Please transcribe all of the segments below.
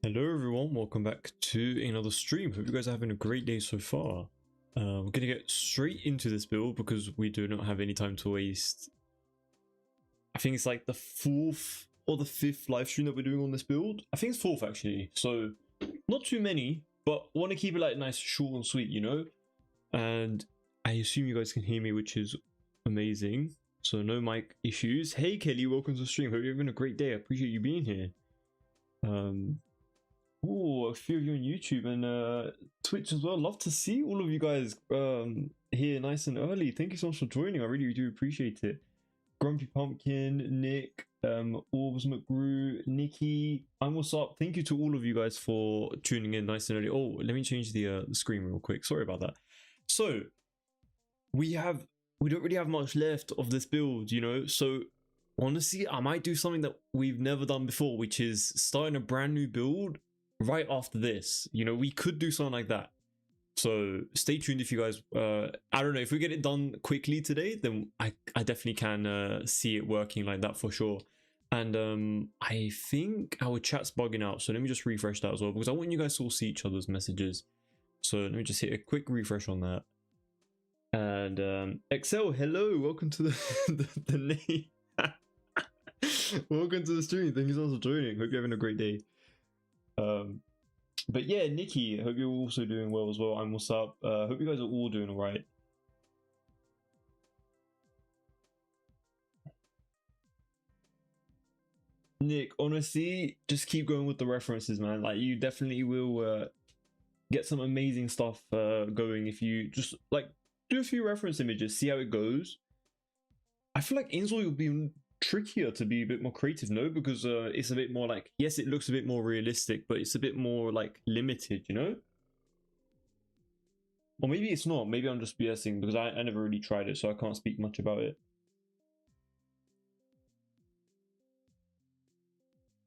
Hello everyone, welcome back to another stream. Hope you guys are having a great day so far. We're gonna get straight into this build because we do not have any time to waste. I think it's like the 4th or the 5th live stream that we're doing on this build. I think it's 4th actually, so not too many, but want to keep it like nice, short and sweet, you know? And I assume you guys can hear me, which is amazing. So no mic issues. Hey Kelly, welcome to the stream. Hope you're having a great day. I appreciate you being here. Oh, a few of you on YouTube and Twitch as well. Love to see all of you guys here nice and early. Thank you so much for joining. I really do appreciate it. Grumpy Pumpkin, Nick, Orbs McGrew, Nikki, and what's up? Thank you to all of you guys for tuning in nice and early. Oh, let me change the screen real quick. Sorry about that. So we don't really have much left of this build, you know. So honestly, I might do something that we've never done before, which is starting a brand new build right after this. You know, we could do something like that. So stay tuned if you guys I don't know, if we get it done quickly today, then I definitely can see it working like that for sure. And I think our chat's bugging out, so let me just refresh that as well, because I want you guys to all see each other's messages. So let me just hit a quick refresh on that. And Excel, hello, welcome to the name. Welcome to the stream. Thank you so much for joining. Hope you're having a great day. But yeah, Nikki, hope you're also doing well as well. And what's up? Hope you guys are all doing all right. Nick, honestly, just keep going with the references, man. Like, you definitely will get some amazing stuff going if you just like do a few reference images, see how it goes. I feel like Inzol will be trickier to be a bit more creative, no? Because it's a bit more like, yes, it looks a bit more realistic, but it's a bit more like limited, you know? Or maybe it's not. Maybe I'm just BSing because I never really tried it, so I can't speak much about it.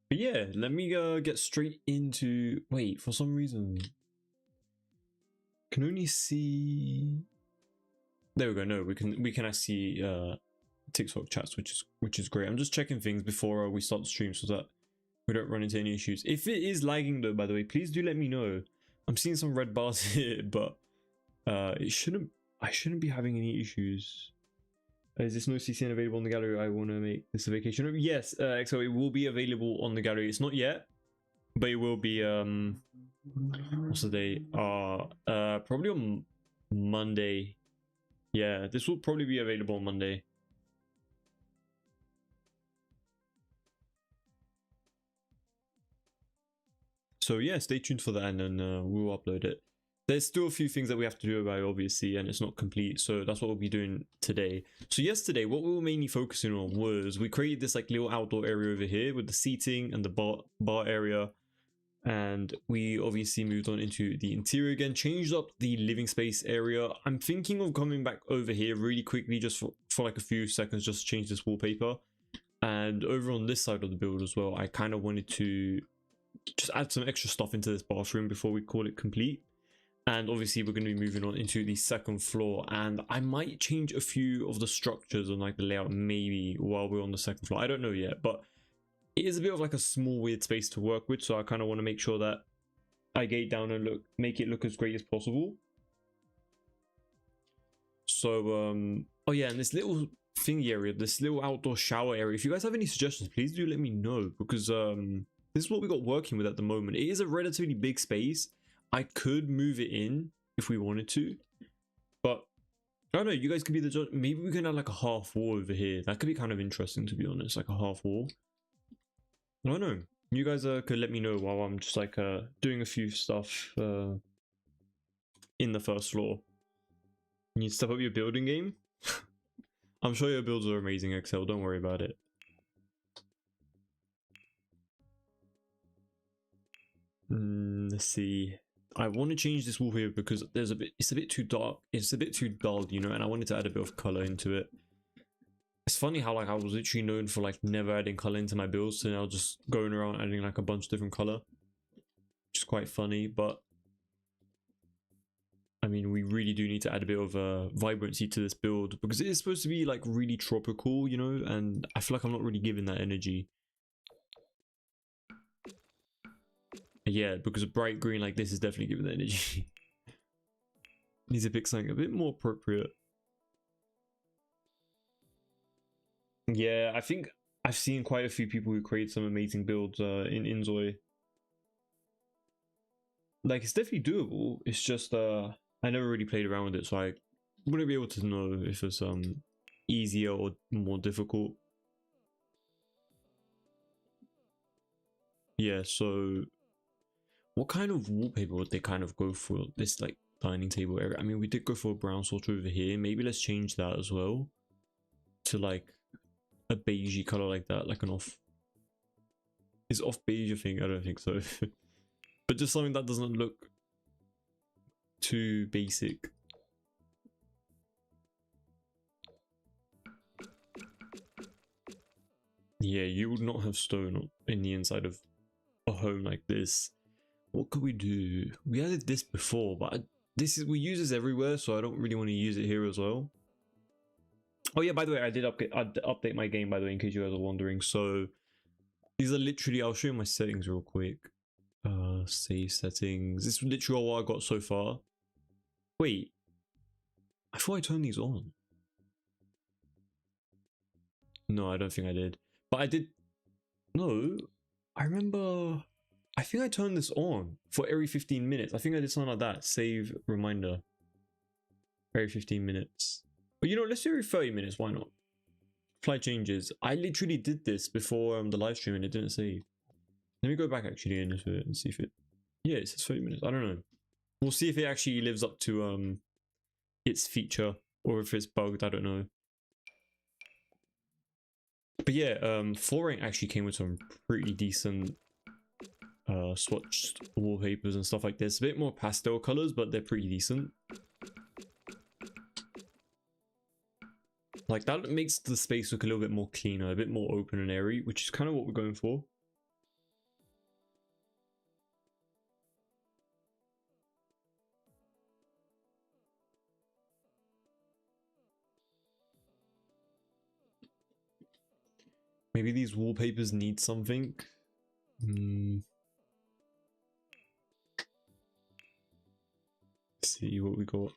But yeah, let me get straight into... Wait, for some reason... Can only see... There we go. No, we can actually TikTok chats, which is great. I'm just checking things before we start the stream so that we don't run into any issues. If it is lagging though, by the way, please do let me know. I'm seeing some red bars here, but I shouldn't be having any issues. Is this no CCN available on the gallery? I want to make this a vacation. Yes, so it will be available on the gallery. It's not yet, but it will be what's the day? Probably on Monday. Yeah, this will probably be available on Monday. So yeah, stay tuned for that, and then we'll upload it. There's still a few things that we have to do about it, obviously, and it's not complete, so that's what we'll be doing today. So yesterday, what we were mainly focusing on was we created this like little outdoor area over here with the seating and the bar area, and we obviously moved on into the interior again, changed up the living space area. I'm thinking of coming back over here really quickly, just for like a few seconds, just to change this wallpaper. And over on this side of the build as well, I kind of wanted to just add some extra stuff into this bathroom before we call it complete. And obviously we're going to be moving on into the second floor, and I might change a few of the structures on like the layout maybe while we're on the second floor. I don't know yet, but it is a bit of like a small weird space to work with, so I kind of want to make sure that I get down and make it look as great as possible. So oh yeah, and this little thingy area, this little outdoor shower area, if you guys have any suggestions, please do let me know, because this is what we got working with at the moment. It is a relatively big space. I could move it in if we wanted to, but I don't know, you guys could be the judge. Maybe we can have like a half wall over here. That could be kind of interesting, to be honest, like a half wall. I don't know. You guys could let me know while I'm just like doing a few stuff in the first floor. You need to step up your building game. I'm sure your builds are amazing, Excel. Don't worry about it. Let's see. I want to change this wall here because it's a bit too dark. It's a bit too dull, you know, and I wanted to add a bit of color into it. It's funny how like I was literally known for like never adding color into my builds, so now just going around adding like a bunch of different color, which is quite funny. But I mean, we really do need to add a bit of vibrancy to this build because it is supposed to be like really tropical, you know, and I feel like I'm not really giving that energy. Yeah, because a bright green like this is definitely giving the energy. Needs to pick something a bit more appropriate. Yeah, I think I've seen quite a few people who create some amazing builds in Inzoi. Like, it's definitely doable. It's just I never really played around with it, so I wouldn't be able to know if it's easier or more difficult. Yeah, so what kind of wallpaper would they kind of go for this like dining table area? I mean, we did go for a brown sort over here. Maybe let's change that as well to like a beigey color like that, like an off. Is off beige a thing? I don't think so. But just something that doesn't look too basic. Yeah, you would not have stone in the inside of a home like this. What could we do? We added this before, but we use this everywhere, so I don't really want to use it here as well. Oh yeah, by the way, I did update my game, by the way, in case you guys are wondering. So these are literally, I'll show you my settings real quick. Save settings. This is literally all I got so far. Wait, I thought I turned these on. No, I don't think I did. But I did. No, I remember. I think I turned this on for every 15 minutes. I think I did something like that. Save reminder. Every 15 minutes. But you know, let's do every 30 minutes. Why not? Flight changes. I literally did this before the live stream and it didn't save. Let me go back actually and see if it. Yeah, it says 30 minutes. I don't know. We'll see if it actually lives up to its feature or if it's bugged. I don't know. But yeah, flooring actually came with some pretty decent swatched wallpapers and stuff like this. A bit more pastel colors, but they're pretty decent. Like that makes the space look a little bit more cleaner, a bit more open and airy, which is kind of what we're going for. Maybe these wallpapers need something. Let's see what we got.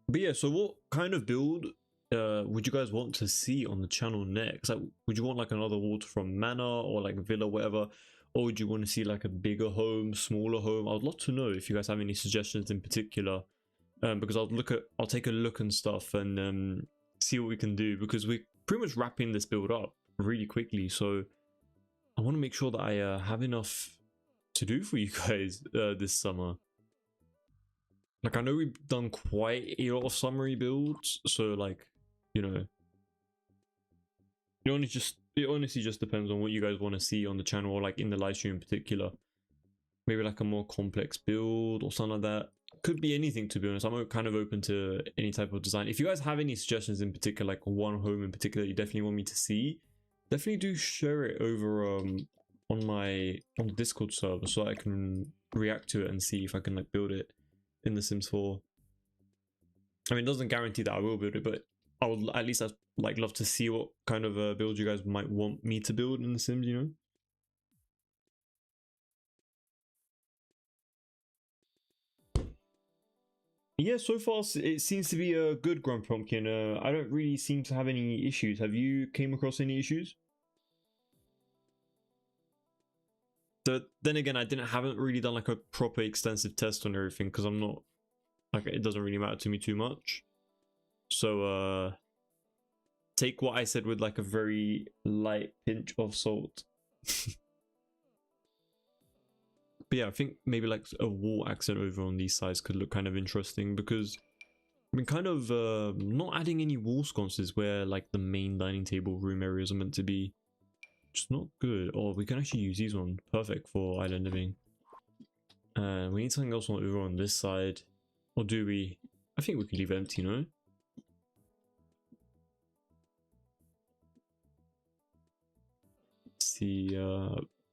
But yeah, so what kind of build would you guys want to see on the channel next? Like, would you want like another water from Manor or like Villa, whatever? Or would you want to see like a bigger home, smaller home? I'd love to know if you guys have any suggestions in particular. Because I'll take a look and stuff and see what we can do, because we're pretty much wrapping this build up really quickly. So I want to make sure that I have enough to do for you guys this summer. Like, I know we've done quite a lot of summary builds, so like, you know, it honestly just depends on what you guys want to see on the channel or like in the live stream in particular. Maybe like a more complex build or something like that. Could be anything, to be honest. I'm kind of open to any type of design. If you guys have any suggestions in particular, like one home in particular you definitely want me to see, definitely do share it over on the Discord server so I can react to it and see if I can like build it in The Sims 4. I mean, it doesn't guarantee that I will build it, but I would at least like love to see what kind of build you guys might want me to build in The Sims, you know? Yeah, so far it seems to be a good Grumpy Pumpkin. I don't really seem to have any issues. Have you came across any issues? Then again, haven't really done like a proper extensive test on everything because I'm not like, it doesn't really matter to me too much. So take what I said with like a very light pinch of salt. But yeah, I think maybe like a wall accent over on these sides could look kind of interesting, because I mean, kind of not adding any wall sconces where like the main dining table room areas are meant to be. Just not good. Oh, we can actually use these ones. Perfect for island living. We need something else over on this side. Or do we? I think we can leave it empty, no? Let's see,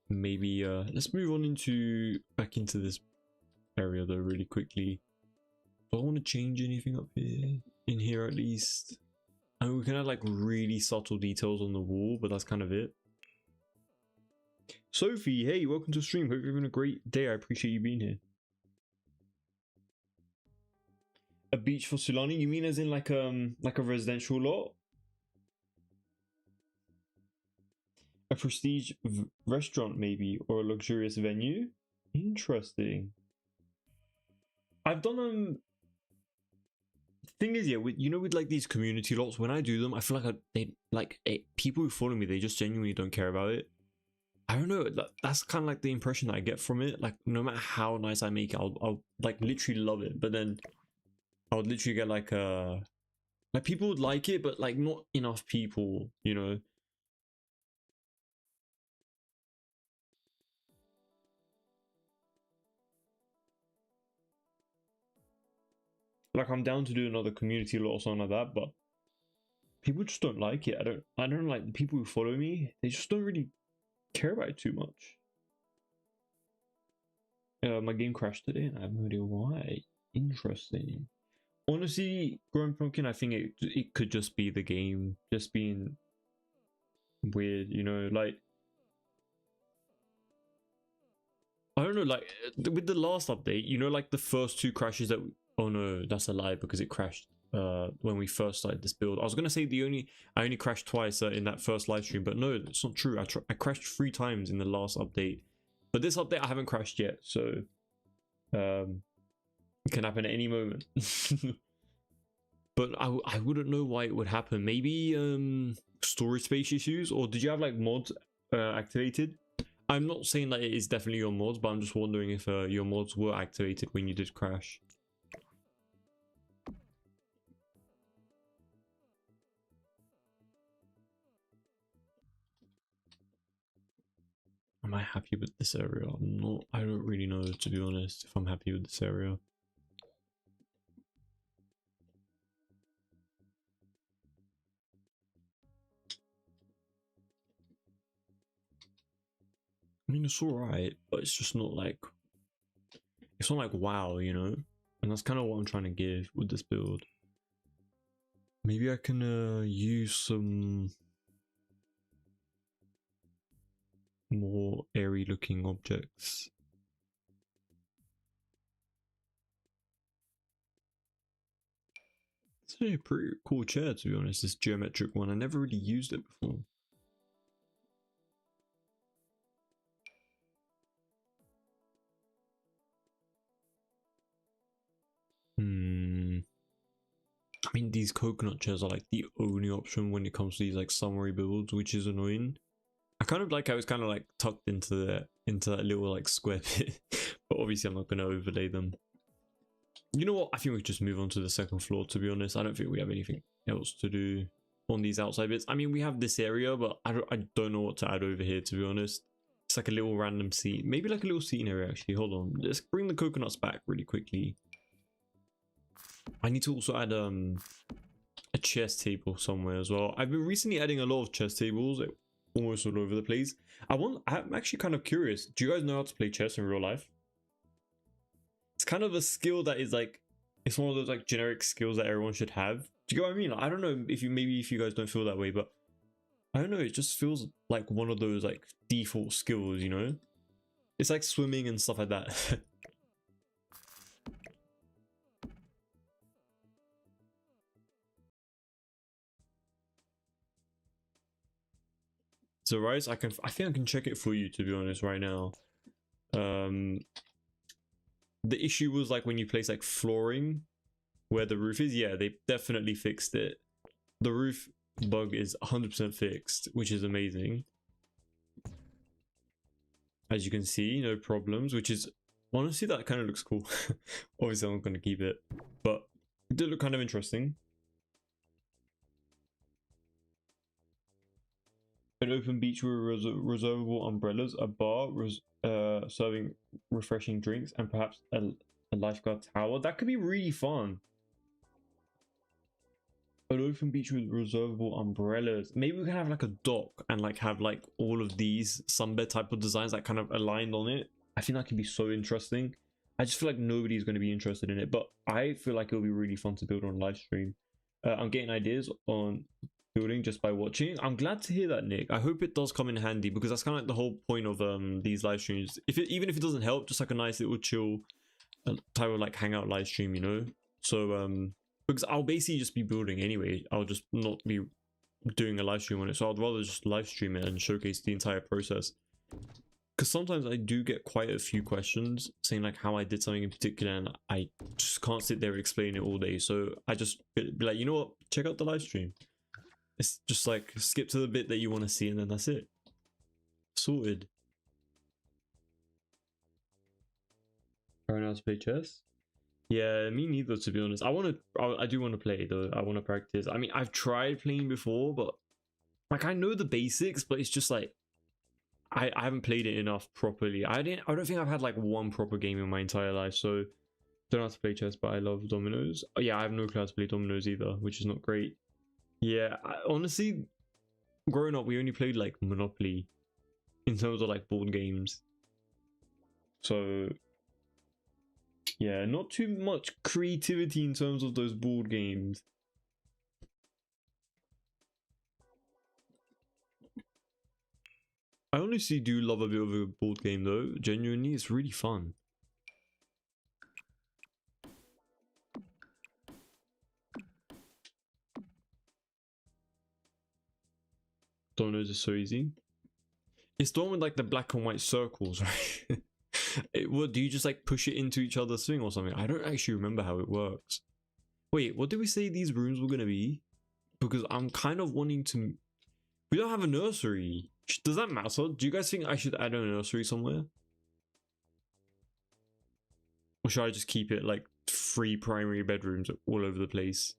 maybe let's move on back into this area though really quickly. Do I want to change anything up here? In here at least? And we can add like really subtle details on the wall, but that's kind of it. Sophie, hey, welcome to the stream. Hope you're having a great day. I appreciate you being here. A beach for Sulani? You mean as in like a residential lot? A prestige restaurant maybe, or a luxurious venue? Interesting. I've done thing is, yeah, with with like these community lots, when I do them, I feel like people who follow me, they just genuinely don't care about it. I don't know, that's kind of like the impression that I get from it. Like no matter how nice I make it, I'll like literally love it, but then I would literally get like people would like it, but like not enough people, you know. Like I'm down to do another community lot or something like that, but people just don't like it. I don't like the people who follow me, they just don't really care about it too much. My game crashed today and I have no idea why. Interesting. Honestly, Growing Pumpkin, I think it could just be the game just being weird, you know, like I don't know, like with the last update, you know, like the first two crashes that oh no, that's a lie because it crashed when we first started this build. I was gonna say I only crashed twice in that first live stream, but no, it's not true. I crashed 3 times in the last update, but this update I haven't crashed yet, so it can happen at any moment. But I wouldn't know why it would happen. Maybe storage space issues, or did you have like mods activated? I'm not saying that it is definitely your mods, but I'm just wondering if your mods were activated when you did crash. Am I happy with this area? I don't really know, to be honest, if I'm happy with this area. I mean, it's alright, but it's just not like wow, you know? And that's kind of what I'm trying to give with this build. Maybe I can use some more airy looking objects. It's a pretty cool chair, to be honest, this geometric one. I never really used it before. I mean, these coconut chairs are like the only option when it comes to these like summary builds, which is annoying. I kind of like how it's kind of like tucked into that little like square bit, but obviously I'm not going to overlay them. You know what? I think we just move on to the second floor, to be honest. I don't think we have anything else to do on these outside bits. I mean, we have this area, but I don't know what to add over here, to be honest. It's like a little random seat. Maybe like a little seating area, actually. Hold on. Let's bring the coconuts back really quickly. I need to also add a chess table somewhere as well. I've been recently adding a lot of chess tables, like, almost all over the place. I'm actually kind of curious. Do you guys know how to play chess in real life? It's kind of a skill that is like, it's one of those like generic skills that everyone should have. Do you get what I mean? Like, I don't know if you guys don't feel that way, but I don't know. It just feels like one of those like default skills, you know? It's like swimming and stuff like that. So Rice, I think I can check it for you, to be honest, right now. The issue was like when you place like flooring where the roof is. Yeah, they definitely fixed it. The roof bug is 100% fixed, which is amazing. As you can see, no problems, which is honestly, that kind of looks cool. Obviously I'm not going to keep it, but it did look kind of interesting. An open beach with reservable umbrellas, a bar serving refreshing drinks, and perhaps a lifeguard tower. That could be really fun. An open beach with reservable umbrellas. Maybe we can have like a dock and like have like all of these sunbed type of designs that kind of aligned on it. I think that could be so interesting. I just feel like nobody's going to be interested in it, but I feel like it'll be really fun to build on live stream. I'm getting ideas on building just by watching. I'm glad to hear that, Nick. I hope it does come in handy, because that's kind of like the whole point of these live streams. Even if it doesn't help, just like a nice little chill type of like hangout live stream, you know. So because I'll basically just be building anyway. I'll just not be doing a live stream on it, so I'd rather just live stream it and showcase the entire process. Because sometimes I do get quite a few questions saying like how I did something in particular, and I just can't sit there and explain it all day. So I just be like, you know what, check out the live stream. It's just like skip to the bit that you want to see, and then that's it. Sorted. Learn how to play chess? Yeah, me neither, to be honest. I do want to play though. I want to practice. I mean, I've tried playing before, but like I know the basics, but it's just like I haven't played it enough properly. I don't think I've had like one proper game in my entire life, so don't know how to play chess, but I love dominoes. Oh, yeah, I have no clue how to play dominoes either, which is not great. Yeah, honestly, growing up, we only played like Monopoly in terms of like board games. So yeah, not too much creativity in terms of those board games. I honestly do love a bit of a board game though. Genuinely, it's really fun. Dominoes is so easy. It's the one with like the black and white circles, right? What do you just like push it into each other's thing or something? I don't actually remember how it works. Wait, what did we say these rooms were gonna be? Because I'm kind of wanting to. We don't have a nursery. Does that matter? Do you guys think I should add a nursery somewhere? Or should I just keep it like 3 primary bedrooms all over the place?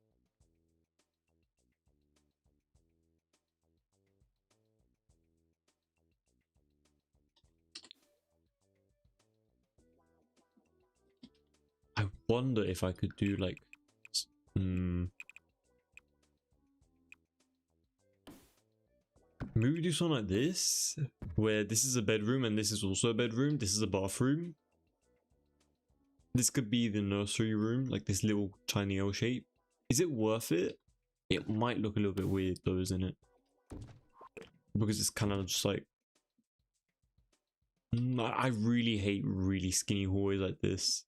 I wonder if I could do like maybe do something like this, where this is a bedroom and this is also a bedroom. This is a bathroom. This could be the nursery room, like this little tiny L shape. Is it worth it? It might look a little bit weird though, isn't it? Because it's kind of just like I really hate really skinny hallways like this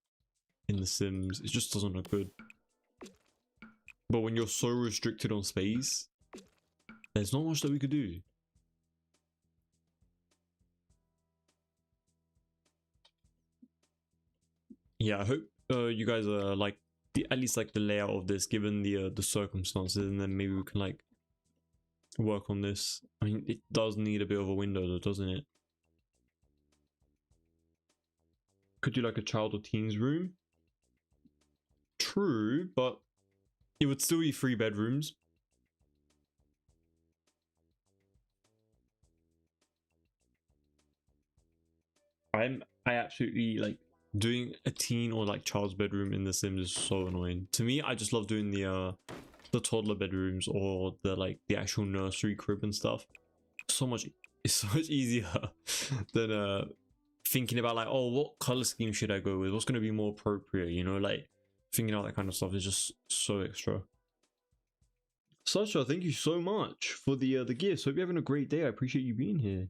in The Sims. It just doesn't look good. But when you're so restricted on space, there's not much that we could do. Yeah, I hope you guys are like at least like the layout of this, given the circumstances, and then maybe we can like work on this. I mean, it does need a bit of a window though, doesn't it? Could do like a child or teens room. True, but it would still be 3 bedrooms. I absolutely like doing a teen or like child's bedroom in The Sims is so annoying. To me, I just love doing the toddler bedrooms or the actual nursery crib and stuff. It's so much easier than thinking about like, oh, what color scheme should I go with? What's going to be more appropriate? You know, like thinking out that kind of stuff is just so extra. Sasha, thank you so much for the gifts. Hope you're having a great day. I appreciate you being here.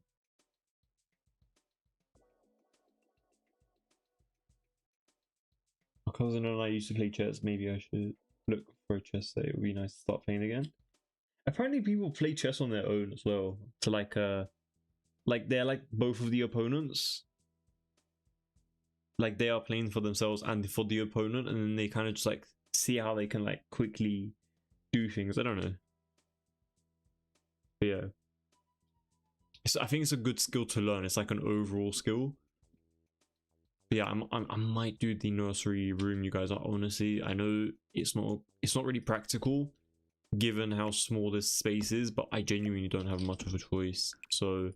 My cousin and I used to play chess. Maybe I should look for a chess set. It would be nice to start playing again. Apparently people play chess on their own as well. To like they're like both of the opponents. Like they are playing for themselves and for the opponent, and then they kind of just like see how they can like quickly do things. I don't know. But yeah. I think it's a good skill to learn. It's like an overall skill. But yeah, I might do the nursery room, you guys. Honestly, I know it's not really practical given how small this space is, but I genuinely don't have much of a choice. So,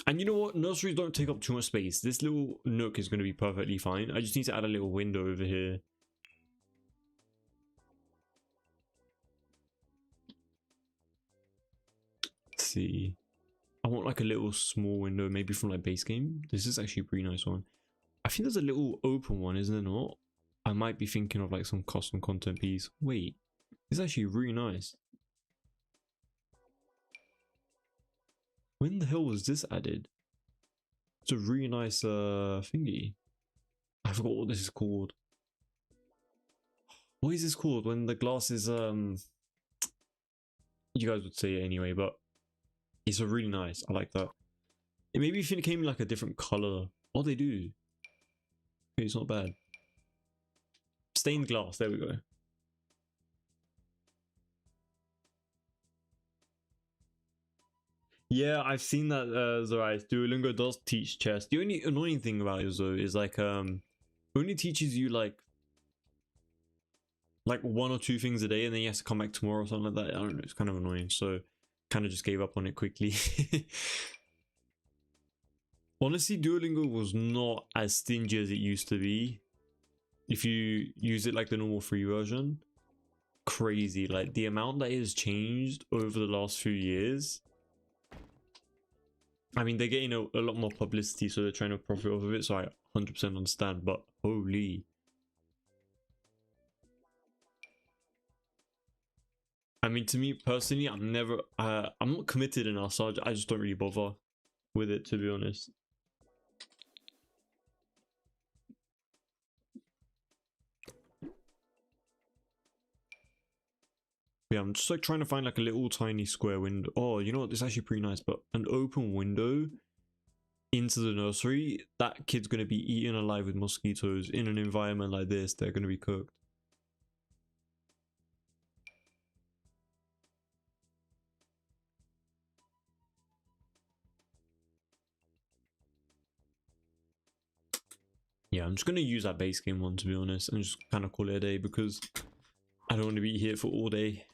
and you know what? Nurseries don't take up too much space. This little nook is going to be perfectly fine. I just need to add a little window over here. Let's see. I want like a little small window, maybe from like base game. This is actually a pretty nice one. I think there's a little open one, isn't there not? I might be thinking of like some custom content piece. Wait. It's actually really nice. When the hell was this added? It's a really nice thingy. I forgot what this is called. What is this called when the glass is you guys would say it anyway, but it's a really nice. I like that. It maybe if it came in like a different color. Oh, they do. Okay, it's not bad. Stained glass, there we go. Yeah, I've seen that Zorais. Duolingo does teach chess. The only annoying thing about it though is like it only teaches you like one or two things a day and then you have to come back tomorrow or something like that. I don't know, it's kind of annoying, so kind of just gave up on it quickly. Honestly, Duolingo was not as stingy as it used to be. If you use it like the normal free version, crazy. Like the amount that has changed over the last few years. I mean, they're getting a lot more publicity, so they're trying to profit off of it, so I 100% understand, but holy. I mean, to me personally, I'm not committed enough, so I just don't really bother with it, to be honest. Yeah, I'm just like trying to find like a little tiny square window. Oh, you know what? This is actually pretty nice, but an open window into the nursery, that kid's going to be eaten alive with mosquitoes in an environment like this. They're going to be cooked. Yeah, I'm just going to use that base game one, to be honest, and just kind of call it a day because I don't want to be here for all day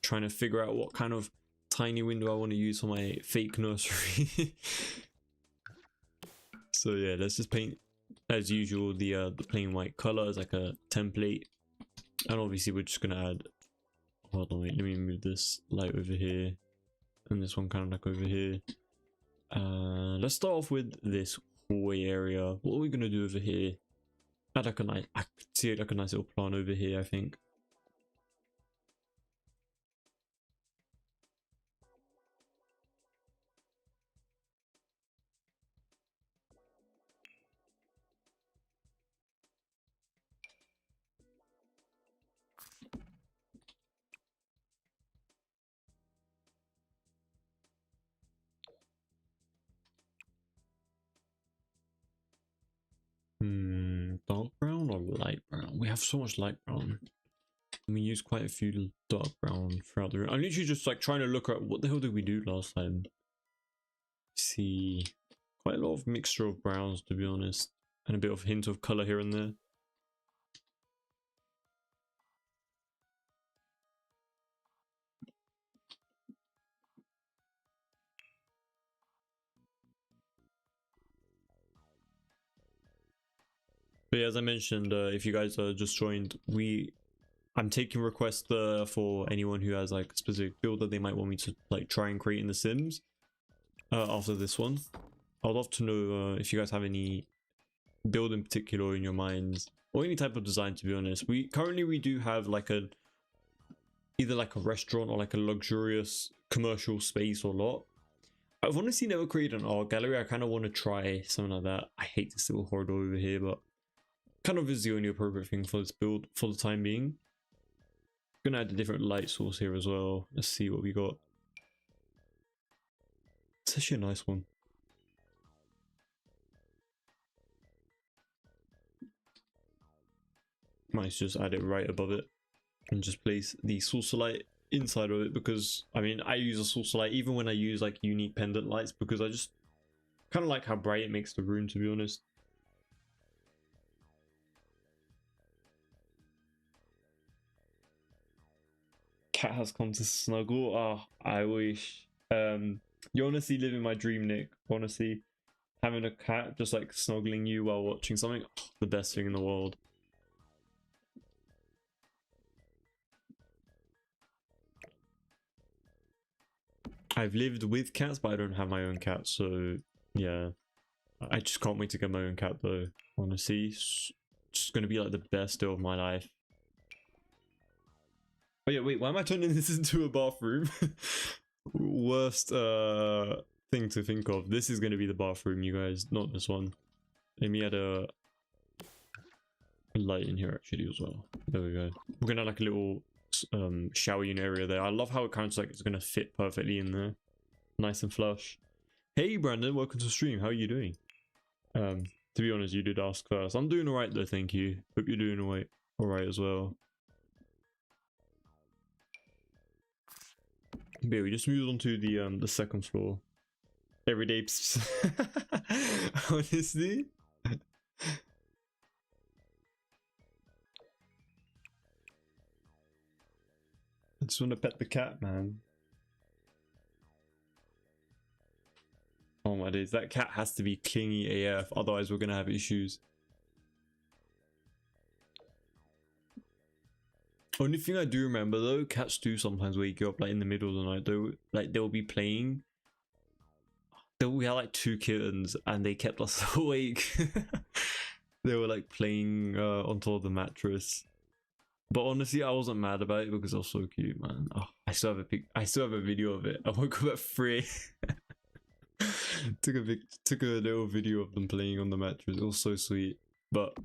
trying to figure out what kind of tiny window I want to use for my fake nursery. So yeah, let's just paint as usual the plain white color as like a template, and obviously we're just gonna add. Hold on, wait, let me move this light over here, and this one kind of like over here. Let's start off with this hallway area. What are we gonna do over here? Add like a nice, I see like a nice little plant over here, I think. Dark brown or light brown? We have so much light brown. And we use quite a few dark brown throughout the room. I'm literally just like trying to look at what the hell did we do last time. See, quite a lot of mixture of browns, to be honest, and a bit of hint of color here and there. But yeah, as I mentioned, if you guys just joined, I'm taking requests for anyone who has like a specific build that they might want me to like try and create in The Sims after this one. I'd love to know if you guys have any build in particular in your minds, or any type of design, to be honest. We do have like either like a restaurant or like a luxurious commercial space or lot. I've honestly never created an art gallery. I kind of want to try something like that. I hate this little corridor over here, but kind of is the only appropriate thing for this build for the time being. I'm gonna add a different light source here as well. Let's see what we got. It's actually a nice one. Might just add it right above it and just place the saucer light inside of it, because I mean I use a saucer light even when I use like unique pendant lights, because I just kind of like how bright it makes the room, to be honest. Cat has come to snuggle. Ah, I wish. You honestly live in my dream, Nick. Honestly, having a cat just like snuggling you while watching something, oh, the best thing in the world. I've lived with cats, but I don't have my own cat, so yeah. I just can't wait to get my own cat though, honestly. It's just gonna be like the best day of my life. Oh yeah, wait, why am I turning this into a bathroom? Worst thing to think of. This is gonna be the bathroom, you guys, not this one. Let me add a light in here actually as well. There we go. We're gonna have like a little shower unit area there. I love how it kind of like it's gonna fit perfectly in there. Nice and flush. Hey Brandon, welcome to the stream. How are you doing? To be honest, you did ask first. I'm doing alright though, thank you. Hope you're doing alright as well. But yeah, we just moved on to the second floor. Everyday honestly. I just want to pet the cat, man. Oh my days, that cat has to be clingy AF, otherwise we're gonna have issues. Only thing I do remember though, cats do sometimes wake you up like in the middle of the night though. Like they'll be playing. We had like 2 kittens and they kept us awake. They were like playing on top of the mattress. But honestly, I wasn't mad about it because it was so cute, man. Oh, I still have a video of it. I woke up at 3. took a little video of them playing on the mattress. It was so sweet. But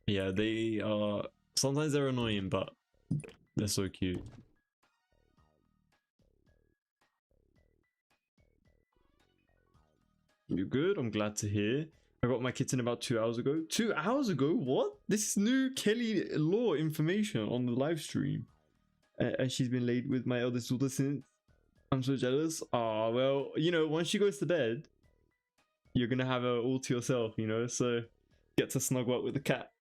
yeah, they are sometimes they're annoying, but they're so cute. You're good? I'm glad to hear. I got my kitten about 2 hours ago. 2 hours ago? What? This is new Kelly Law information on the live stream. And she's been laid with my eldest daughter since. I'm so jealous. Ah, well, you know, once she goes to bed, you're gonna have her all to yourself, you know? So, get to snuggle up with the cat.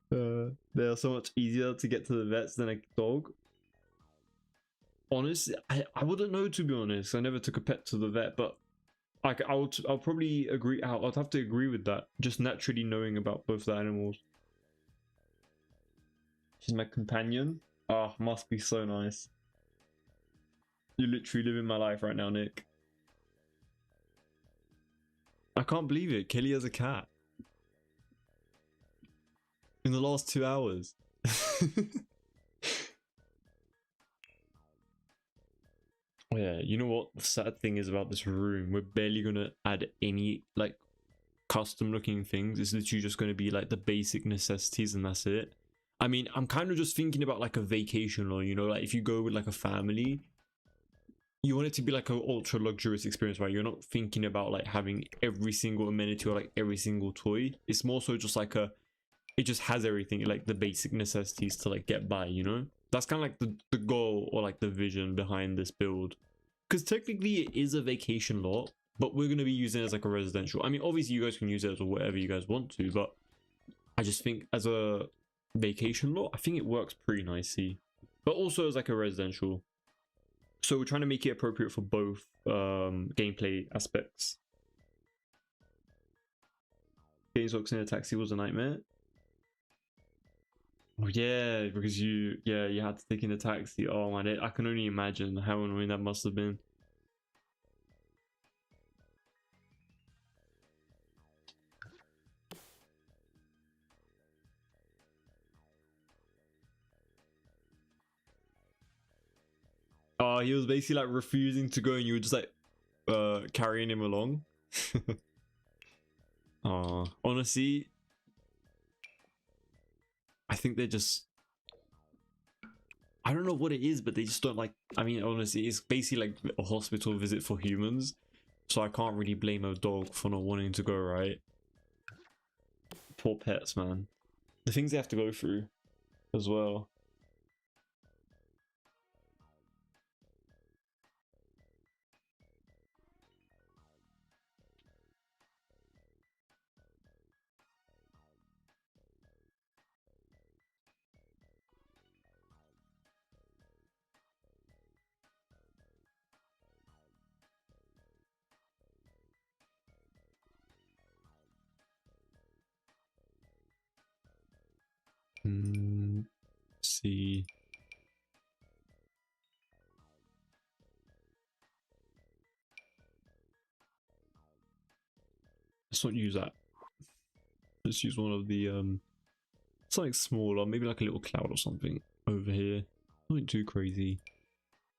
They are so much easier to get to the vets than a dog. Honestly, I wouldn't know, to be honest. I never took a pet to the vet, but I'll probably agree. I'd have to agree with that. Just naturally knowing about both the animals. She's my companion. Ah, must be so nice. You're literally living my life right now, Nick. I can't believe it. Kelly has a cat. In the last 2 hours. Yeah, you know what the sad thing is about this room? We're barely gonna add any like custom looking things. It's literally just gonna be like the basic necessities and that's it. I mean, I'm kind of just thinking about like a vacation, or you know, like if you go with like a family, you want it to be like an ultra luxurious experience, right? You're not thinking about like having every single amenity or like every single toy. It's more so just like it just has everything, like the basic necessities to like get by, you know? That's kind of like the goal or like the vision behind this build. Because technically it is a vacation lot, but we're going to be using it as like a residential. I mean, obviously you guys can use it as whatever you guys want to, but I just think as a vacation lot, I think it works pretty nicely. But also as like a residential. So we're trying to make it appropriate for both gameplay aspects. Getting Zox in a taxi was a nightmare. Oh yeah, because you had to take in a taxi. Oh my day, I can only imagine how annoying that must have been. Oh, he was basically like refusing to go and you were just like carrying him along. Oh, honestly, I think they're just, I don't know what it is, but they just don't like, I mean, honestly, it's basically like a hospital visit for humans. So I can't really blame a dog for not wanting to go, right? Poor pets, man. The things they have to go through as well. See. Let's not use that. Let's use one of the something smaller, maybe like a little cloud or something. over here. Nothing too crazy.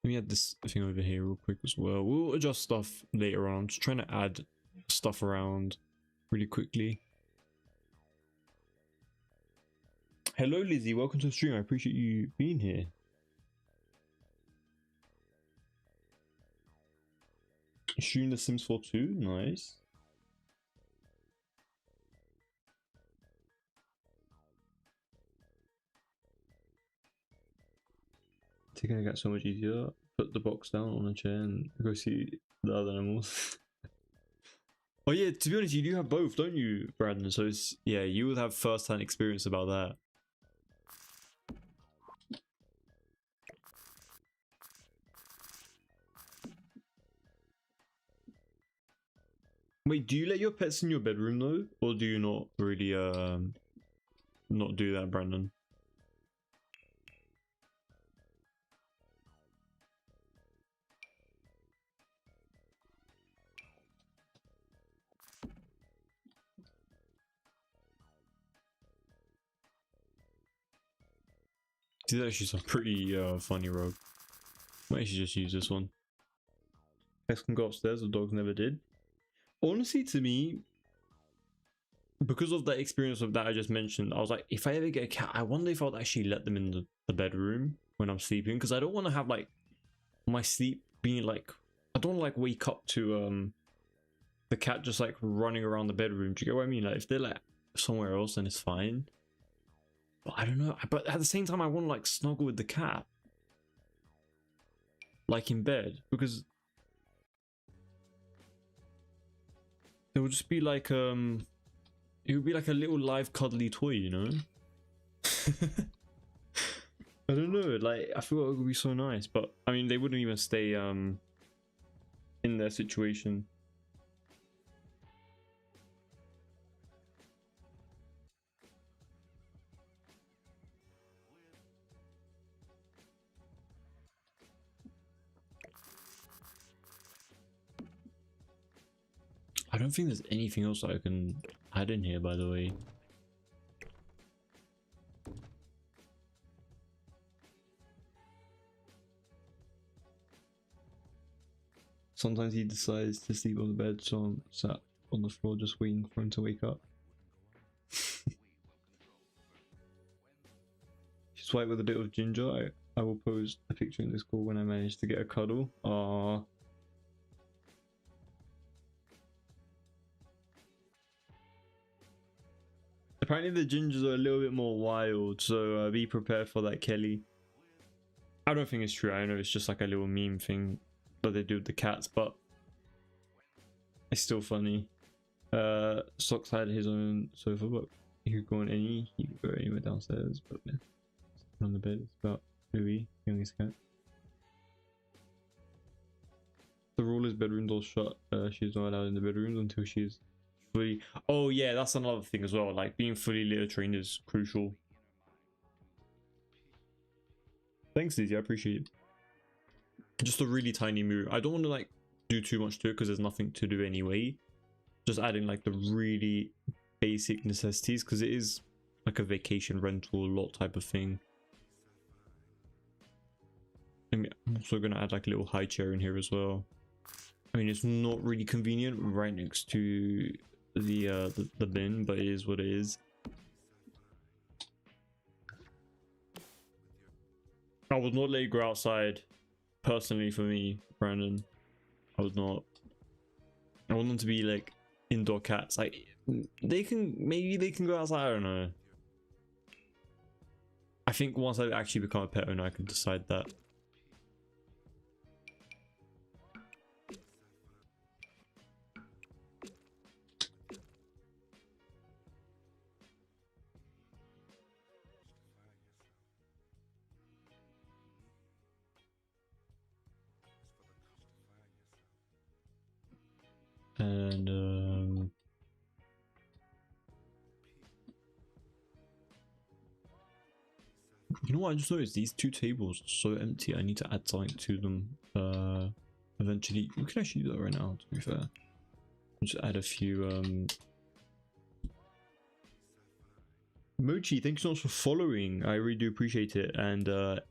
Let me add this thing over here real quick as well. We'll adjust stuff later on. I'm just trying to add stuff around really quickly. Hello Lizzie, welcome to the stream. I appreciate you being here. Shooting The Sims 4 2, nice. Taking it so much easier. Put the box down on a chair and go see the other animals. Oh yeah, to be honest, you do have both, don't you, Brandon? So it's, yeah, you would have first-hand experience about that. Wait, do you let your pets in your bedroom though, or do you not really not do that, Brandon? This is actually some pretty funny rogue. Might actually just use this one. Pets can go upstairs, the dogs never did. Honestly, to me, because of that experience of that I just mentioned, I was like, if I ever get a cat, I wonder if I would actually let them in the bedroom when I'm sleeping, because I don't want to have like my sleep being like, I don't want to like wake up to the cat just like running around the bedroom. Do you get what I mean? Like if they're like somewhere else, then it's fine. But I don't know. But at the same time, I want to like snuggle with the cat, like in bed, because it would just be like it would be like a little live cuddly toy, you know. I don't know, like I feel like it would be so nice, but I mean they wouldn't even stay in their situation. I don't think there's anything else that I can add in here, by the way. Sometimes he decides to sleep on the bed, so I'm sat on the floor just waiting for him to wake up. She's white with a bit of ginger. I will post a picture in this call when I manage to get a cuddle. Aww. Apparently the gingers are a little bit more wild, so be prepared for that, Kelly. I don't think it's true. I know it's just like a little meme thing that they do with the cats, but it's still funny. Socks had his own sofa, but he could go on he could go anywhere downstairs, but yeah, on the bed. It's about Louis, youngest cat. The rule is bedroom doors shut. She's not allowed in the bedrooms until she's fully. Oh yeah, that's another thing as well. Like being fully litter trained is crucial. Thanks, Lizzie. I appreciate it. Just a really tiny move. I don't want to like do too much to it because there's nothing to do anyway. Just adding like the really basic necessities because it is like a vacation rental lot type of thing. I'm also gonna add like a little high chair in here as well. I mean, it's not really convenient right next to the bin, but it is what it is. I would not let you go outside. Personally, for me, Brandon, I would not. I want them to be like indoor cats. Like maybe they can go outside. I don't know. I think once I actually become a pet owner, I can decide that. And you know what I just noticed? These two tables are so empty. I need to add something to them eventually. We can actually do that right now, to be fair. Just add a few Mochi, thank you so much for following. I really do appreciate it. And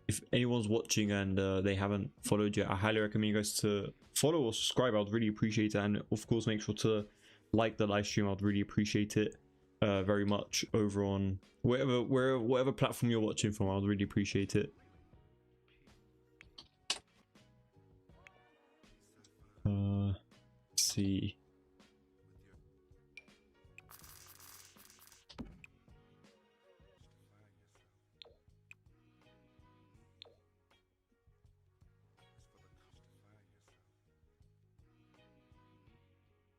if anyone's watching and they haven't followed yet, I highly recommend you guys to follow or subscribe. I'd really appreciate it. And of course, make sure to like the live stream. I'd really appreciate it very much over on whatever platform you're watching from. I'd really appreciate it. Let's see.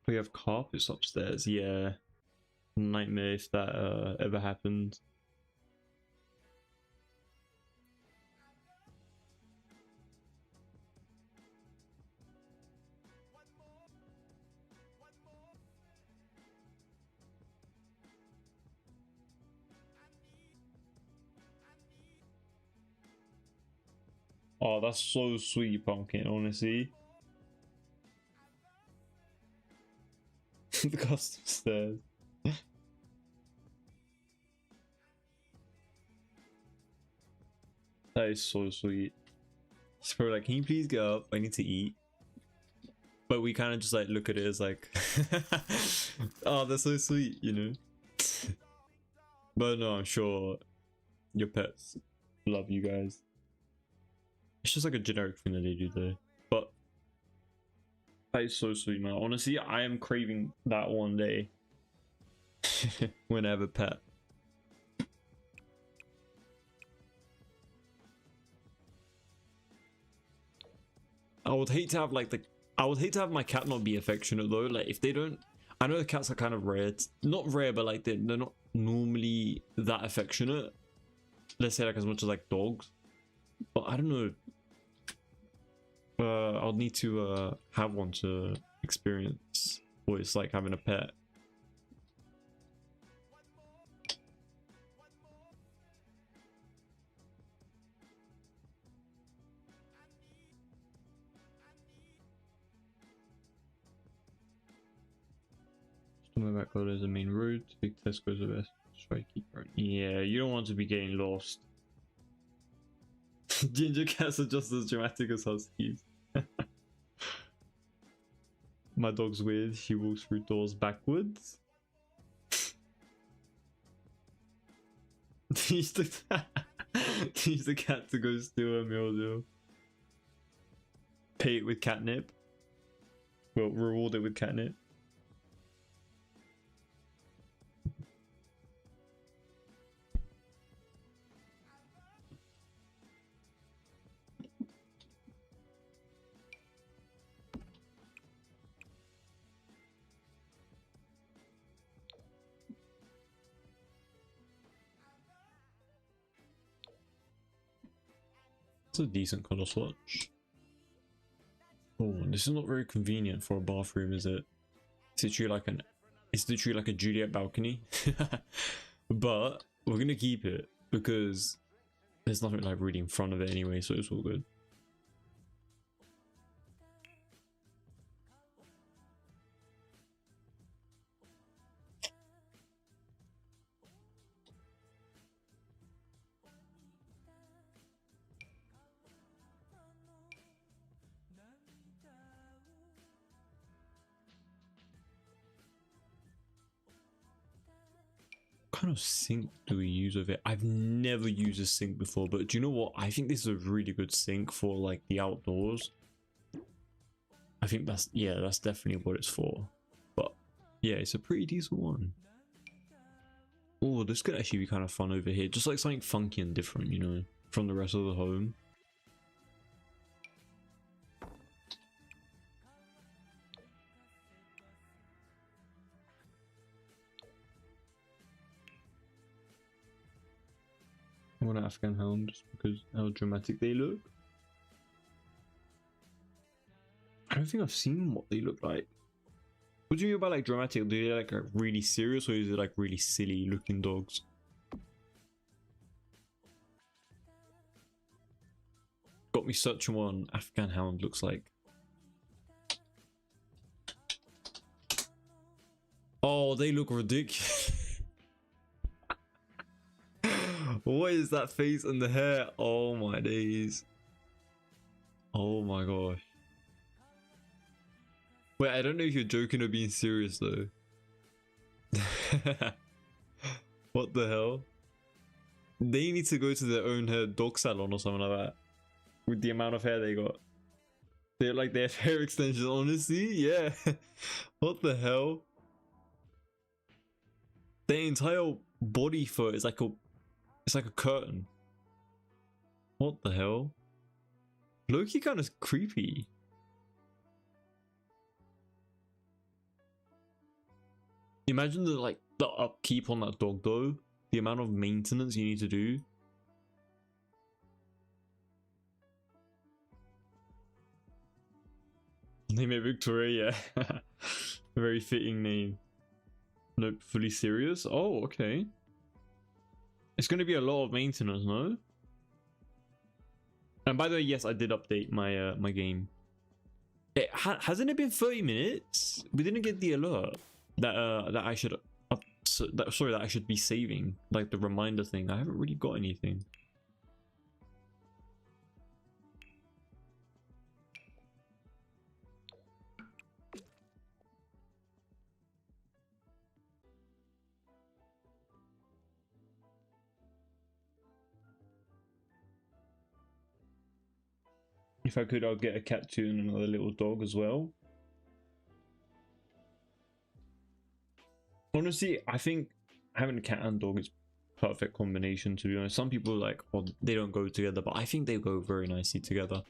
We have carpets upstairs. Yeah, nightmare if that ever happened. Oh, that's so sweet, Pumpkin, honestly. The custom stairs. That is so sweet. It's probably like, can you please get up? I need to eat. But we kind of just like look at it as like, oh, that's so sweet, you know? But no, I'm sure your pets love you guys. It's just like a generic thing that they do there. But that is so sweet, man. Honestly, I am craving that one day. When I have a pet. I would hate to have like I would hate to have my cat not be affectionate though. Like if they don't, I know the cats are kind of rare. It's not rare, but like they're not normally that affectionate. Let's say like as much as like dogs. But I don't know. I'll need to have one to experience what it's like having a pet. My back road is the main road. Big Tesco's the best. Try keep running. Yeah, you don't want to be getting lost. Ginger cats are just as dramatic as huskies. My dog's weird. She walks through doors backwards. Teach the cat to go steal a meal deal. Pay it with catnip. Well, reward it with catnip. It's a decent color swatch. Oh, this is not very convenient for a bathroom, is it? It's literally like a Juliet balcony. But we're gonna keep it because there's nothing like really in front of it anyway, so it's all good. What kind of sink do we use with it? I've never used a sink before, but do you know what? I think this is a really good sink for like the outdoors. I think that's definitely what it's for. But yeah, it's a pretty decent one. Oh, this could actually be kind of fun over here. Just like something funky and different, you know, from the rest of the home. I want an Afghan hound just because how dramatic they look. I don't think I've seen what they look like. What do you mean by like dramatic? Do they like really serious or is it like really silly looking dogs? Got me searching what an Afghan hound looks like. Oh, they look ridiculous. What is that face and the hair? Oh my days. Oh my gosh. Wait, I don't know if you're joking or being serious though. What the hell? They need to go to their own hair dog salon or something like that. With the amount of hair they got. They're like, they have hair extensions, honestly? Yeah. What the hell? Their entire body fur is like a curtain. What the hell? Loki kind of creepy. Imagine the upkeep on that dog though. The amount of maintenance you need to do. Name it Victoria, yeah. Very fitting name. Nope, fully serious. Oh, okay. It's going to be a lot of maintenance, no? And by the way, yes, I did update my my game. Hasn't it been 30 minutes? We didn't get the alert that that I should that I should be saving, like the reminder thing. I haven't really got anything. If I could, I'd get a cat too and another little dog as well. Honestly, I think having a cat and dog is perfect combination, to be honest. Some people like, oh, they don't go together, but I think they go very nicely together.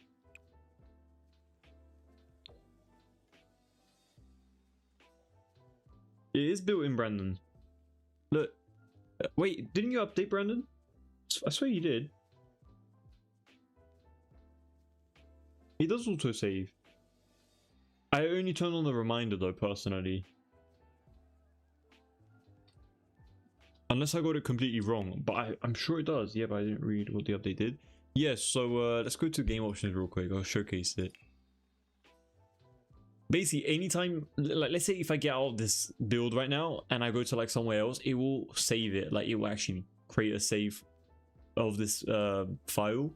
It is built in, Brandon. Look, wait, didn't you update, Brandon? I swear you did. It does auto save. I only turn on the reminder though, personally. Unless I got it completely wrong, but I'm sure it does. Yeah, but I didn't read what the update did. Yes, so let's go to game options real quick. I'll showcase it. Basically, anytime, like, let's say if I get out of this build right now and I go to like somewhere else, it will save it. Like, it will actually create a save of this file.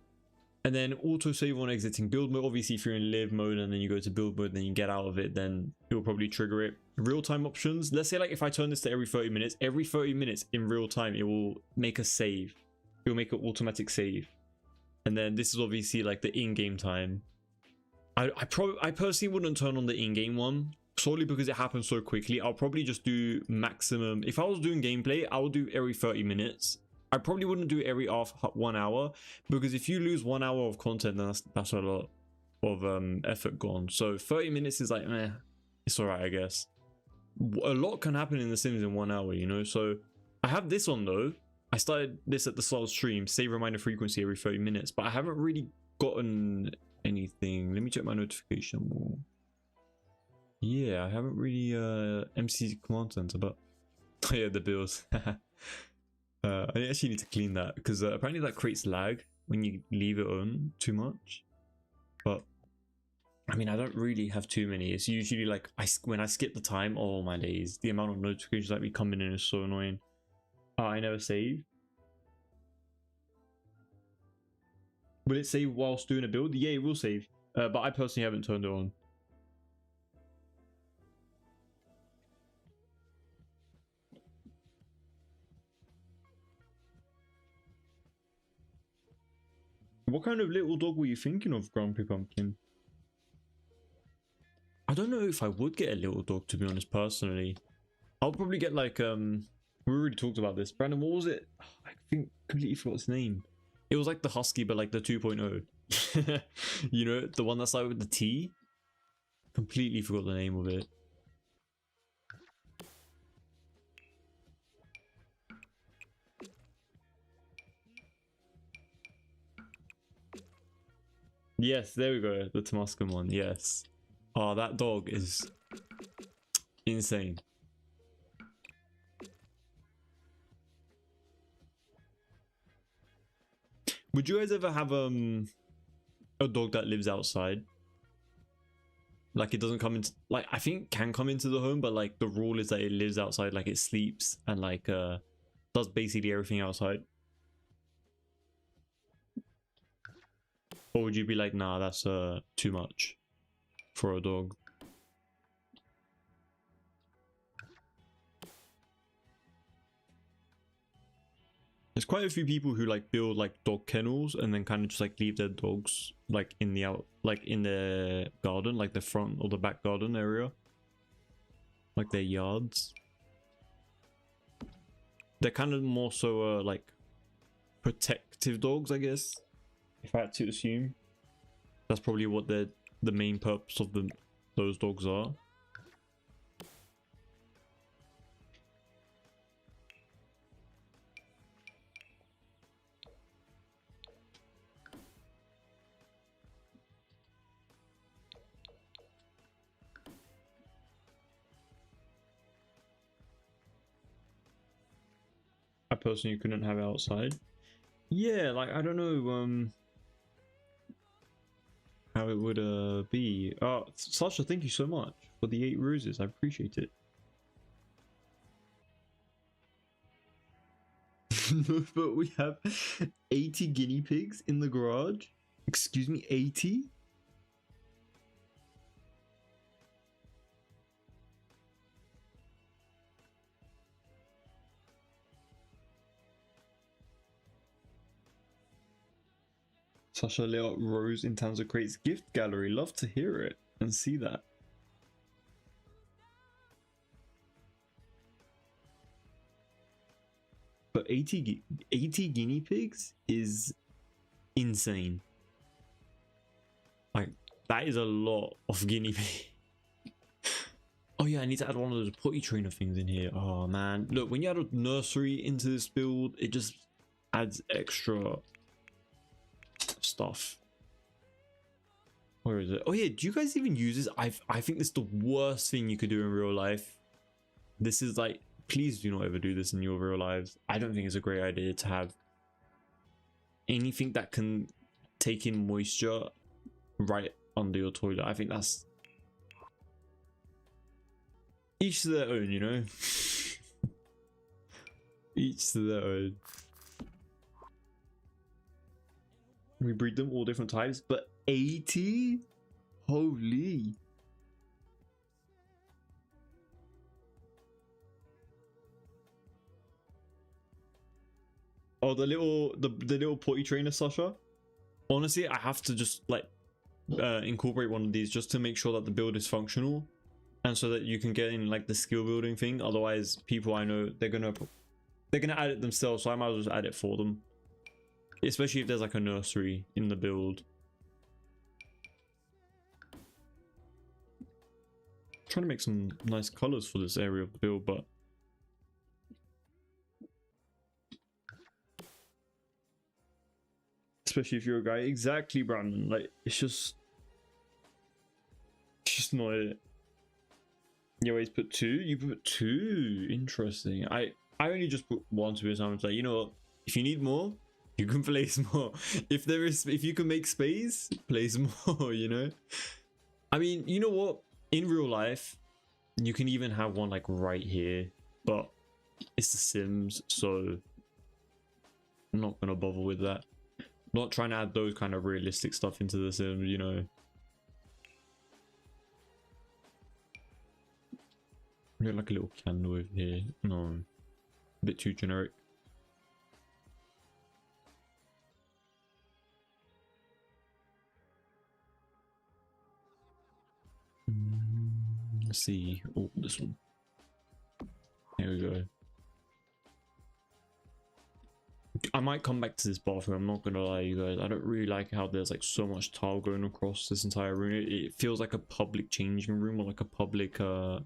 And then auto save on exiting build mode. Obviously, if you're in live mode and then you go to build mode and then you get out of it, then it will probably trigger it. Real-time options. Let's say like if I turn this to every 30 minutes in real time, it will make a save. It will make an automatic save. And then this is obviously like the in-game time. I personally wouldn't turn on the in-game one, solely because it happens so quickly. I'll probably just do maximum. If I was doing gameplay, I would do every 30 minutes. I probably wouldn't do every 1 hour, because if you lose 1 hour of content, then that's a lot of effort gone. So 30 minutes is like, meh, it's alright, I guess. A lot can happen in The Sims in 1 hour, you know. So I have this on though. I started this at the start of stream, save reminder frequency every 30 minutes, but I haven't really gotten anything. Let me check my notification more. Yeah, I haven't really MC command center, but oh yeah, the bills. I actually need to clean that, because apparently that creates lag when you leave it on too much. But I mean, I don't really have too many. It's usually like when I skip the time, oh my days, the amount of notifications that be coming in is so annoying. I never save. Will it save whilst doing a build? Yeah, it will save, but I personally haven't turned it on. What kind of little dog were you thinking of, Grumpy Pumpkin? I don't know if I would get a little dog, to be honest, personally. I'll probably get like, we already talked about this. Brandon, what was it? I think completely forgot its name. It was like the Husky, but like the 2.0. You know, the one that's like with the T? Completely forgot the name of it. Yes, there we go. The Tamascan one, yes. Oh, that dog is insane. Would you guys ever have a dog that lives outside? Like, it doesn't come into, like, I think can come into the home, but like the rule is that it lives outside, like it sleeps and like does basically everything outside. Or would you be like, nah, that's too much for a dog? There's quite a few people who like build like dog kennels and then kind of just like leave their dogs like in the like in their garden, like the front or the back garden area, like their yards. They're kind of more so like protective dogs, I guess, if I had to assume. That's probably what the main purpose of those dogs are. I personally couldn't have it outside. Yeah, like I don't know how it would be. Sasha, thank you so much for the 8 roses. I appreciate it. But we have 80 guinea pigs in the garage. Excuse me, 80? Sasha lit up Rose in terms of Crate's gift gallery. Love to hear it and see that. But 80 guinea pigs is insane. Like, that is a lot of guinea pigs. Oh yeah, I need to add one of those potty trainer things in here. Oh man. Look, when you add a nursery into this build, it just adds extra stuff. Where is it? Oh yeah, do you guys even use this? I think this is the worst thing you could do in real life. This is like, please do not ever do this in your real lives. I don't think it's a great idea to have anything that can take in moisture right under your toilet. I think that's each to their own, you know. Each to their own. We breed them all different types, but 80? Holy. Oh, the little potty trainer, Sasha. Honestly, I have to just like incorporate one of these just to make sure that the build is functional, and so that you can get in like the skill building thing. Otherwise, people I know, they're gonna add it themselves, so I might as well just add it for them. Especially if there's like a nursery in the build. I'm trying to make some nice colors for this area of the build, but especially if you're a guy. Exactly, Brandon. Like, it's just not it. You always put 2. You put 2. Interesting. I only just put 1 to be honest. Like, you know what? If you need more, you can place more. If you can make space, place more. You know. I mean, you know what? In real life, you can even have one like right here, but it's The Sims, so I'm not gonna bother with that. Not trying to add those kind of realistic stuff into The Sims, you know. Get like a little candle over here. No, a bit too generic. Let's see. Oh, this one. Here we go. I might come back to this bathroom. I'm not gonna lie, you guys. I don't really like how there's like so much tile going across this entire room. It feels like a public changing room or like a public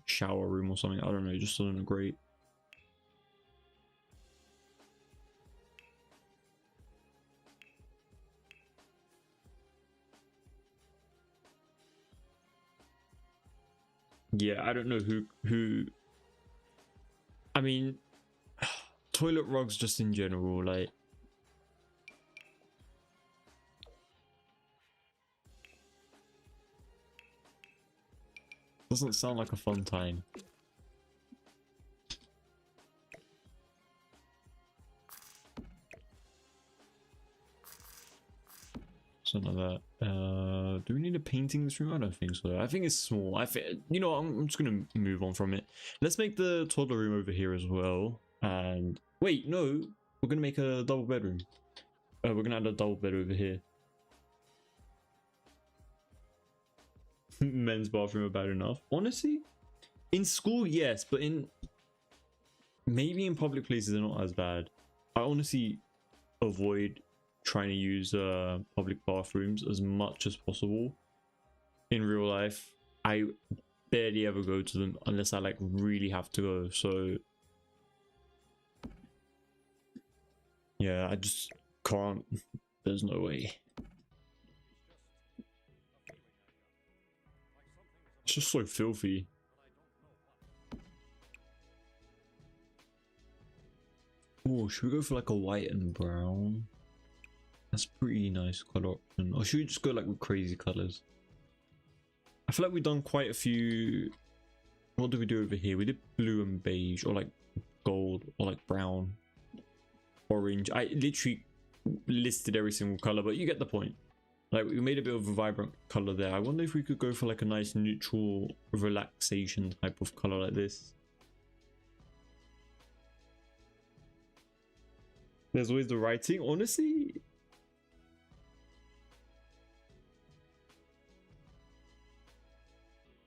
shower room or something. I don't know. It just doesn't look great. Yeah, I don't know who. I mean, toilet rugs just in general, like. Doesn't sound like a fun time. Something like that. Do we need a painting in this room? I don't think so. I think it's small. I think, you know, I'm just gonna move on from it. Let's make the toddler room over here as well. And wait, no, we're gonna make a double bedroom. We're gonna add a double bed over here. Men's bathroom are bad enough. Honestly, in school, yes, but in maybe in public places they're not as bad. I honestly avoid trying to use public bathrooms as much as possible. In real life, I barely ever go to them unless I like really have to go. So yeah, I just can't. There's no way. It's just so filthy. Oh, should we go for like a white and brown? That's pretty nice color option. Or should we just go like with crazy colors? I feel like we've done quite a few. What did we do over here? We did blue and beige, or like gold, or like brown, orange. I literally listed every single color, but you get the point. Like, we made a bit of a vibrant color there. I wonder if we could go for like a nice neutral relaxation type of color like this. There's always the writing. Honestly,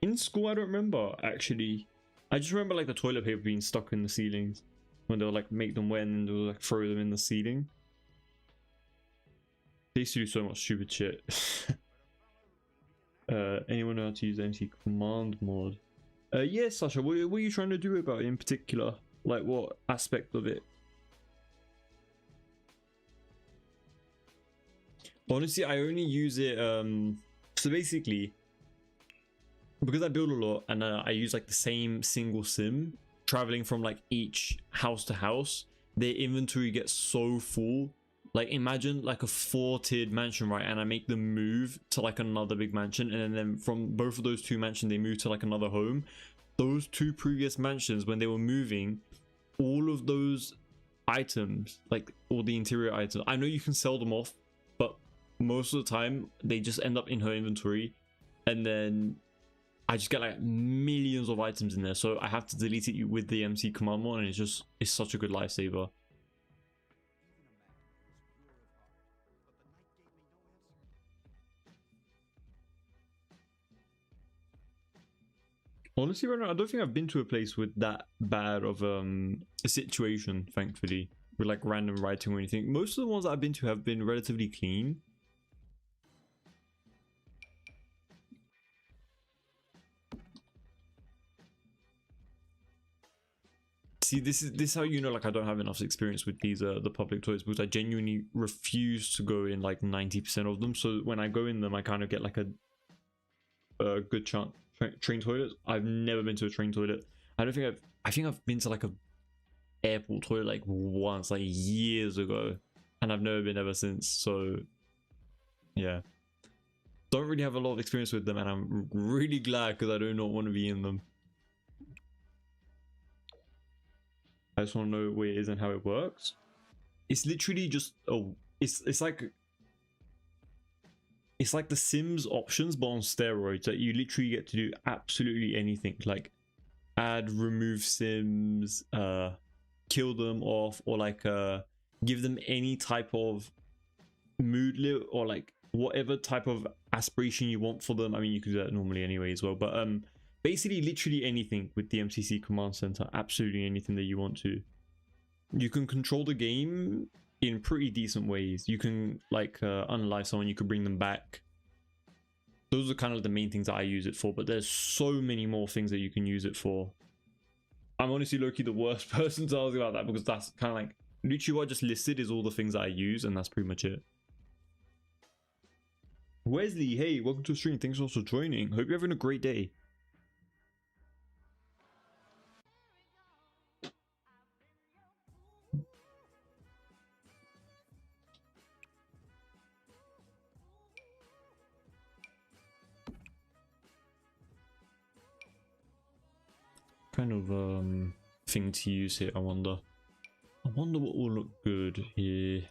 in school, I don't remember actually. I just remember like the toilet paper being stuck in the ceilings when they'll like make them wet and they'll like throw them in the ceiling. They used to do so much stupid shit. Anyone know how to use MC command mod? Yes, Sasha. What are you trying to do about it in particular? Like, what aspect of it? Honestly, I only use it. So basically, because I build a lot and I use like the same single sim, traveling from like each house to house, their inventory gets so full. Like, imagine like a 4-tiered mansion, right? And I make them move to like another big mansion, and then from both of those two mansions they move to like another home. Those two previous mansions, when they were moving, all of those items, like all the interior items, I know you can sell them off, but most of the time they just end up in her inventory, and then I just get like millions of items in there, so I have to delete it with the MC command mod, and it's such a good lifesaver. Honestly, right now, I don't think I've been to a place with that bad of a situation, thankfully, with like random writing or anything. Most of the ones that I've been to have been relatively clean. See, this is how you know, like, I don't have enough experience with these the public toilets, because I genuinely refuse to go in like 90% of them. So when I go in them, I kind of get like a good chance. Train toilets. I've never been to a train toilet. I don't think I think I've been to like a airport toilet like once, like years ago, and I've never been ever since. So yeah, don't really have a lot of experience with them, and I'm really glad, because I do not want to be in them. I just want to know where it is and how it works. It's literally just it's like the Sims options but on steroids, that you literally get to do absolutely anything, like add, remove Sims, kill them off, or like give them any type of mood lit, or like whatever type of aspiration you want for them. I mean, you could do that normally anyway as well, but basically literally anything with the MCC command center, absolutely anything that you want to. You can control the game in pretty decent ways. You can like unalive someone, you could bring them back. Those are kind of the main things that I use it for, but there's so many more things that you can use it for. I'm honestly low-key the worst person to ask about that, because that's kind of like literally what I just listed is all the things that I use, and that's pretty much it. Wesley, hey, welcome to the stream. Thanks for joining. Hope you're having a great day. Kind of thing to use here, I wonder. wonder what will look good here.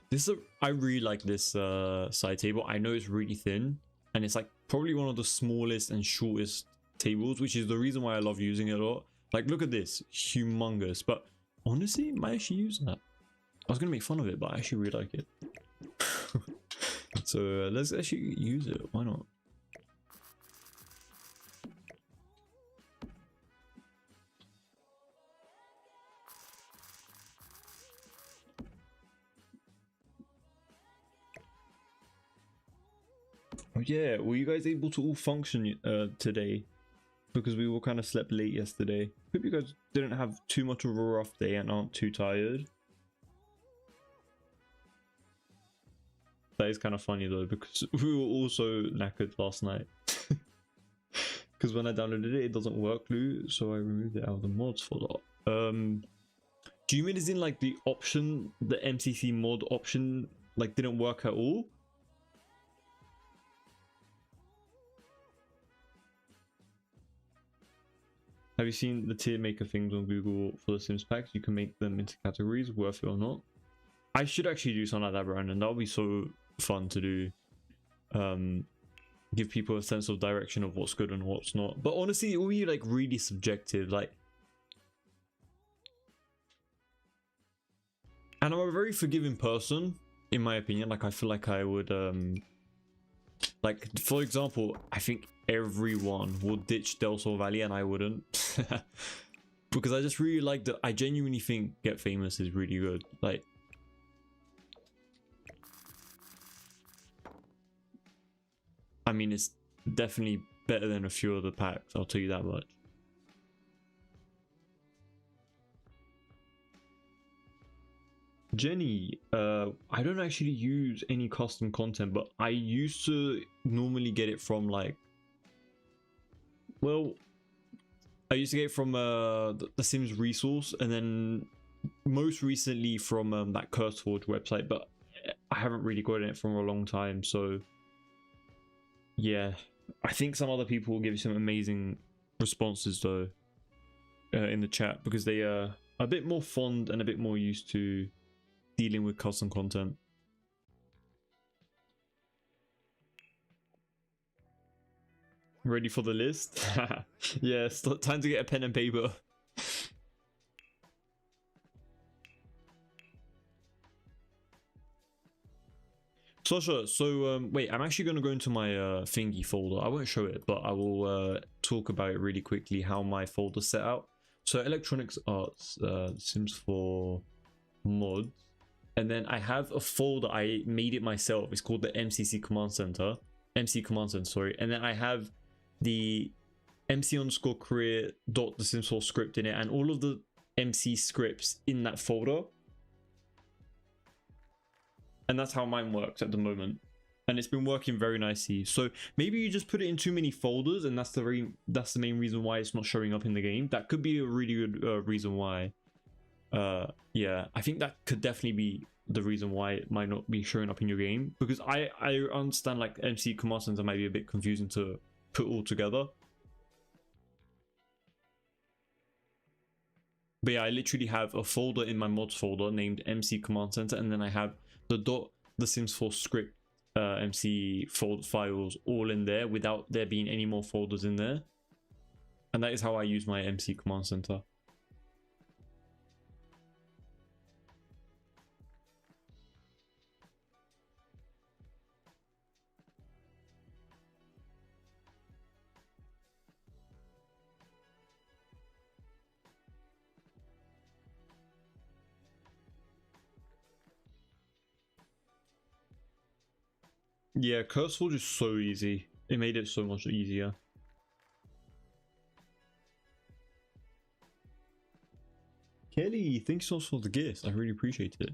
I really like this side table. I know it's really thin and it's like probably one of the smallest and shortest tables, which is the reason why I love using it a lot. Like, look at this, humongous. But honestly, I might actually use that. I was gonna make fun of it, but I actually really like it. So let's actually use it. Why not? Oh yeah, were you guys able to all function today? Because we all kind of slept late yesterday. Hope you guys didn't have too much of a rough day and aren't too tired. That is kind of funny though, because we were also knackered last night. Because when I downloaded it, it doesn't work, Lou, so I removed it out of the mods folder. Do you mean as in like the option, the MCC mod option, like didn't work at all? Have you seen the tier maker things on Google for the Sims packs? You can make them into categories, worth it or not. I should actually do something like that, Brandon. That would be so fun to do. Give people a sense of direction of what's good and what's not. But honestly, it will be like really subjective. Like, and I'm a very forgiving person, in my opinion. Like, I feel like I would, like, for example, I think everyone would ditch Del Sol Valley and I wouldn't. Because I just really like that. I genuinely think Get Famous is really good. Like, I mean, it's definitely better than a few other packs, I'll tell you that much. Jenny, I don't actually use any custom content, but I used to normally get it from like, well, I used to get it from the Sims resource, and then most recently from that CurseForge website, but I haven't really gotten it from a long time, so yeah. I think some other people will give you some amazing responses though in the chat, because they are a bit more fond and a bit more used to dealing with custom content. Ready for the list? Yes, time to get a pen and paper. Sasha, so wait, I'm actually going to go into my thingy folder. I won't show it, but I will talk about it really quickly, how my folder's set out. So Electronics Arts, Sims 4 mods. And then I have a folder, I made it myself. It's called the MC Command Center, sorry. And then I have the MC_career.the Sims 4 script in it, and all of the MC scripts in that folder. And that's how mine works at the moment, and it's been working very nicely. So maybe you just put it in too many folders, and that's the main reason why it's not showing up in the game. That could be a really good reason why. Yeah, I think that could definitely be the reason why it might not be showing up in your game, because I understand like MC Command Center might be a bit confusing to put all together. But yeah, I literally have a folder in my mods folder named MC Command Center, and then I have the Sims 4 script MC files all in there without there being any more folders in there. And that is how I use my MC Command Center. Yeah, CurseForge is so easy. It made it so much easier. Kelly, thanks so much for the gift. I really appreciate it.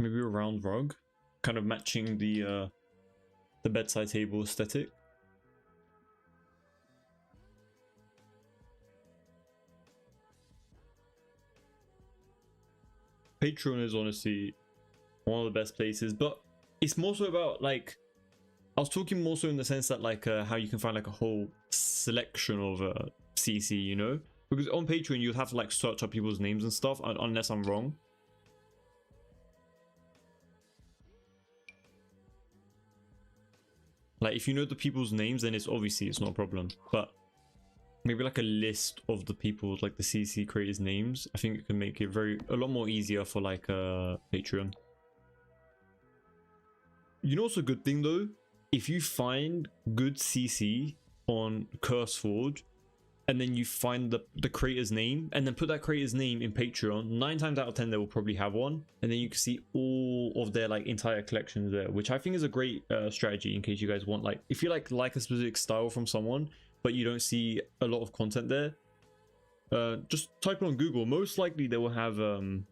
Maybe a round rug, kind of matching the bedside table aesthetic. Patreon is honestly one of the best places, but it's more so about like, I was talking more so in the sense that like how you can find like a whole selection of CC, you know, because on Patreon you'd have to like search up people's names and stuff, unless I'm wrong. Like if you know the people's names, then it's obviously it's not a problem, but maybe like a list of the people, like the CC creators names, I think it can make it a lot more easier for like Patreon. You know what's a good thing though? If you find good CC on CurseForge, and then you find the creator's name, and then put that creator's name in Patreon, 9 times out of 10 they will probably have one, and then you can see all of their like entire collections there, which I think is a great strategy in case you guys want, like if you like a specific style from someone but you don't see a lot of content there, just type it on Google. Most likely they will have a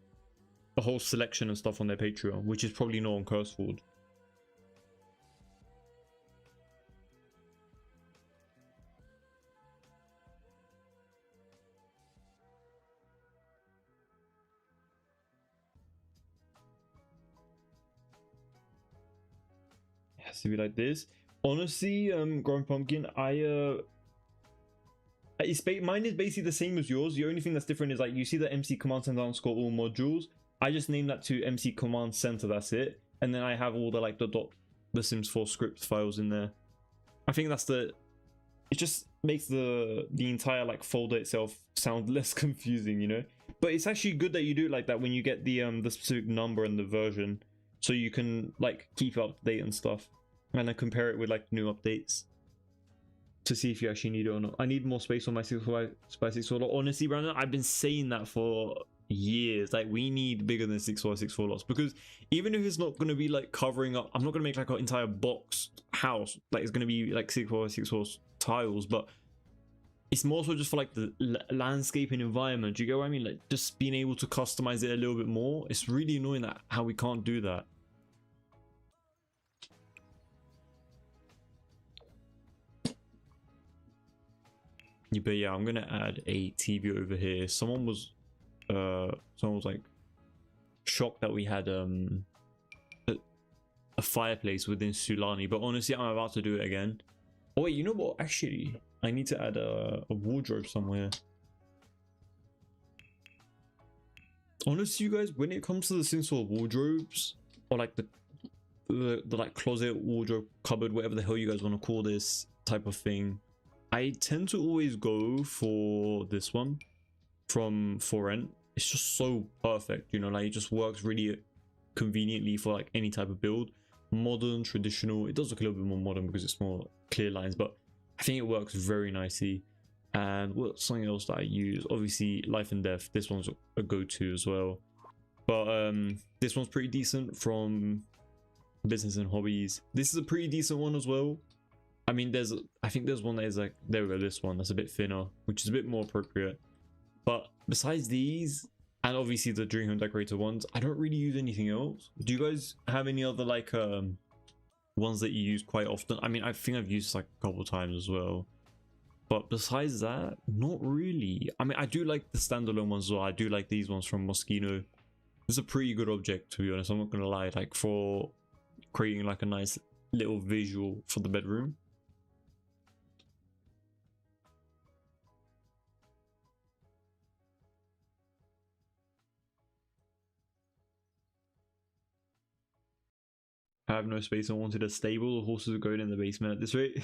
whole selection and stuff on their Patreon, which is probably not on CurseForge. It has to be like this. Honestly, Growing Pumpkin, mine is basically the same as yours. The only thing that's different is like you see the MC Command Center underscore all modules. I just named that to MC Command Center. That's it. And then I have all the like the Sims 4 script files in there. I think that's it just makes the entire like folder itself sound less confusing, you know. But it's actually good that you do it like that when you get the specific number and the version, so you can like keep up to date and stuff, and then compare it with like new updates to see if you actually need it or not. I need more space on my 6x6 honestly, Brandon, I've been saying that for years. Like we need bigger than 6x6 lots, because even if it's not going to be like covering up, I'm not going to make like an entire box house, like it's going to be like 6x6 tiles, but it's more so just for like the landscape and environment. Do you get what I mean? Like just being able to customize it a little bit more. It's really annoying that how we can't do that. Yeah, but yeah, I'm gonna add a TV over here. Someone was like shocked that we had a fireplace within Sulani, but honestly I'm about to do it again. Oh wait, you know what, actually I need to add a wardrobe somewhere. Honestly, you guys, when it comes to the Sims 4 wardrobes, or like the like closet, wardrobe, cupboard, whatever the hell you guys want to call this type of thing, I tend to always go for this one from For Rent. It's just so perfect, you know, like it just works really conveniently for like any type of build. Modern, traditional, it does look a little bit more modern because it's more clear lines, but I think it works very nicely. And what's something else that I use? Obviously Life and Death, this one's a go-to as well, but this one's pretty decent from Business and Hobbies. This is a pretty decent one as well. I mean, I think there's one that is like, there we go, this one that's a bit thinner, which is a bit more appropriate. But besides these, and obviously the Dream Home Decorator ones, I don't really use anything else. Do you guys have any other like ones that you use quite often? I mean, I think I've used like a couple times as well, but besides that, not really. I mean, I do like the standalone ones as well. I do like these ones from Moschino. It's a pretty good object, to be honest. I'm not gonna lie, like for creating like a nice little visual for the bedroom. I have no space. I wanted a stable. The horses are going in the basement at this rate.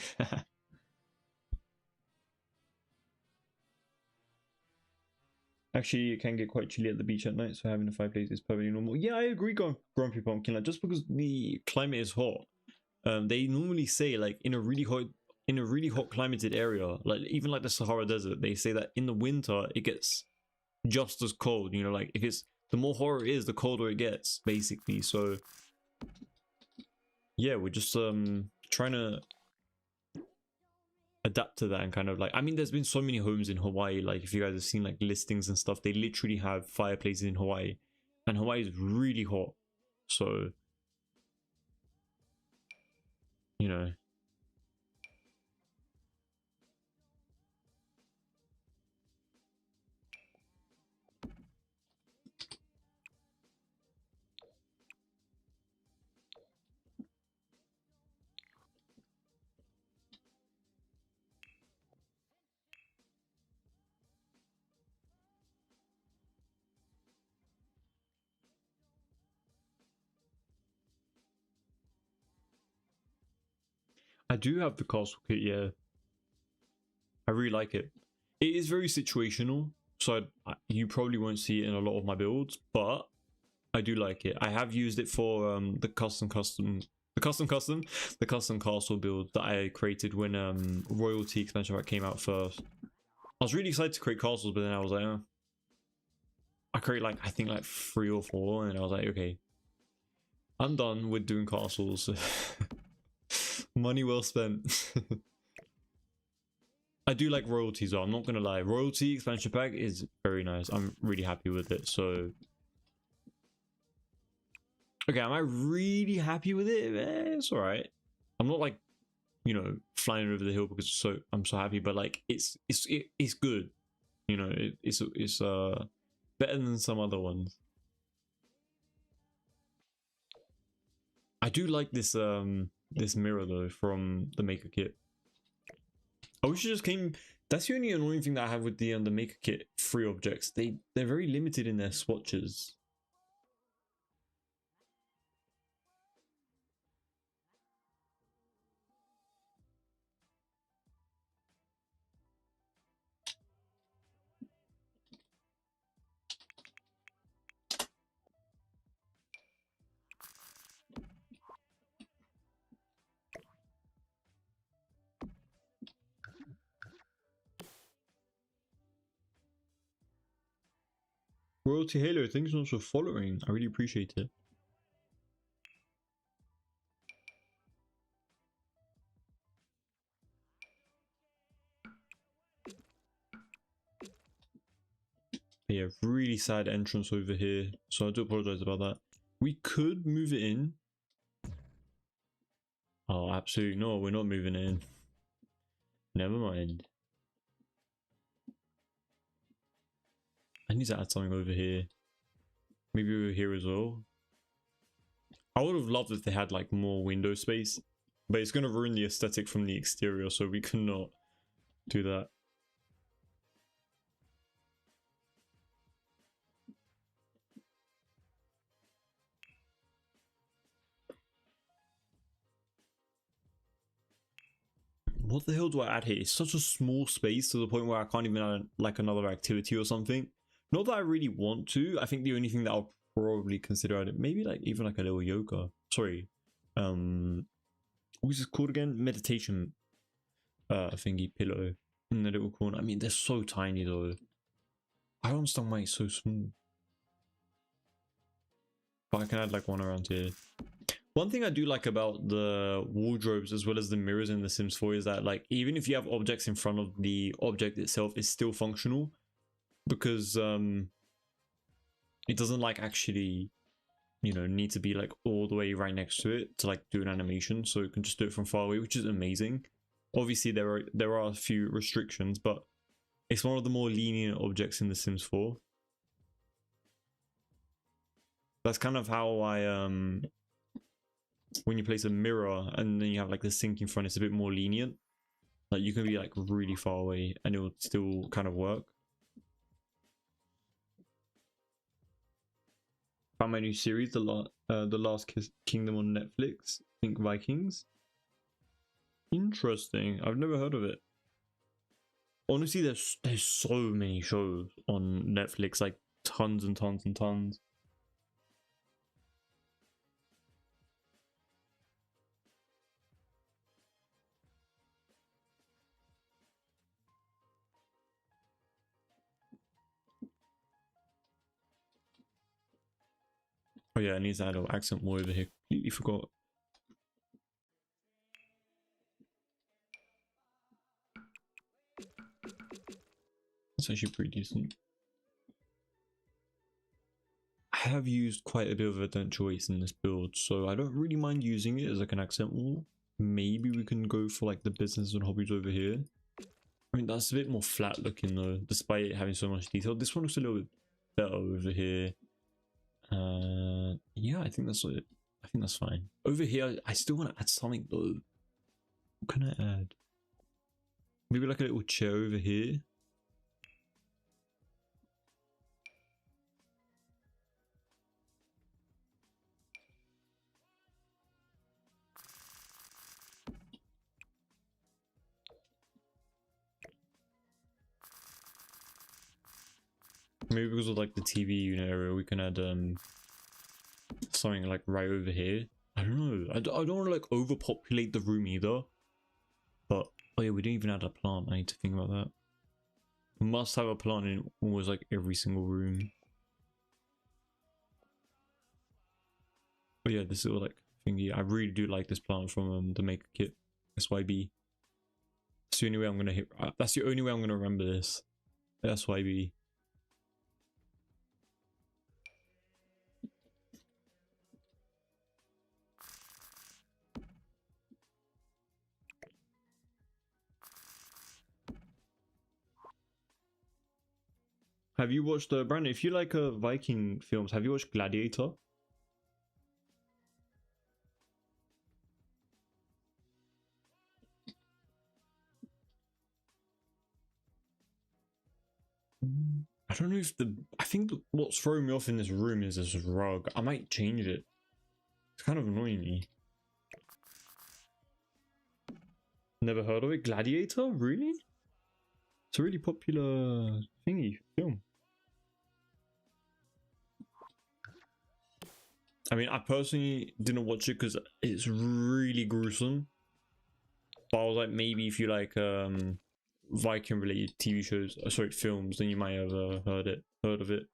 Actually, it can get quite chilly at the beach at night, so having a fireplace is perfectly normal. Yeah, I agree, Grumpy Pumpkin. Like, just because the climate is hot, they normally say like in a really hot climated area, like even like the Sahara Desert, they say that in the winter it gets just as cold. You know, like if it's the more hotter it is, the colder it gets, basically. So yeah, we're just trying to adapt to that and kind of like, I mean, there's been so many homes in Hawaii, like if you guys have seen like listings and stuff, they literally have fireplaces in Hawaii, and Hawaii is really hot, so you know. I do have the castle kit, yeah. I really like it. It is very situational, so you probably won't see it in a lot of my builds, but I do like it. I have used it for the custom castle build that I created when Royalty expansion pack came out first. I was really excited to create castles, but then I was like, I create like I think like 3 or 4, and I was like, okay, I'm done with doing castles. Money well spent. I do like Royalties though, I'm not gonna lie. Royalty expansion pack is very nice. I'm really happy with it. So okay, am I really happy with it? It's alright. I'm not like, you know, flying over the hill because I'm so happy, but like it's good. You know, it's better than some other ones. I do like this this mirror though from the maker kit. I wish it just came. That's the only annoying thing that I have with the maker kit free objects. They're very limited in their swatches. Royalty Halo, thanks so much for following. I really appreciate it. Yeah, really sad entrance over here, so I do apologize about that. We could move it in. Oh, absolutely no, we're not moving it in. Never mind. I need to add something over here. Maybe over here as well. I would have loved if they had like more window space, but it's going to ruin the aesthetic from the exterior, so we cannot do that. What the hell do I add here? It's such a small space to the point where I can't even add like another activity or something. Not that I really want to. I think the only thing that I'll probably consider adding, maybe like even like a little yoga. Sorry. What's this called again? Meditation thingy pillow in the little corner. I mean, they're so tiny though. I don't understand why it's so small. But I can add like one around here. One thing I do like about the wardrobes as well as the mirrors in The Sims 4 is that like even if you have objects in front of the object itself, it's still functional because it doesn't like actually, you know, need to be like all the way right next to it to like do an animation, so you can just do it from far away, which is amazing. Obviously there are a few restrictions, but it's one of the more lenient objects in The Sims 4. That's kind of how I when you place a mirror and then you have like the sink in front, it's a bit more lenient. Like you can be like really far away and it will still kind of work. Found my new series, the Last Kingdom on Netflix. I think Vikings. Interesting. I've never heard of it. Honestly, there's so many shows on Netflix, like tons and tons and tons. Oh yeah, I need to add an accent more over here. Completely forgot. That's actually pretty decent. I have used quite a bit of a choice in this build, so I don't really mind using it as like an accent wall. Maybe we can go for like the business and hobbies over here. I mean, that's a bit more flat looking though, despite it having so much detail. This one looks a little bit better over here. Yeah, I think that's it. I think that's fine. Over here, I still want to add something though. What can I add? Maybe like a little chair over here. Maybe because of like the TV unit area, we can add something like right over here. I don't know. I don't want to like overpopulate the room either. But oh yeah, we didn't even add a plant. I need to think about that. We must have a plant in almost like every single room. But yeah, this little like thingy. I really do like this plant from the maker kit. SYB. That's the only way I'm gonna hit. That's the only way I'm gonna remember this. SYB. Have you watched Brandon? If you like Viking films, have you watched Gladiator? I don't know if I think what's throwing me off in this room is this rug. I might change it. It's kind of annoying me. Never heard of it? Gladiator? Really? It's a really popular thingy film. I mean, I personally didn't watch it because it's really gruesome. But I was like, maybe if you like Viking related TV shows, sorry, films, then you might have heard of it.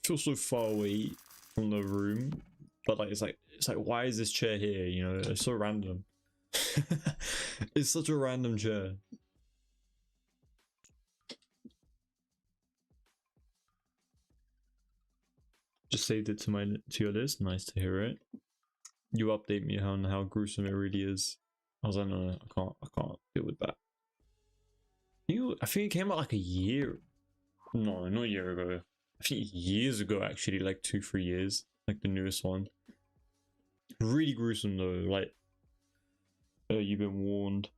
Feel so far away from the room, but like it's like why is this chair here? You know, it's so random. It's such a random chair. Just saved it to your list. Nice to hear it. You update me on how gruesome it really is. I was like, no, I can't deal with that. I think it came out like a year. No, not a year ago. I think years ago, actually, like 2-3 years, like the newest one. Really gruesome though. Like, you've been warned.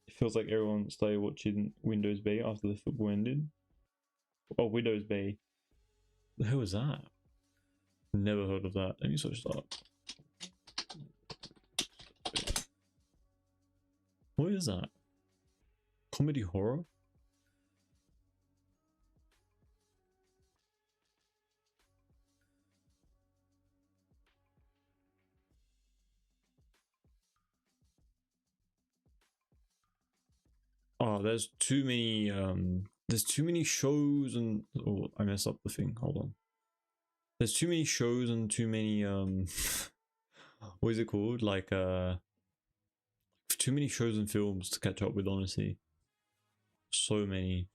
It feels like everyone started watching Windows Bay after the football ended. Oh, Windows Bay. The hell is that? Never heard of that. Let me search that up. What is that? Comedy horror? Oh, there's too many shows and oh, I messed up the thing. Hold on. There's too many shows and too many what is it called? Like too many shows and films to catch up with, honestly. So many.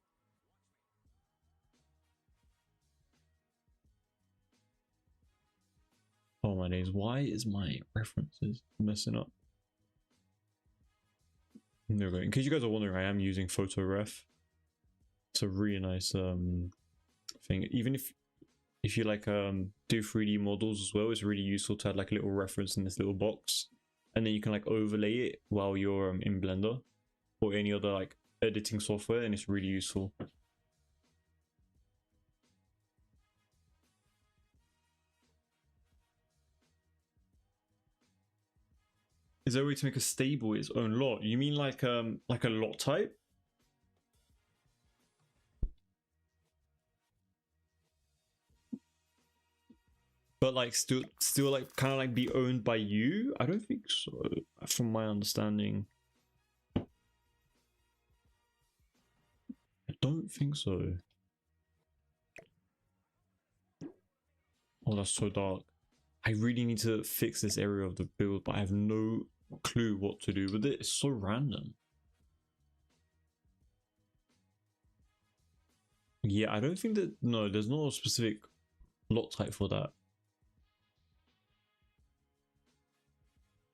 Oh my days, why is my references messing up? There we go. In case you guys are wondering, I am using PhotoRef. It's a really nice thing. Even if you like do 3D models as well, it's really useful to have like a little reference in this little box, and then you can like overlay it while you're in Blender or any other like editing software, and it's really useful. Is there a way to make a stable its own lot? You mean like a lot type? But like still like kind of like be owned by you? I don't think so, from my understanding. I don't think so. Oh, that's so dark. I really need to fix this area of the build, but I have no clue what to do with it. It's so random. Yeah, I don't think that, no, there's no specific lot type for that.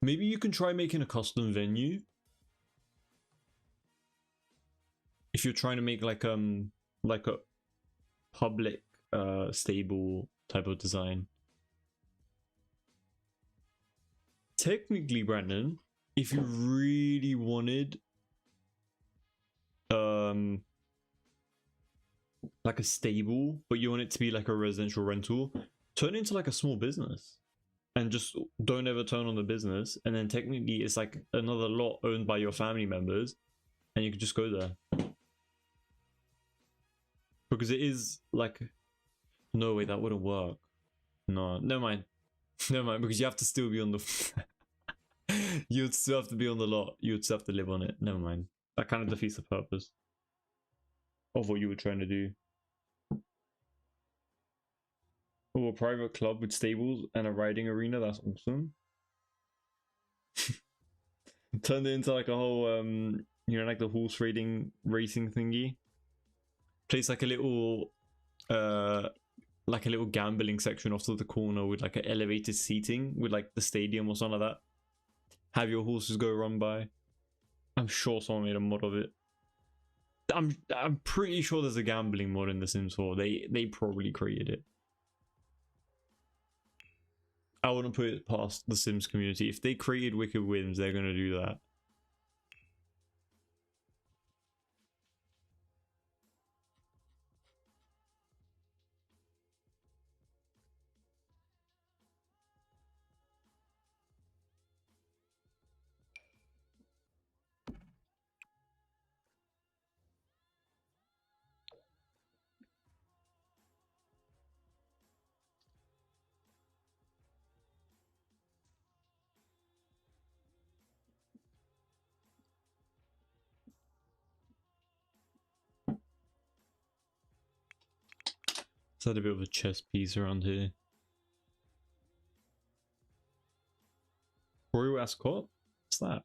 Maybe you can try making a custom venue. if you're trying to make like a public stable type of design. Technically, Brandon, if you really wanted like a stable, but you want it to be like a residential rental, turn it into like a small business and just don't ever turn on the business, and then technically it's like another lot owned by your family members and you can just go there. Because it is like, no way, that wouldn't work. No, never mind. Never mind, because you have to still be on the you'd still have to be on the lot. You'd still have to live on it. Never mind. That kind of defeats the purpose of what you were trying to do. Oh, a private club with stables and a riding arena. That's awesome. Turned it into like a whole, you know, like the horse racing thingy. Place like a little, gambling section off to the corner with like an elevated seating with like the stadium or something like that. Have your horses go run by. I'm sure someone made a mod of it. I'm pretty sure there's a gambling mod in The Sims 4. They probably created it. I wouldn't put it past the Sims community. If they created Wicked Whims, they're gonna do that. Let's add a bit of a chess piece around here. Royal Ascot? What's that?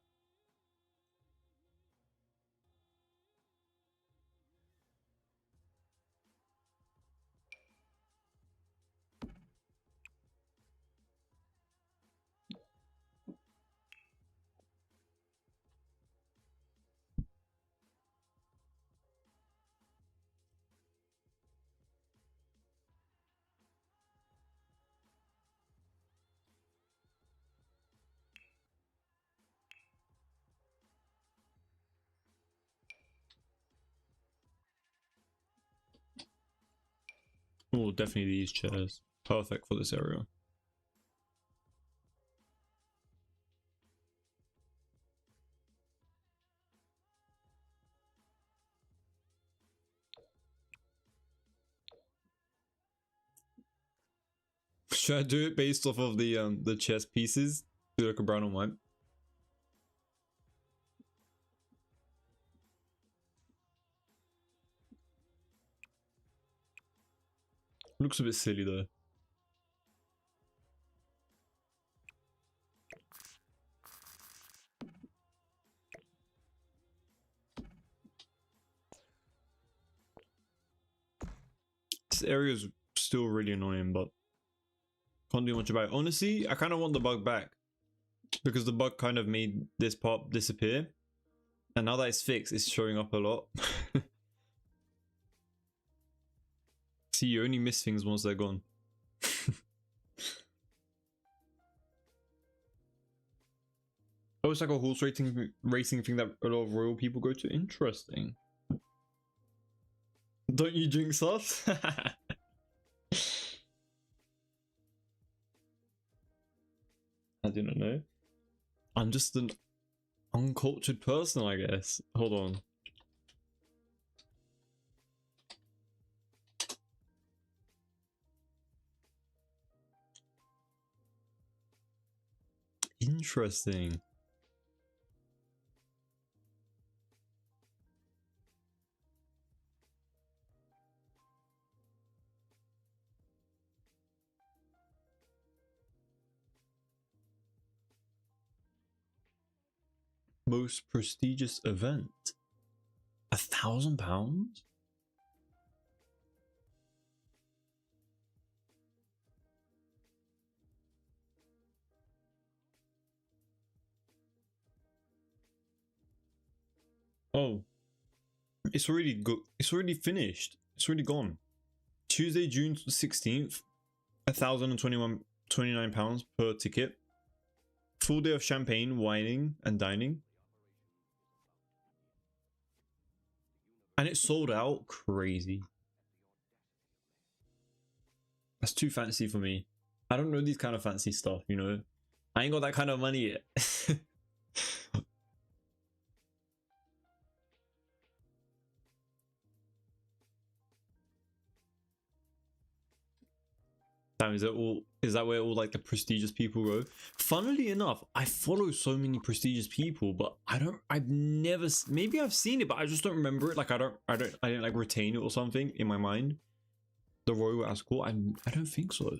Oh, definitely these chairs. Perfect for this area. Should I do it based off of the chess pieces? Do like a brown and white. Looks a bit silly though. This area is still really annoying, but can't do much about it. Honestly, I kind of want the bug back because the bug kind of made this part disappear, and now that it's fixed, it's showing up a lot. See, you only miss things once they're gone. Oh, it's like a horse racing thing that a lot of royal people go to. Interesting. Don't you drink sauce? I do not know. I'm just an uncultured person, I guess. Hold on. Interesting. Most prestigious event. £1,000? Oh. It's already good. It's already finished. It's already gone. Tuesday, June 16th, £1,029 per ticket. Full day of champagne, wining, and dining. And it sold out. Crazy. That's too fancy for me. I don't know these kind of fancy stuff, you know? I ain't got that kind of money yet. Damn, is that where all like the prestigious people go? Funnily enough, I follow so many prestigious people, but I've never, maybe I've seen it, but I just don't remember it. Like I didn't like retain it or something in my mind. The Royal Ascot, I don't think so.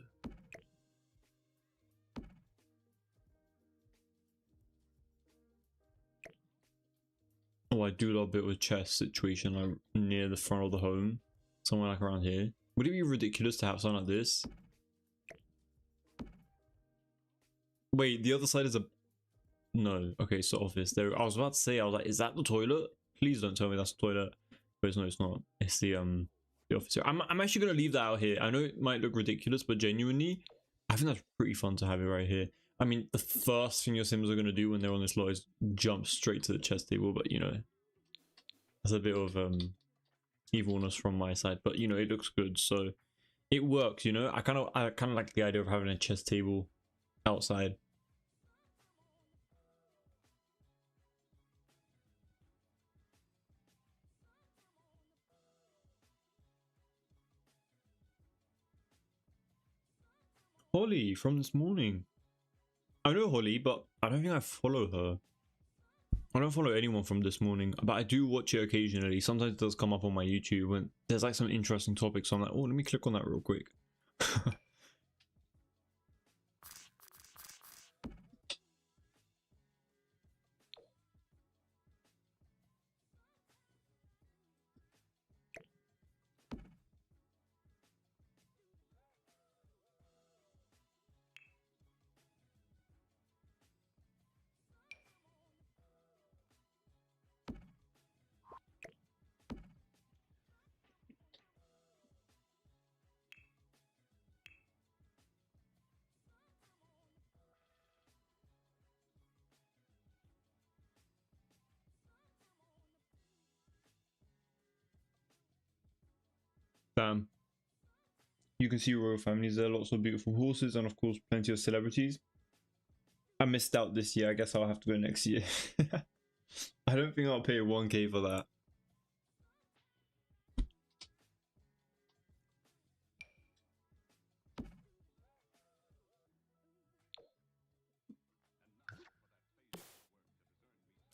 Oh, I do love a bit of a chest situation like near the front of the home, somewhere like around here. Would it be ridiculous to have something like this? Wait, the other side is a... No. Okay, so office. There. I was about to say, I was like, is that the toilet? Please don't tell me that's the toilet. But no, it's not. It's the office here. I'm actually gonna leave that out here. I know it might look ridiculous, but genuinely, I think that's pretty fun to have it right here. I mean, the first thing your Sims are gonna do when they're on this lot is jump straight to the chess table, but you know, that's a bit of evilness from my side. But you know, it looks good, so it works. You know, I kind of like the idea of having a chess table outside. Holly from this morning. I know Holly, but I don't think I follow her. I don't follow anyone from this morning, but I do watch it occasionally. Sometimes it does come up on my YouTube when there's like some interesting topics. So I'm like, oh, let me click on that real quick. Bam. You can see royal families there, lots of beautiful horses, and of course, plenty of celebrities. I missed out this year. I guess I'll have to go next year. I don't think I'll pay 1K for that.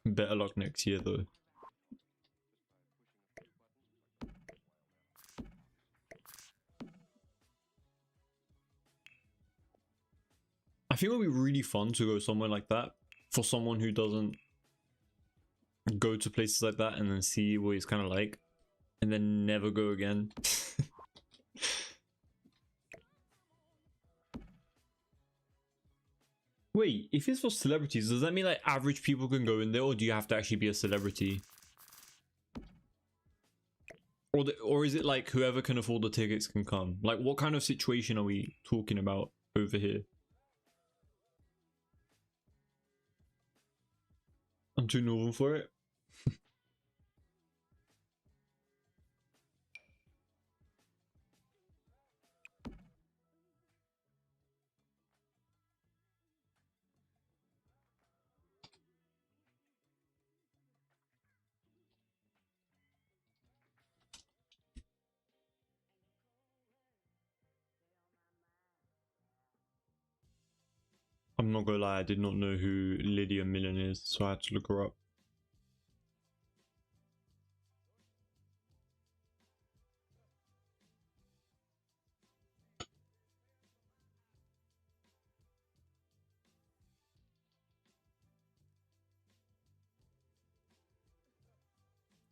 Better luck next year, though. I think it would be really fun to go somewhere like that for someone who doesn't go to places like that and then see what it's kind of like and then never go again. Wait, if it's for celebrities, does that mean like average people can go in there, or do you have to actually be a celebrity? Or is it like whoever can afford the tickets can come? Like, what kind of situation are we talking about over here? I'm too normal for it. I'm not gonna lie, I did not know who Lydia Millen is, so I had to look her up.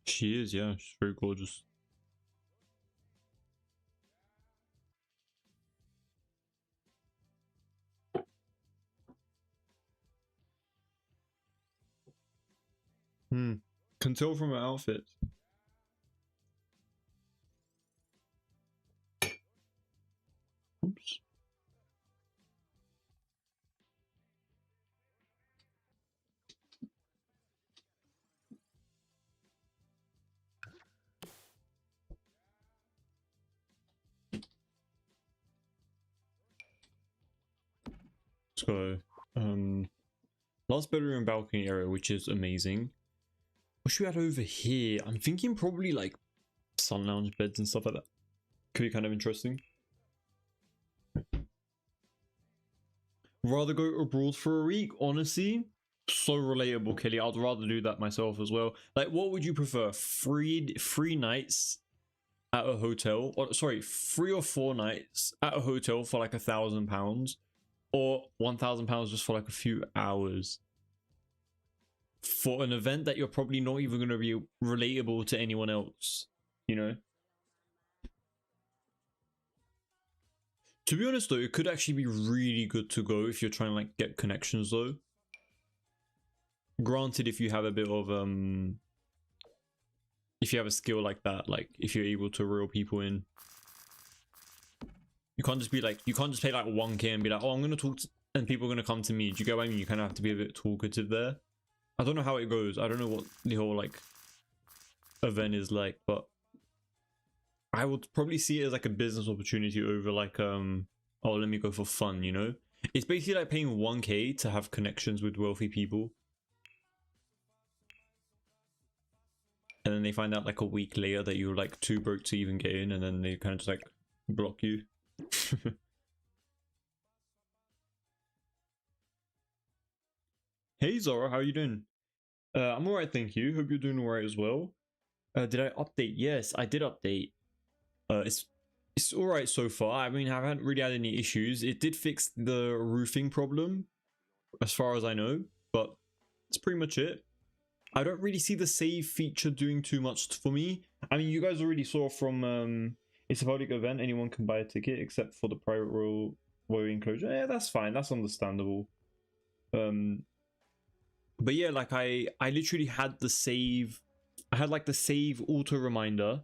She is, yeah, she's very gorgeous. Can tell from her outfit. Let's go. Last bedroom balcony area, which is amazing. What should we add over here? I'm thinking probably like sun lounge beds and stuff like that. Could be kind of interesting. Rather go abroad for a week, honestly. So relatable, Kelly. I'd rather do that myself as well. Like, what would you prefer? Three nights at a hotel, or sorry, 3 or 4 nights at a hotel for like £1,000, or £1,000 just for like a few hours for an event that you're probably not even going to be relatable to anyone else, you know? To be honest though, it could actually be really good to go if you're trying to like get connections though. Granted, if you have a bit of if you have a skill like that, like if you're able to reel people in, you can't just be like, you can't just pay like 1k and be like, oh, I'm gonna talk to, and people are gonna come to me. Do you get what I mean? You kind of have to be a bit talkative there. I don't know how it goes. I don't know what the whole like event is like, but I would probably see it as like a business opportunity over like oh, let me go for fun, you know? It's basically like paying 1k to have connections with wealthy people. And then they find out like a week later that you're like too broke to even get in, and then they kind of just like block you. Hey Zara, how are you doing? I'm alright, thank you. Hope you're doing alright as well. Did I update? Yes, I did update. It's alright so far. I mean, I haven't really had any issues. It did fix the roofing problem, as far as I know, but that's pretty much it. I don't really see the save feature doing too much for me. I mean, you guys already saw from it's a public event, anyone can buy a ticket except for the private royal enclosure. Yeah, that's fine, that's understandable. But yeah, like I literally had the save, I had like the save auto reminder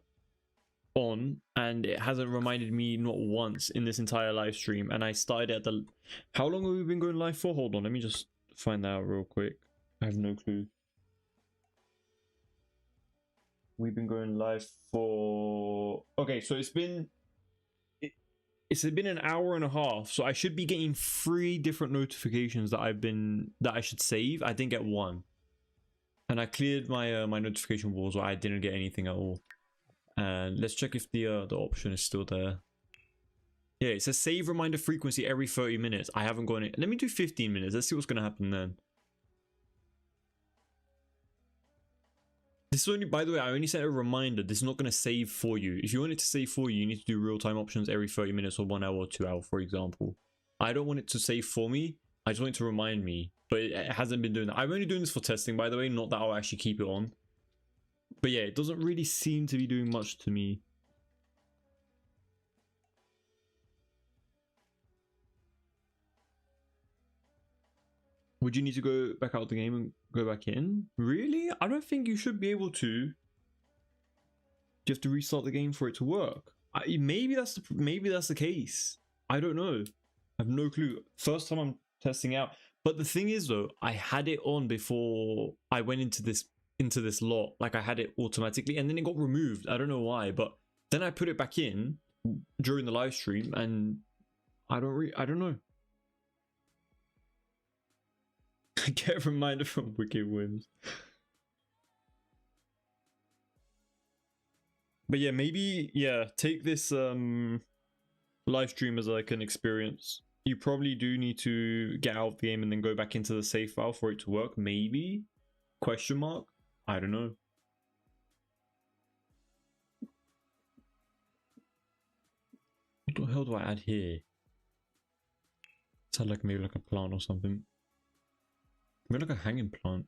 on, and it hasn't reminded me not once in this entire live stream. And I started at the, how long have we been going live for? Hold on, let me just find that out real quick. I have no clue. We've been going live for, okay, so it's been an hour and a half, so I should be getting 3 different notifications that I should save. I didn't get one, and I cleared my my notification walls, so I didn't get anything at all. And let's check if the option is still there. Yeah, it says save reminder frequency every 30 minutes. I haven't got it. Let me do 15 minutes. Let's see what's gonna happen then. This is only, by the way, I only set a reminder. This is not going to save for you. If you want it to save for you, you need to do real-time options every 30 minutes or 1 hour or 2 hours, for example. I don't want it to save for me. I just want it to remind me, but it hasn't been doing that. I'm only doing this for testing, by the way, not that I'll actually keep it on. But yeah, it doesn't really seem to be doing much to me. Would you need to go back out the game and go back in? Really? I don't think you should be able to. You have to restart the game for it to work. Maybe that's the case. I don't know. I have no clue. First time I'm testing out. But the thing is though, I had it on before I went into this lot. Like I had it automatically, and then it got removed. I don't know why, but then I put it back in during the live stream, and I don't know. Get a reminder from Wicked Whims. But yeah, maybe, yeah, take this live stream as like an experience. You probably do need to get out of the game and then go back into the save file for it to work. Maybe? Question mark? I don't know. What the hell do I add here? Let's add like maybe like a plant or something. Maybe like a hanging plant.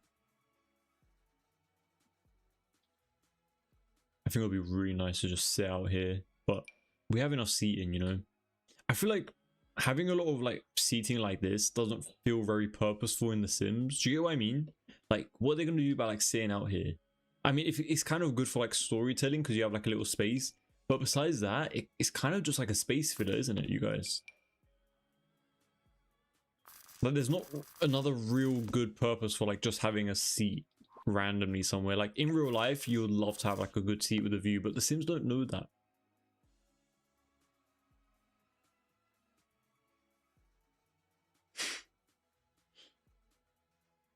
I think it'll be really nice to just sit out here, but we have enough seating, you know. I feel like having a lot of like seating like this doesn't feel very purposeful in The Sims. Do you get what I mean? Like, what are they gonna do by like sitting out here? I mean, if it's kind of good for like storytelling because you have like a little space, but besides that, it's kind of just like a space filler, isn't it, you guys? Like, there's not another real good purpose for like just having a seat randomly somewhere. Like in real life, you would love to have like a good seat with a view, but The Sims don't know that.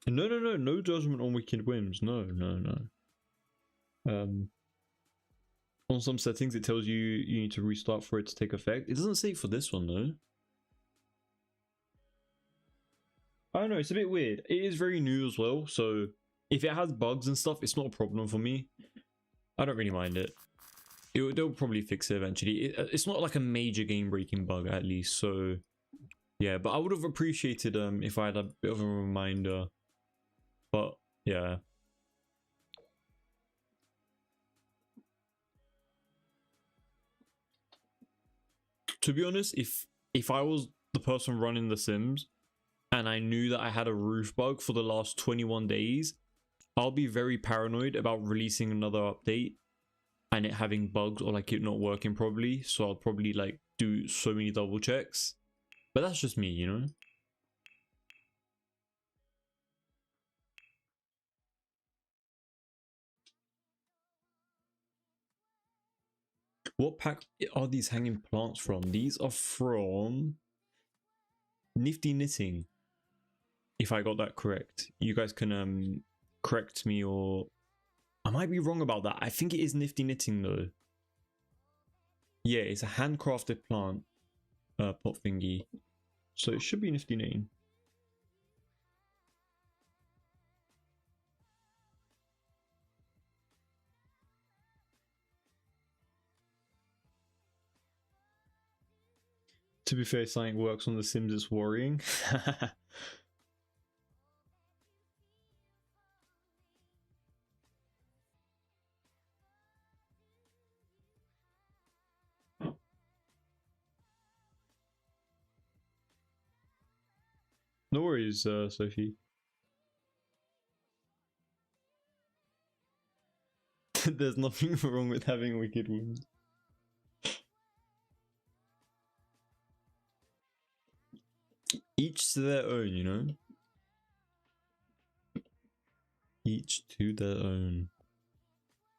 No judgment on Wicked Whims. No. On some settings, it tells you need to restart for it to take effect. It doesn't say for this one though. I don't know. It's a bit weird. It is very new as well, so if it has bugs and stuff, it's not a problem for me. I don't really mind it. They'll probably fix it eventually. It's not like a major game-breaking bug, at least. So yeah, but I would have appreciated if I had a bit of a reminder. But yeah. To be honest, if I was the person running The Sims and I knew that I had a roof bug for the last 21 days, I'll be very paranoid about releasing another update and it having bugs or like it not working properly. So I'll probably like do so many double checks. But that's just me, you know? What pack are these hanging plants from? These are from Nifty Knitting. If I got that correct. You guys can correct me, or I might be wrong about that. I think it is Nifty Knitting though. Yeah, it's a handcrafted plant pot thingy. So it should be Nifty Knitting. To be fair, something works on The Sims, it's worrying. No worries, Sophie. There's nothing wrong with having wicked wounds. Each to their own, you know? Each to their own.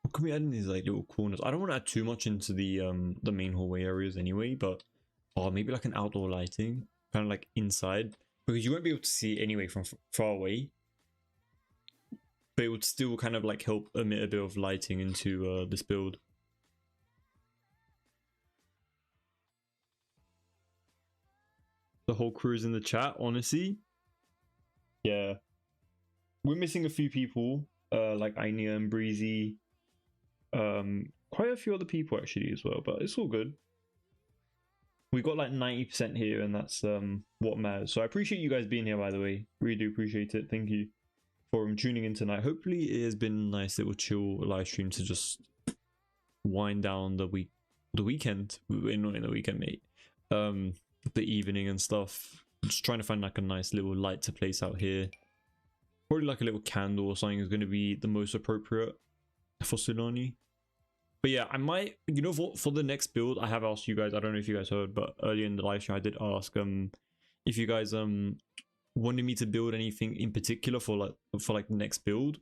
What can we add in these like little corners? I don't want to add too much into the main hallway areas anyway, but maybe like an outdoor lighting, kind of like inside, because you won't be able to see it anyway from far away. But it would still kind of like help emit a bit of lighting into this build. The whole crew is in the chat, honestly. Yeah. We're missing a few people, like Ainia and Breezy. Quite a few other people actually as well, but it's all good. We got like 90% here, and that's what matters. So I appreciate you guys being here, by the way. Really do appreciate it. Thank you for tuning in tonight. Hopefully it has been a nice little chill live stream to just wind down the weekend. We're not in the weekend, mate. The evening and stuff. Just trying to find like a nice little light to place out here. Probably like a little candle or something is going to be the most appropriate for Sulani. But yeah, I might, you know, for the next build, I have asked you guys, I don't know if you guys heard, but earlier in the live stream I did ask if you guys wanted me to build anything in particular for like the next build,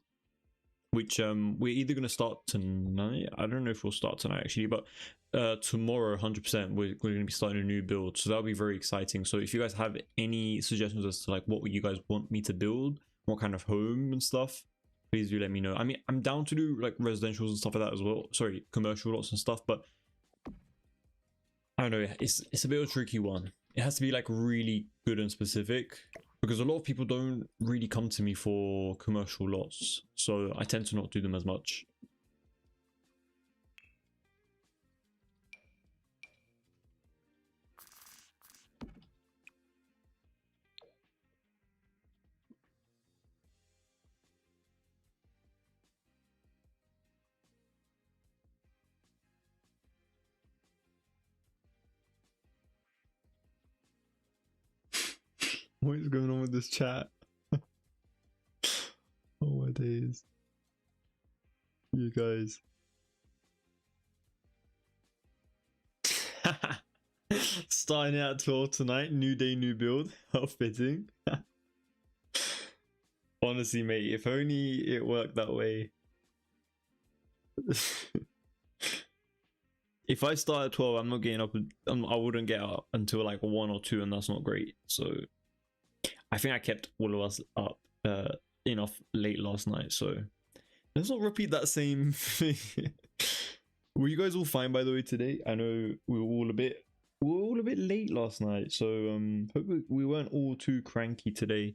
which we're either going to start tonight. I don't know if we'll start tonight actually, but tomorrow 100% we're going to be starting a new build, so that'll be very exciting. So if you guys have any suggestions as to like what would you guys want me to build, what kind of home and stuff, please do let me know. I mean, I'm down to do like residentials and stuff like that as well. Sorry, commercial lots and stuff, but I don't know, it's a bit of a tricky one. It has to be like really good and specific, because a lot of people don't really come to me for commercial lots, so I tend to not do them as much. What is going on with this chat? Oh my days. You guys. Starting out at 12 tonight, new day, new build. How fitting. Honestly, mate, if only it worked that way. If I start at 12, I'm not getting up. I wouldn't get up until like 1 or 2, and that's not great. So I think I kept all of us up enough late last night, so let's not repeat that same thing. Were you guys all fine, by the way, today? I know we were all a bit late last night, so hope we weren't all too cranky today.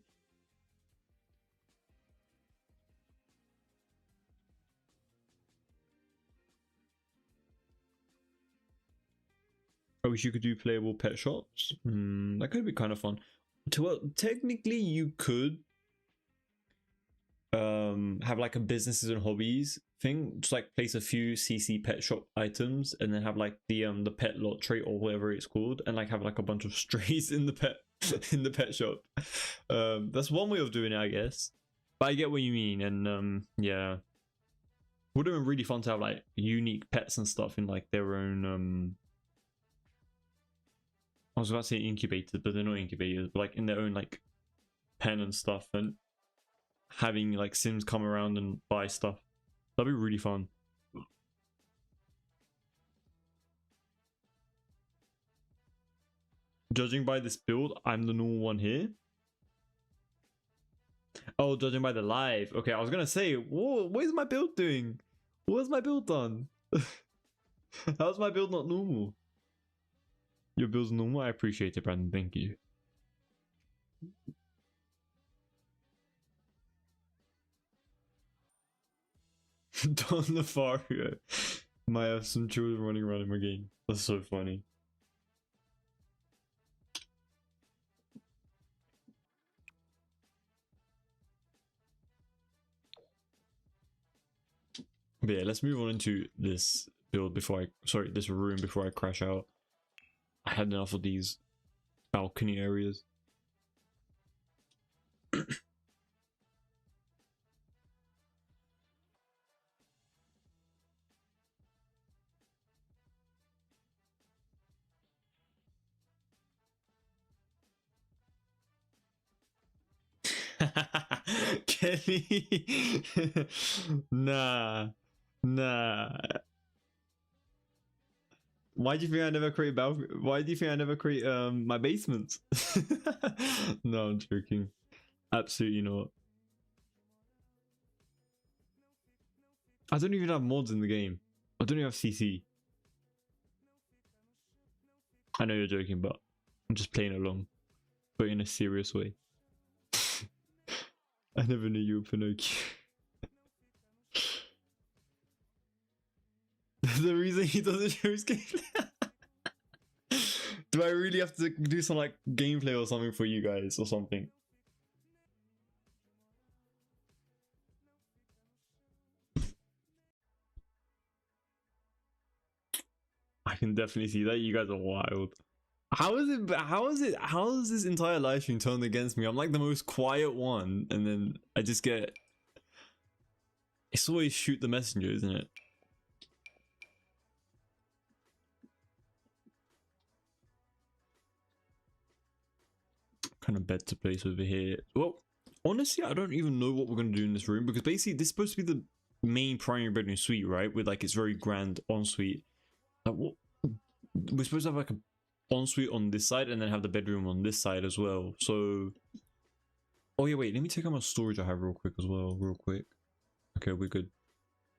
I wish you could do playable pet shops. That could be kind of fun. Well, technically you could have like a businesses and hobbies thing, just like place a few CC pet shop items and then have like the pet lot trait or whatever it's called, and like have like a bunch of strays in the pet shop. That's one way of doing it, I guess, but I get what you mean. And yeah, would have been really fun to have like unique pets and stuff in like their own I was about to say incubated, but they're not incubators, but like in their own like pen and stuff, and having like Sims come around and buy stuff. That'd be really fun. Judging by this build, I'm the normal one here. Oh, judging by the live. Okay, I was gonna say, whoa, what is my build doing? What's my build done? How's my build not normal? Your build's normal? I appreciate it, Brandon. Thank you. Don Lefario might have some children running around in my game. That's so funny. But yeah, let's move on into this build before this room before I crash out. I had enough of these balcony areas. Kelly. Nah. Why do you think I never create Why do you think I never create my basements? No, I'm joking. Absolutely not. I don't even have mods in the game. I don't even have CC. I know you're joking, but I'm just playing along, but in a serious way. I never knew you were Pinocchio. The reason he doesn't show his gameplay. Do I really have to do some like gameplay or something for you guys or something? I can definitely see that. You guys are wild. How is this entire live stream turned against me? I'm like the most quiet one, and then I just get... It's always shoot the messenger, isn't it? Kind of bed to place over here. Well, honestly, I don't even know what we're going to do in this room, because basically this is supposed to be the main primary bedroom suite, right? With like its very grand ensuite. Like, what? We're supposed to have like a ensuite on this side and then have the bedroom on this side as well. So, oh yeah, wait, let me check how much storage I have real quick as well, real quick. Okay, we're good.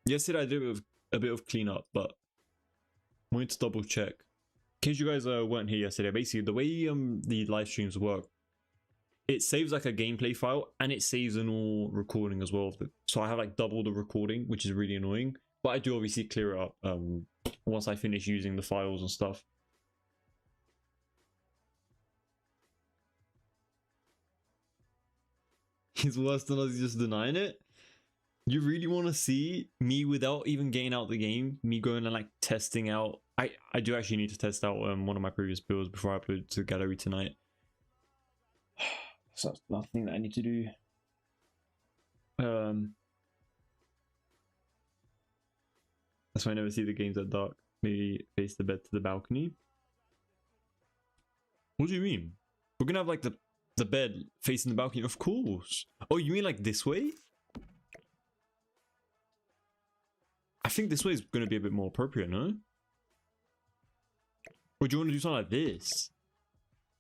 Yesterday I did a bit of cleanup, but I wanted to double check. In case you guys weren't here yesterday, basically the way the live streams work, it saves like a gameplay file and it saves an all recording as well. So I have like double the recording, which is really annoying. But I do obviously clear it up once I finish using the files and stuff. He's worse than us, just denying it. You really want to see me without even getting out the game, me going and like testing out. I do actually need to test out one of my previous builds before I upload to the gallery tonight. So that's another thing that I need to do. That's why I never see the games at dark. Maybe face the bed to the balcony. What do you mean? We're gonna have like the bed facing the balcony, of course. Oh, you mean like this way? I think this way is gonna be a bit more appropriate, no? Or do you want to do something like this?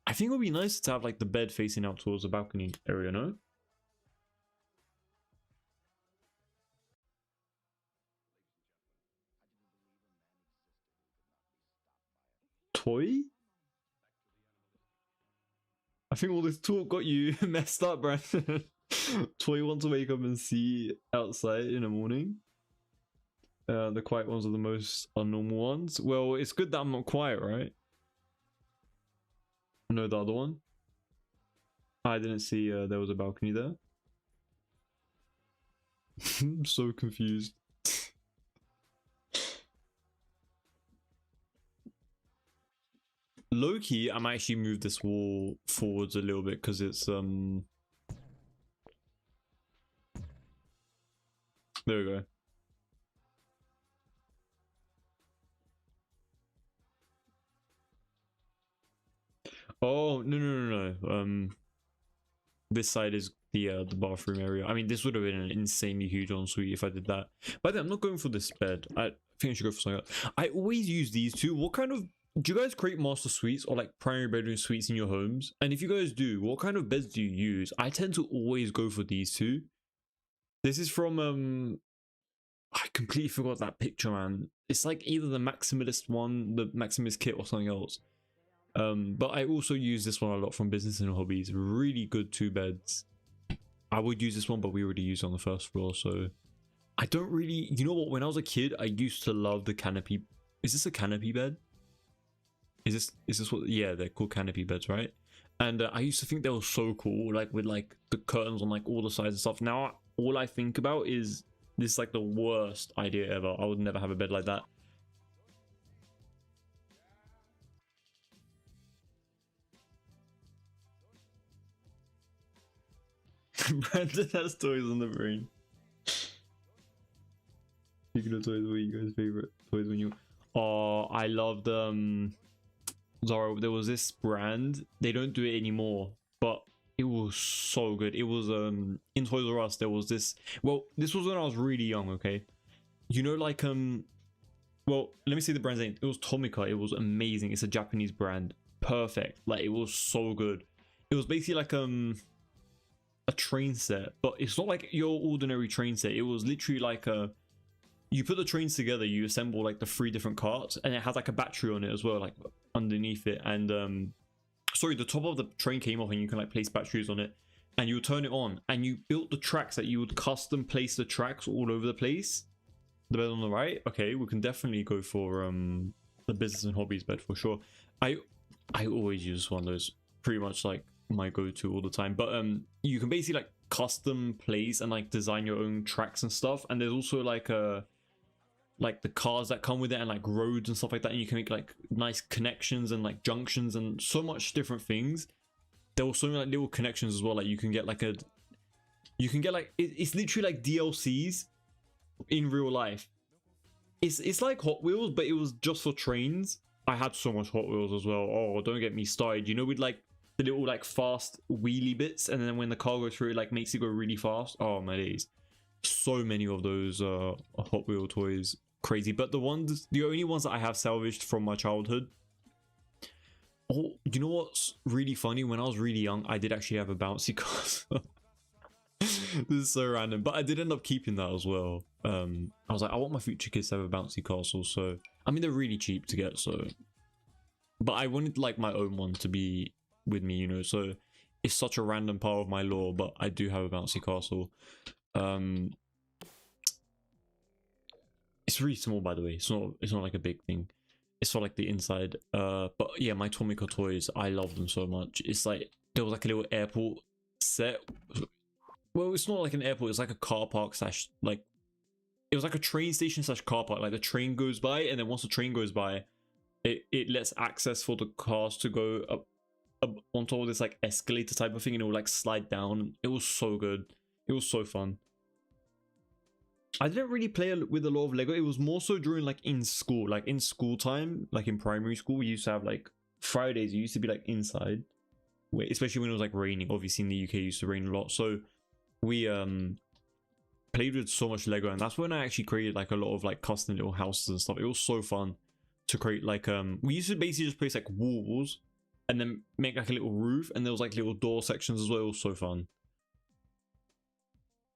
I think it would be nice to have like the bed facing out towards the balcony area, no? toy? I think all this talk got you messed up, Brandon. Toy want to wake up and see outside in the morning. The quiet ones are the most unnormal ones. Well, it's good that I'm not quiet, right? No, the other one. I didn't see there was a balcony there. I'm so confused. Low-key, I might actually move this wall forwards a little bit because it's there we go. Oh no. This side is the bathroom area. I mean, this would have been an insanely huge ensuite if I did that. But then I'm not going for this bed. I think I should go for something else. I always use these two. What kind of do you guys create master suites or like primary bedroom suites in your homes? And if you guys do, what kind of beds do you use? I tend to always go for these two. This is from I completely forgot that picture, man. It's like either the Maximalist one, the Maximalist kit, or something else. But I also use this one a lot from Business and Hobbies. Really good 2 beds. I would use this one, but we already used it on the first floor, so I don't really. You know what? When I was a kid, I used to love the canopy. Is this a canopy bed? Is this what? Yeah, they're called canopy beds, right? And I used to think they were so cool, like with like the curtains on like all the sides and stuff. Now all I think about is this is like the worst idea ever. I would never have a bed like that. Brandon has toys on the brain. Speaking of toys, what are you guys' favorite toys when you? Oh, I loved Zara. There was this brand. They don't do it anymore, but it was so good. It was in Toys R Us. There was this. Well, this was when I was really young. Okay, you know, like well, let me see the brand's name. It was Tomica. It was amazing. It's a Japanese brand. Perfect. Like it was so good. It was basically like a train set, but it's not like your ordinary train set. It was literally like you put the trains together, you assemble like the 3 different carts, and it has like a battery on it as well, like underneath it. And sorry, the top of the train came off and you can like place batteries on it, and you would turn it on, and you built the tracks that you would custom place the tracks all over the place. The bed on the right. Okay, we can definitely go for the Business and Hobbies bed for sure. I always use one of those, pretty much like my go-to all the time. But you can basically like custom place and like design your own tracks and stuff. And there's also like like the cars that come with it and like roads and stuff like that, and you can make like nice connections and like junctions and so much different things. There were so many like little connections as well. Like you can get like it's literally like DLCs in real life. It's like Hot Wheels, but it was just for trains. I had so much Hot Wheels as well. Oh, don't get me started. You know, with like the little like fast wheelie bits, and then when the car goes through, it like makes it go really fast. Oh my days, so many of those Hot Wheel toys, crazy. But the only ones that I have salvaged from my childhood. Oh, you know what's really funny? When I was really young, I did actually have a bouncy castle. This is so random, but I did end up keeping that as well. I was like, I want my future kids to have a bouncy castle, so I mean they're really cheap to get, so but I wanted like my own one to be with me, you know, so it's such a random part of my lore, but I do have a bouncy castle. It's really small, by the way. It's not like a big thing. It's for like the inside. But yeah, my Tomica toys, I love them so much. It's like there was like a little airport set. Well, it's not like an airport, it's like a car park slash like it was like a train station slash car park. Like the train goes by, and then once the train goes by, it lets access for the cars to go up on top of this like escalator type of thing, and it will like slide down. It was so good. It was so fun. I didn't really play with a lot of Lego. It was more so during like in school, like in school time, like in primary school, we used to have like Fridays. It used to be like inside, especially when it was like raining. Obviously in the UK it used to rain a lot, so we played with so much Lego, and that's when I actually created like a lot of like custom little houses and stuff. It was so fun to create like we used to basically just place like walls and then make like a little roof, and there was like little door sections as well. It was so fun.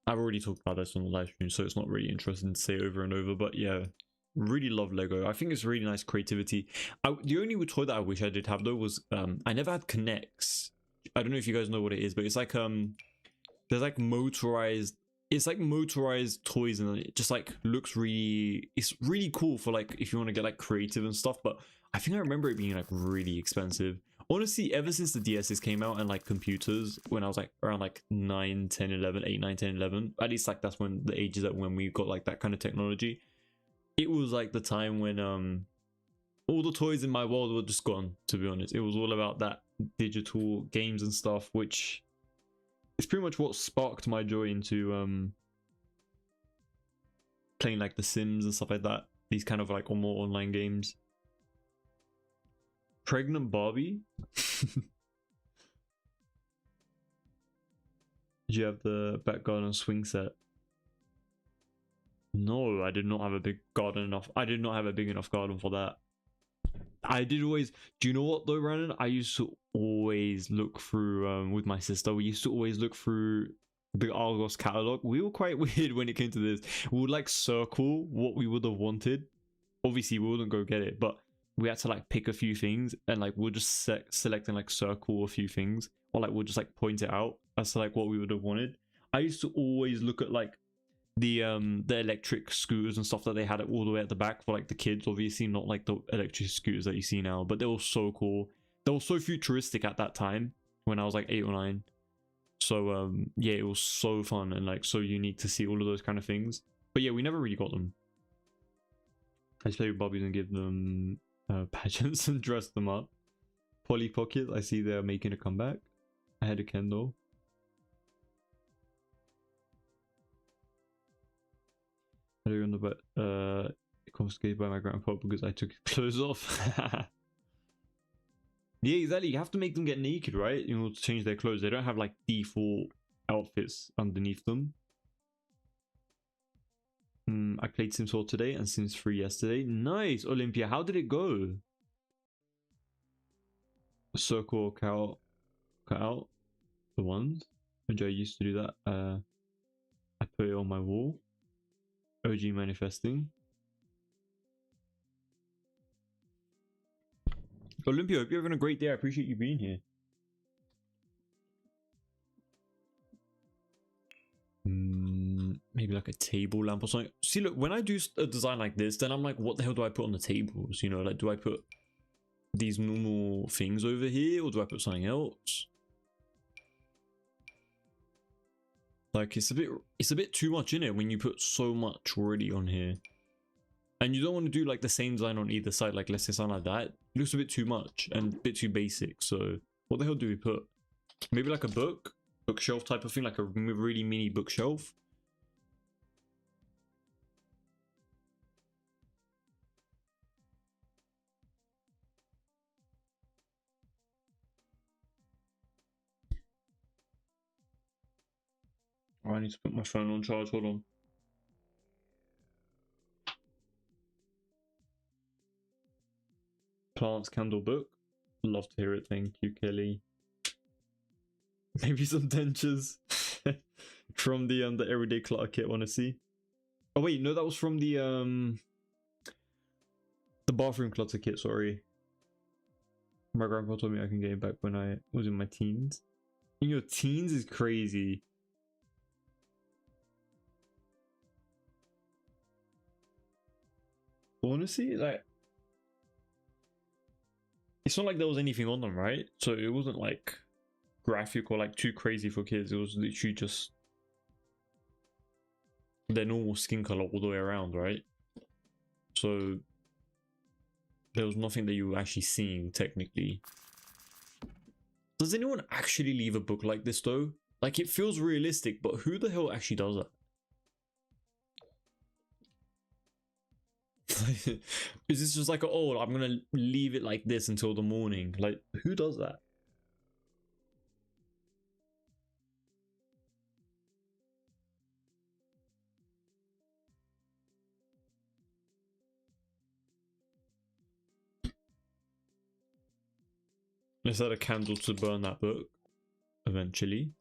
I've already talked about this on the live stream, so it's not really interesting to say over and over, but yeah, Really love Lego. I think it's really nice creativity. The only toy that I wish I did have though was I never had Connects. I don't know if you guys know what it is, but it's like there's like motorized, it's like motorized toys, and it just like looks really, it's really cool for like if you want to get like creative and stuff. But I think I remember it being like really expensive. Honestly, ever since the DSs came out and like computers, when I was like around like 9, 10, 11, 8, 9, 10, 11, at least like that's when the ages that when we got like that kind of technology. It was like the time when all the toys in my world were just gone, to be honest. It was all about that digital games and stuff, which is pretty much what sparked my joy into playing like The Sims and stuff like that. These kind of like more online games. Pregnant Barbie? Did you have the back garden swing set? No, I did not have a big garden enough. I did not have a big enough garden for that. I did always, do you know what though, Brandon? I used to always look through with my sister. We used to always look through the Argos catalog. We were quite weird when it came to this. We would like circle what we would have wanted. Obviously, we wouldn't go get it, but we had to like pick a few things, and like we'll just select and like circle a few things, or like we'll just like point it out as to like what we would have wanted. I used to always look at like the electric scooters and stuff that they had all the way at the back for like the kids, obviously not like the electric scooters that you see now, but they were so cool. They were so futuristic at that time when I was like 8 or 9. So yeah, it was so fun and like so unique to see all of those kind of things. But yeah, we never really got them. I just play with Bobbies and give them pageants and dress them up. Polly Pocket, I see they're making a comeback. I had a Kendall. I don't know, but confiscated by my grandpa because I took his clothes off. Yeah, exactly. You have to make them get naked, right? In order to change their clothes. They don't have like default outfits underneath them. I played Sims 4 today and Sims 3 yesterday. Nice, Olympia. How did it go? Circle, cut out the ones. Which I used to do that. I put it on my wall. OG manifesting. Olympia, hope you're having a great day. I appreciate you being here. Maybe like a table lamp or something. See, look, when I do a design like this, then I'm like, what the hell do I put on the tables? You know, like, do I put these normal things over here, or do I put something else? Like, it's a bit too much in it when you put so much already on here. And you don't want to do like the same design on either side, like let's say something like that. It looks a bit too much and a bit too basic. So what the hell do we put? Maybe like a bookshelf type of thing, like a really mini bookshelf. Oh, I need to put my phone on charge, hold on. Plants candle book. Love to hear it, thank you, Kelly. Maybe some dentures from the everyday clutter kit, wanna see? Oh wait, no, that was from the bathroom clutter kit, sorry. My grandpa told me I can get it back when I was in my teens. In your teens is crazy. Honestly, like, it's not like there was anything on them, right? So it wasn't like graphic or like too crazy for kids. It was literally just their normal skin color all the way around, right? So there was nothing that you were actually seeing technically. Does anyone actually leave a book like this though? Like, it feels realistic, but who the hell actually does that? Is this just like, oh, I'm gonna leave it like this until the morning? Like, who does that? Let's add a candle to burn that book eventually.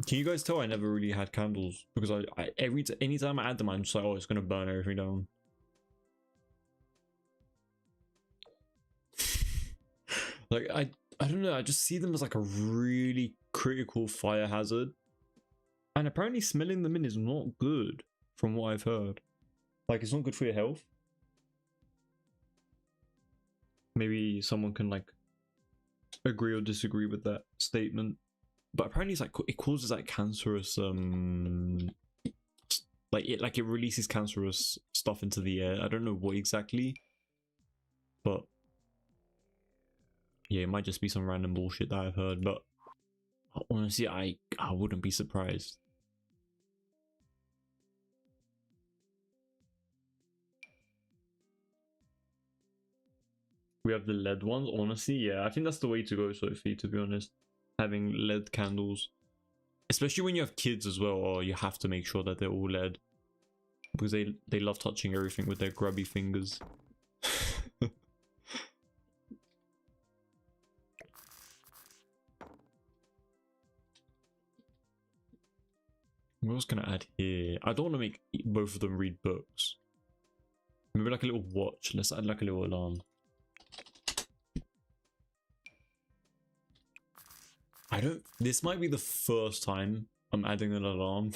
Can you guys tell I never really had candles because anytime I add them, I'm just like, oh, it's gonna burn everything down. Like I don't know. I just see them as like a really critical fire hazard, and apparently smelling them in is not good, from what I've heard. Like it's not good for your health. Maybe someone can like agree or disagree with that statement. But apparently it's like it causes like cancerous like it releases cancerous stuff into the air. I don't know what exactly, but yeah, it might just be some random bullshit that I've heard, but honestly I wouldn't be surprised. We have the LED ones, honestly, yeah, I think that's the way to go, Sophie, to be honest. Having LED candles. Especially when you have kids as well, or you have to make sure that they're all LED. Because they love touching everything with their grubby fingers. What else can I add here? I don't want to make both of them read books. Maybe like a little watch. Let's add like a little alarm. This might be the first time I'm adding an alarm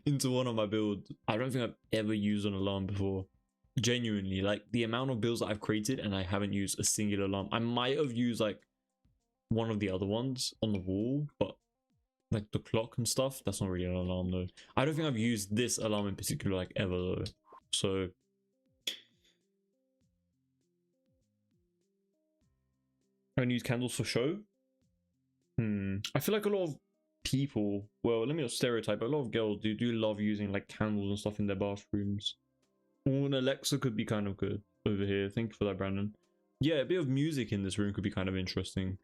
into one of my builds. I don't think I've ever used an alarm before. Genuinely, like the amount of builds that I've created and I haven't used a singular alarm. I might have used like one of the other ones on the wall, but like the clock and stuff, that's not really an alarm though. I don't think I've used this alarm in particular like ever though. So I use candles for show. I feel like a lot of people, well, let me not stereotype, but a lot of girls do love using like candles and stuff in their bathrooms. Or an Alexa could be kind of good over here. Thank you for that, Brandon. Yeah, a bit of music in this room could be kind of interesting.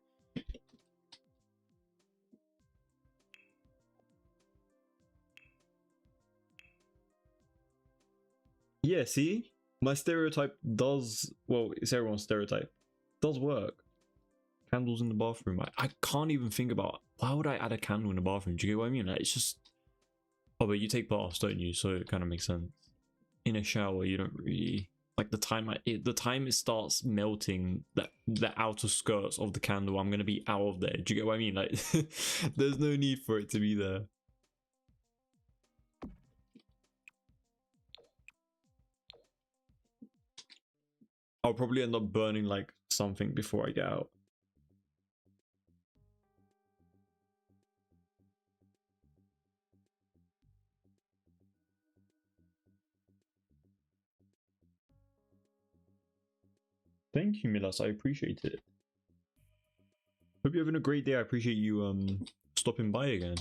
Yeah, see? My stereotype does, well, it's everyone's stereotype. Does work. Candles in the bathroom. I can't even think about, why would I add a candle in the bathroom? Do you get what I mean? Like, it's just, oh, but you take baths, don't you? So it kind of makes sense. In a shower, you don't really, like the time it starts melting the outer skirts of the candle, I'm gonna be out of there. Do you get what I mean? Like, there's no need for it to be there. I'll probably end up burning like something before I get out. Thank you, Milas. I appreciate it. Hope you're having a great day. I appreciate you stopping by again.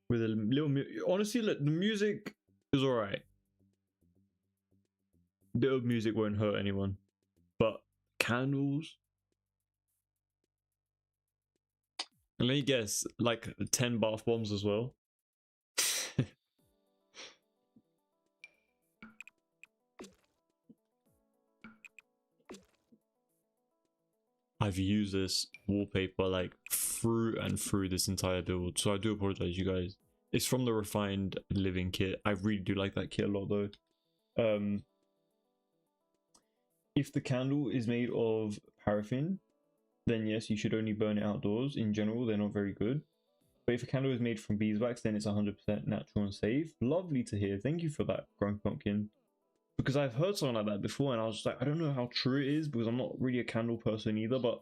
With a little honestly, look, the music is alright. Bit of music won't hurt anyone. But candles. And let me guess, like 10 bath bombs as well. I've used this wallpaper like through and through this entire build, so I do apologize, you guys. It's from the Refined Living kit. I really do like that kit a lot though. If the candle is made of paraffin, then yes, you should only burn it outdoors. In general, they're not very good. But if a candle is made from beeswax, then it's 100% natural and safe. Lovely to hear. Thank you for that, Grumpy Pumpkin. Because I've heard something like that before, and I was just like, I don't know how true it is, because I'm not really a candle person either, but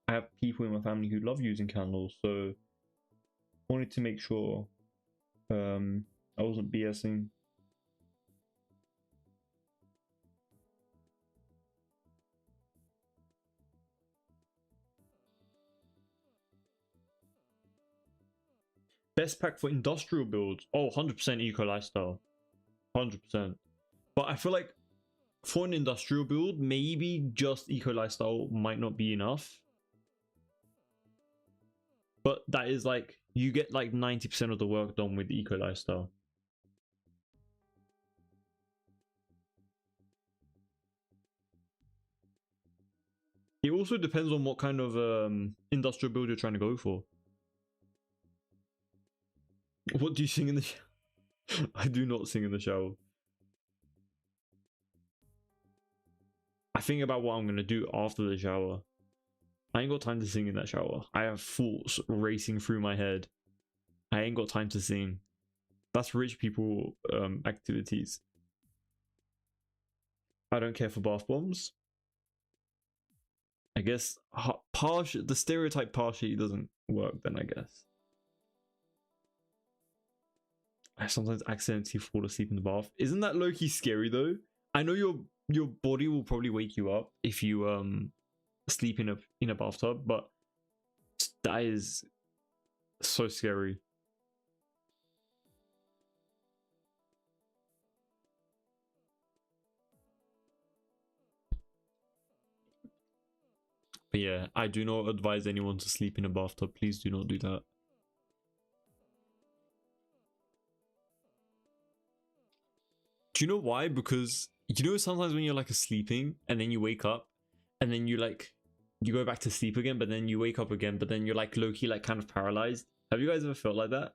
I have people in my family who love using candles, so I wanted to make sure I wasn't BSing. Best pack for industrial builds. Oh, 100% eco lifestyle. 100%. But I feel like for an industrial build, maybe just eco lifestyle might not be enough. But that is like, you get like 90% of the work done with eco lifestyle. It also depends on what kind of industrial build you're trying to go for. What do you sing in the shower? I do not sing in the shower. I think about what I'm gonna do after the shower. I ain't got time to sing in that shower. I have thoughts racing through my head. I ain't got time to sing. That's rich people activities. I don't care for bath bombs. I guess the stereotype partially doesn't work then, I guess. I sometimes accidentally fall asleep in the bath. Isn't that low-key scary though? I know your body will probably wake you up if you sleep in a bathtub, but that is so scary. But yeah, I do not advise anyone to sleep in a bathtub. Please do not do that. Do you know why? Because you know sometimes when you're like sleeping and then you wake up and then you go back to sleep again, but then you wake up again, but then you're like low-key like kind of paralyzed. Have you guys ever felt like that?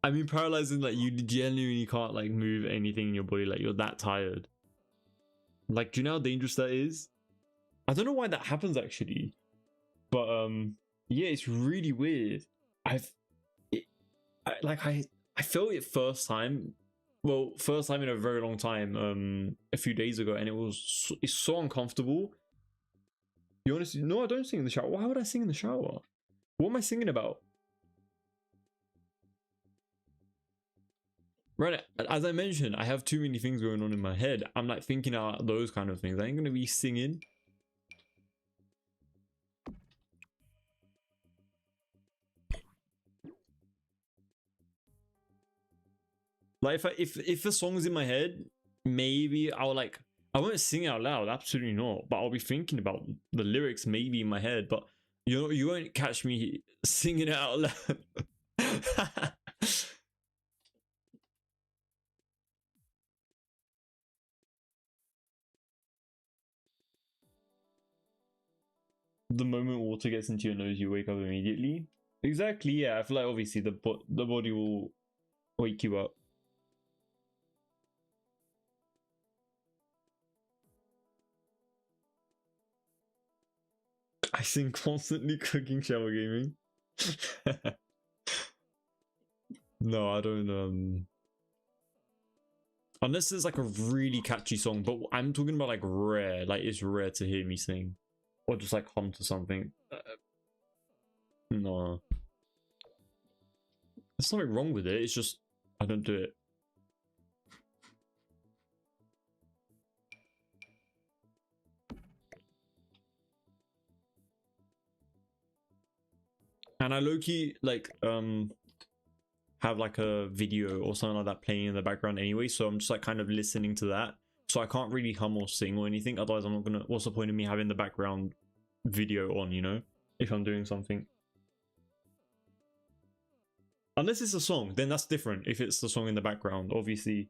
I mean paralyzed in like you genuinely can't like move anything in your body, like you're that tired. Like, do you know how dangerous that is? I don't know why that happens actually, but yeah, it's really weird. I felt it first time in a very long time a few days ago, and it's so uncomfortable. You honestly, no, I don't sing in the shower. Why would I sing in the shower? What am I singing about? Right, as I mentioned, I have too many things going on in my head. I'm like thinking out those kind of things. I ain't gonna be singing. Like if a song's in my head, maybe I won't sing out loud, absolutely not. But I'll be thinking about the lyrics maybe in my head. But you won't catch me singing it out loud. The moment water gets into your nose, you wake up immediately. Exactly, yeah. I feel like obviously the body will wake you up. I sing constantly cooking, shower, gaming. No, I don't. Unless it's like a really catchy song, but I'm talking about like rare. Like it's rare to hear me sing, or just like hum to something. No, there's nothing wrong with it. It's just I don't do it. And I low-key like have like a video or something like that playing in the background anyway, so I'm just like kind of listening to that, so I can't really hum or sing or anything. Otherwise I'm not gonna, what's the point of me having the background video on, you know, if I'm doing something? Unless it's a song, then that's different. If it's the song in the background, obviously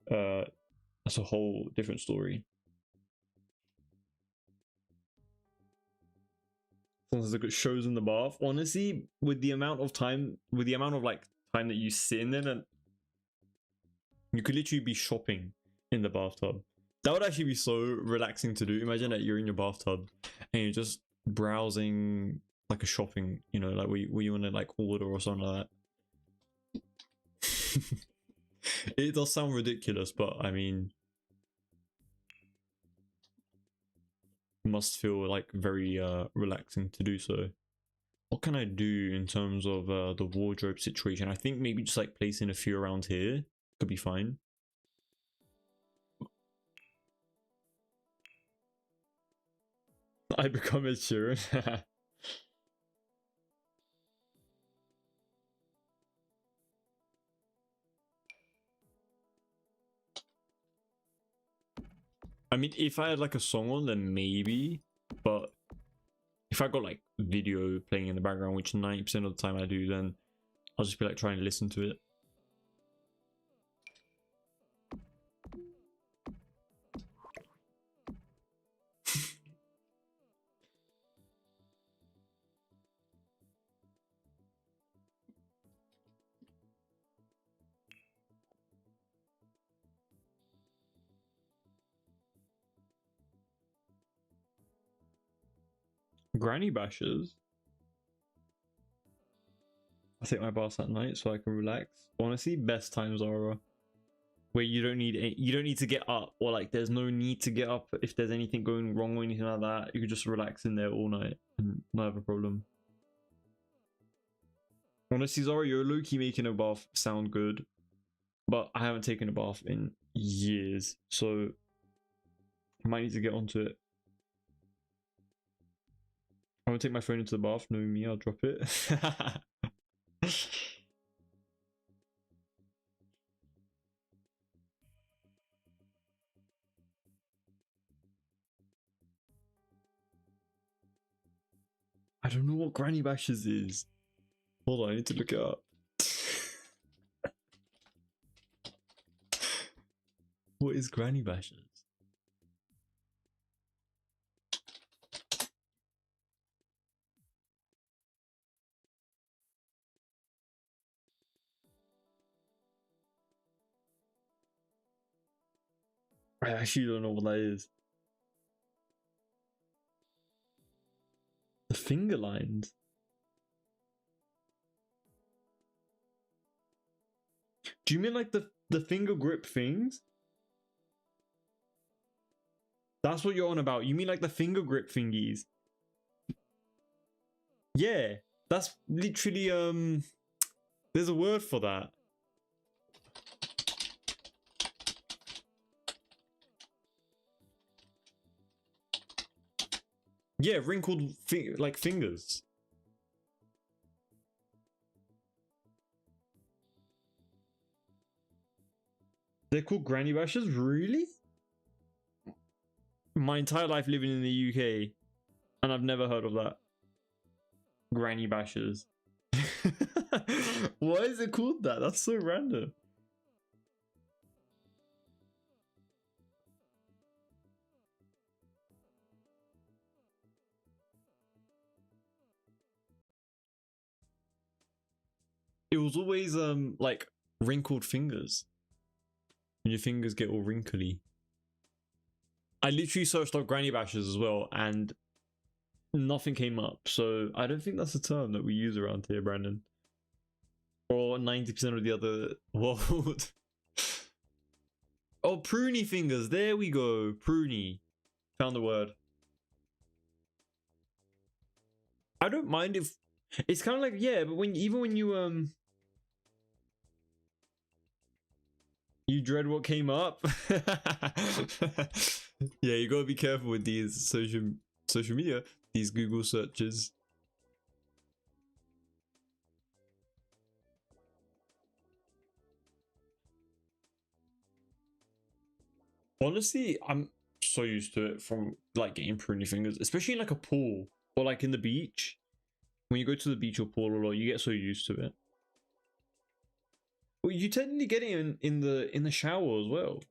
that's a whole different story. Sometimes I got shows in the bath. Honestly, with the amount of time that you sit in there, and you could literally be shopping in the bathtub. That would actually be so relaxing to do. Imagine that you're in your bathtub and you're just browsing like a shopping, you know, like where you want to like order or something like that. It does sound ridiculous, but I mean, must feel like very relaxing to do so. What can I do in terms of the wardrobe situation? I think maybe just like placing a few around here could be fine. I become Ed Sheeran. I mean, if I had like a song on, then maybe, but if I got like video playing in the background, which 90% of the time I do, then I'll just be like trying to listen to it. Granny bashes. I take my baths at night so I can relax. Honestly, best times are where you don't need to get up, or like there's no need to get up if there's anything going wrong or anything like that. You can just relax in there all night and not have a problem. Honestly, Zara, you're low-key making a bath sound good, but I haven't taken a bath in years, so I might need to get onto it. I'm gonna take my phone into the bath. Knowing me, I'll drop it. I don't know what Granny Bashes is. Hold on, I need to look it up. What is Granny Bashes? I actually don't know what that is. The finger lines. Do you mean like the finger grip things? That's what you're on about. You mean like the finger grip thingies? Yeah, that's literally there's a word for that. Yeah, wrinkled like fingers. They're called granny bashes? Really? My entire life living in the UK, and I've never heard of that. Granny bashes. Why is it called that? That's so random. It was always like wrinkled fingers. And your fingers get all wrinkly. I literally searched up granny bashes as well, and nothing came up. So I don't think that's a term that we use around here, Brandon. Or 90% of the other world. Oh, pruny fingers. There we go. Pruny. Found the word. I don't mind if it's kind of like, yeah, but even when you dread what came up. Yeah, you gotta be careful with these social media, these Google searches. Honestly, I'm so used to it from like getting pruny fingers, especially in like a pool or like in the beach. When you go to the beach or pool a lot, you get so used to it. Well, you technically get it in the shower as well.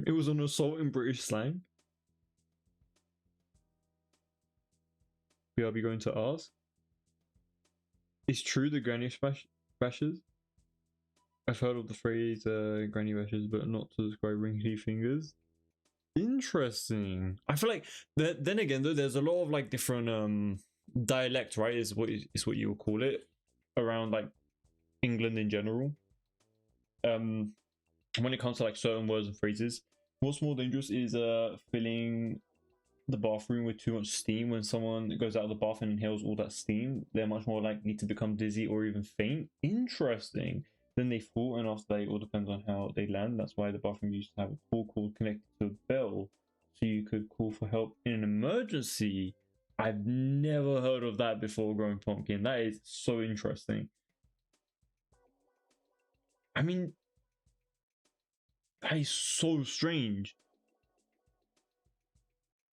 It was an assault in British slang. I'll be going to ask. It's true the granny bashes. I've heard of the phrase granny bashes, but not to describe wrinkly fingers. Interesting. I feel like then again though, there's a lot of like different dialect, right? Is what you would call it around like England in general. When it comes to like certain words and phrases, what's more dangerous is filling the bathroom with too much steam. When someone goes out of the bath and inhales all that steam, they're much more likely to become dizzy or even faint. Interesting. Then they fall, and after that, it all depends on how they land. That's why the bathroom used to have a call cord connected to a bell, so you could call for help in an emergency. I've never heard of that before, growing pumpkin. That is so interesting. I mean, that is so strange.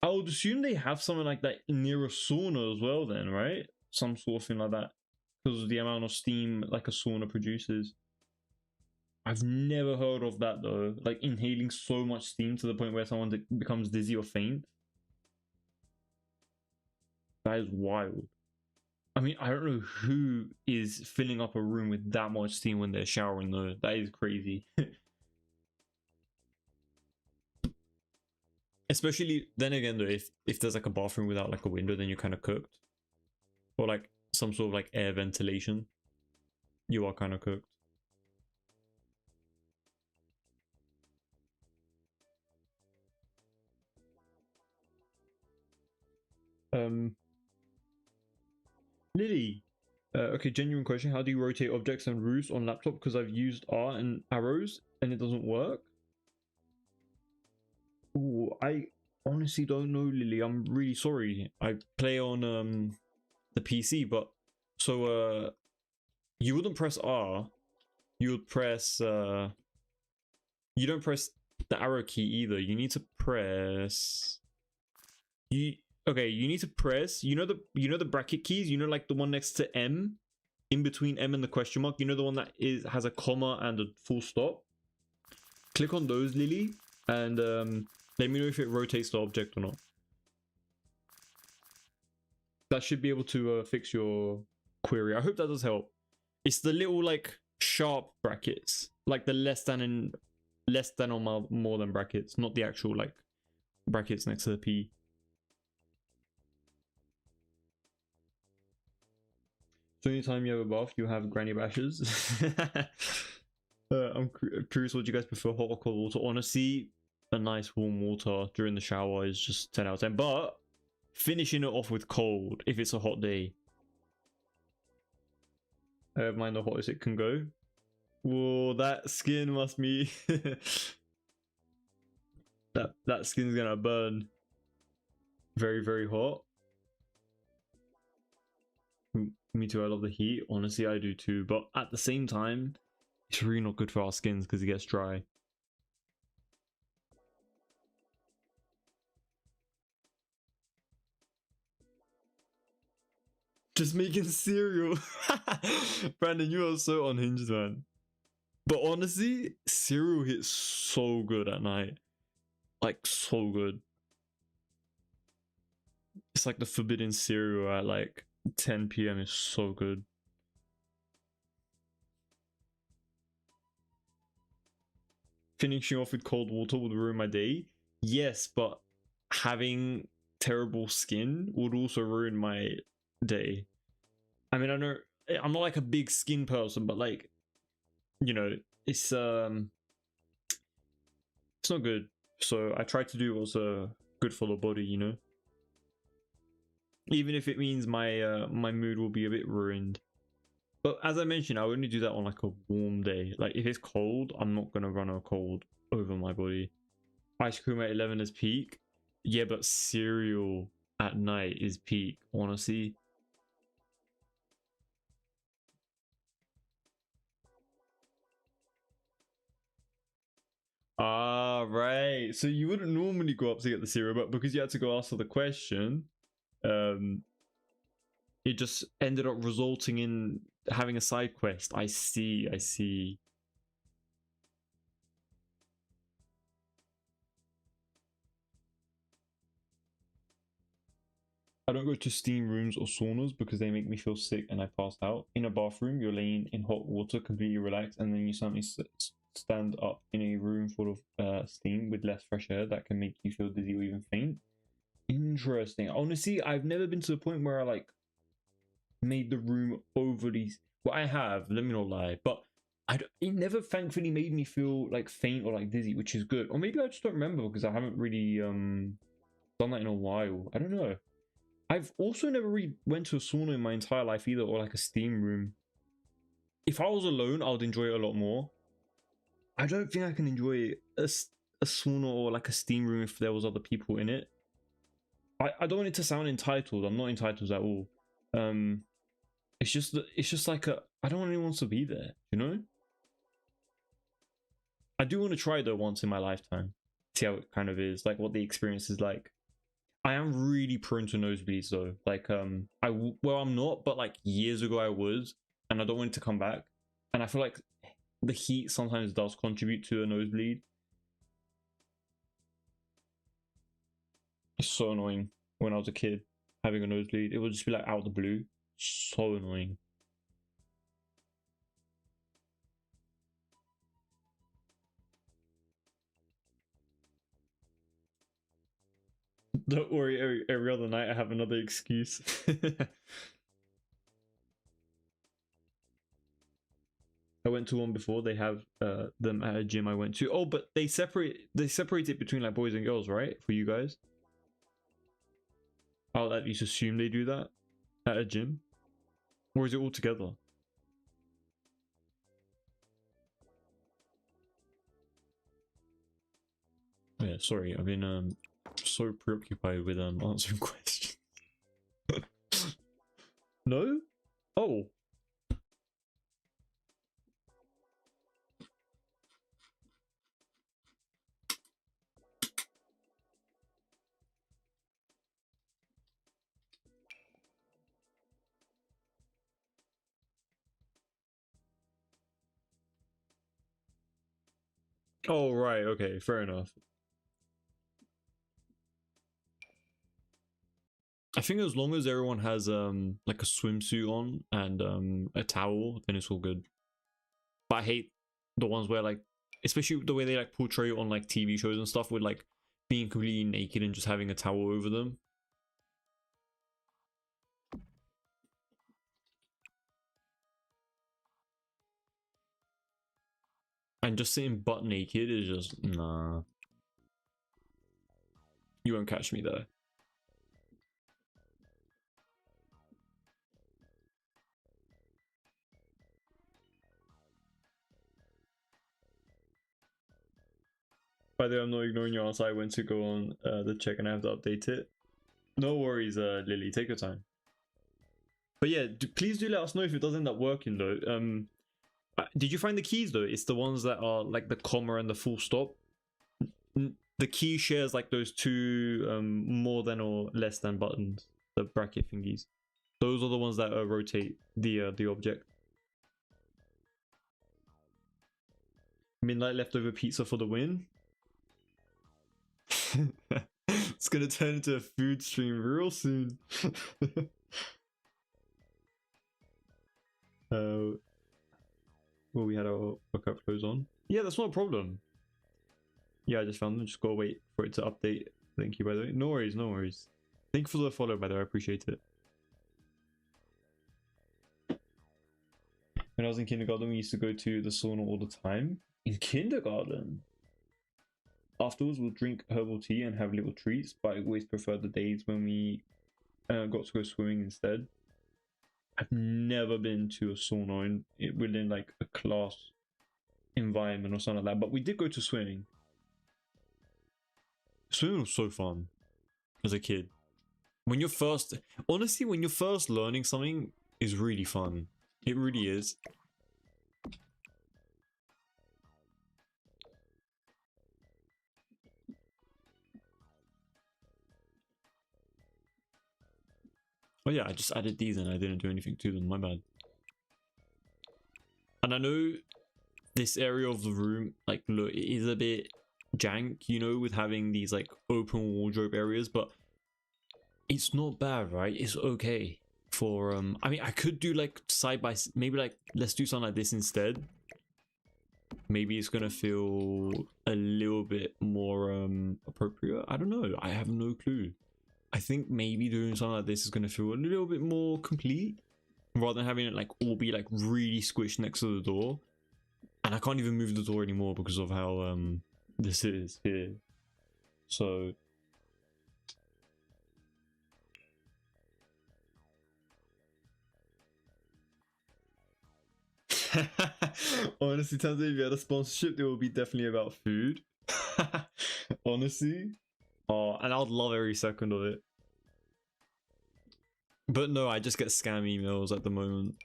I would assume they have something like that near a sauna as well, then, right? Some sort of thing like that, because of the amount of steam like a sauna produces. I've never heard of that though, like inhaling so much steam to the point where someone becomes dizzy or faint. That is wild. I mean, I don't know who is filling up a room with that much steam when they're showering though. That is crazy. Especially then again though, if there's like a bathroom without like a window, then you're kind of cooked. Or like some sort of like air ventilation, you are kind of cooked. Lily, okay, genuine question. How do you rotate objects and roofs on laptop? Because I've used R and arrows and it doesn't work. Ooh, I honestly don't know, Lily. I'm really sorry. I play on the PC, but so you wouldn't press R. You would press you don't press the arrow key either. You need to press you okay, you need to press the bracket keys, like the one next to M, in between M and the question mark, the one that has a comma and a full stop. Click on those, Lily, and let me know if it rotates the object or not. That should be able to fix your query. I hope that does help. It's the little like sharp brackets, like the less than or more than brackets, not the actual like brackets next to the P. So anytime you have a bath, you have granny bashes. I'm curious, what do you guys prefer, hot or cold water? Honestly, a nice warm water during the shower is just 10 out of 10, but finishing it off with cold if it's a hot day. I don't mind the hottest it can go. Whoa, that skin must be that skin's gonna burn. Very, very hot. Me too, I love the heat. Honestly, I do too, but at the same time, it's really not good for our skins because it gets dry. Just making cereal. Brandon, you are so unhinged, man. But honestly, cereal hits so good at night. Like, so good. It's like the forbidden cereal at like 10 p.m. is so good. Finishing off with cold water would ruin my day. Yes, but having terrible skin would also ruin my day. I mean, I know I'm not like a big skin person, but like, it's not good. So I try to do what's good for the body, even if it means my my mood will be a bit ruined. But as I mentioned, I only do that on like a warm day. Like if it's cold, I'm not gonna run a cold over my body. Ice cream at 11 is peak. Yeah, but cereal at night is peak, honestly. Ah, right. So you wouldn't normally go up to get the cereal, but because you had to go answer the question, um, it just ended up resulting in having a side quest. I see, I see. I don't go to steam rooms or saunas because they make me feel sick and I pass out. In a bathroom, you're laying in hot water, completely relaxed, and then you suddenly stand up in a room full of steam with less fresh air that can make you feel dizzy or even faint. Interesting. Honestly, I've never been to the point where I like made the room overly. Well, I have. Let me not lie, but it never thankfully made me feel like faint or like dizzy, which is good. Or maybe I just don't remember because I haven't really done that in a while. I don't know. I've also never really went to a sauna in my entire life either, or like a steam room. If I was alone, I would enjoy it a lot more. I don't think I can enjoy a sauna or like a steam room if there was other people in it. I don't want it to sound entitled. I'm not entitled at all. Um, it's just like I don't want anyone to be there, I do want to try though once in my lifetime, see how it kind of is, like what the experience is like. I am really prone to nosebleeds though. Like well, I'm not, but like years ago I was, and I don't want it to come back. And I feel like the heat sometimes does contribute to a nosebleed. It's so annoying when I was a kid having a nosebleed. It would just be like out of the blue. So annoying. Don't worry, every other night I have another excuse. I went to one before. They have them at a gym I went to. Oh, but they separate it between like boys and girls, right? For you guys. I'll at least assume they do that at a gym. Or is it all together? Oh, yeah, sorry. I've been so preoccupied with answering questions. No? Oh. Oh, right. Okay, fair enough. I think as long as everyone has like a swimsuit on and a towel, then it's all good. But I hate the ones where like, especially the way they like portray it on like TV shows and stuff with like being completely naked and just having a towel over them. And just sitting butt naked is just, nah. You won't catch me there. By the way, I'm not ignoring your answer. I went to go on the check and I have to update it. No worries, Lily. Take your time. But yeah, please do let us know if it does end up working though. Did you find the keys though? It's the ones that are like the comma and the full stop. The key shares like those two more than or less than buttons, the bracket thingies. Those are the ones that rotate the object. Midnight leftover pizza for the win. It's gonna turn into a food stream real soon. Well, we had our workout clothes on. Yeah, that's not a problem. Yeah, I just found them. Just gotta wait for it to update. Thank you, by the way. No worries, no worries. Thank you for the follow, by the way. I appreciate it. When I was in kindergarten, we used to go to the sauna all the time. In kindergarten? Afterwards, we'll drink herbal tea and have little treats, but I always prefer the days when we got to go swimming instead. I've never been to a sauna within like a class environment or something like that, but we did go to swimming. Swimming was so fun as a kid. When you're first, honestly, when you're first learning something, is really fun. It really is. Oh yeah, I just added these and I didn't do anything to them, my bad. And I know this area of the room, like, look, it is a bit jank, you know, with having these like open wardrobe areas, but it's not bad, right? It's okay for I mean, I could do like side by maybe like let's do something like this instead. Maybe it's gonna feel a little bit more appropriate. I don't know, I have no clue. I think maybe doing something like this is gonna feel a little bit more complete rather than having it like all be like really squished next to the door. And I can't even move the door anymore because of how this is here. So honestly, Tanzania, if you had a sponsorship, it would be definitely about food. Honestly. Oh, and I would love every second of it. But no, I just get scam emails at the moment.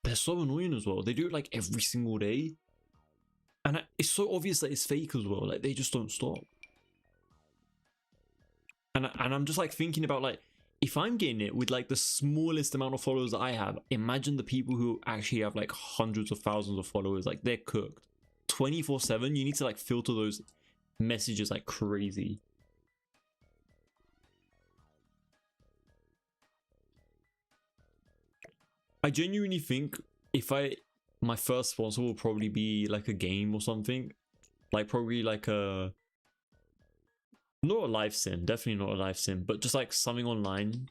They're so annoying as well. They do it like every single day. And it's so obvious that it's fake as well. Like, they just don't stop. And I'm just like thinking about like, if I'm getting it with like the smallest amount of followers that I have, imagine the people who actually have like hundreds of thousands of followers. Like, they're cooked 24/7. You need to like filter those messages like crazy. I genuinely think if my first sponsor will probably be like a game or something, like probably like a not a live sim, definitely not a live sim, but just like something online.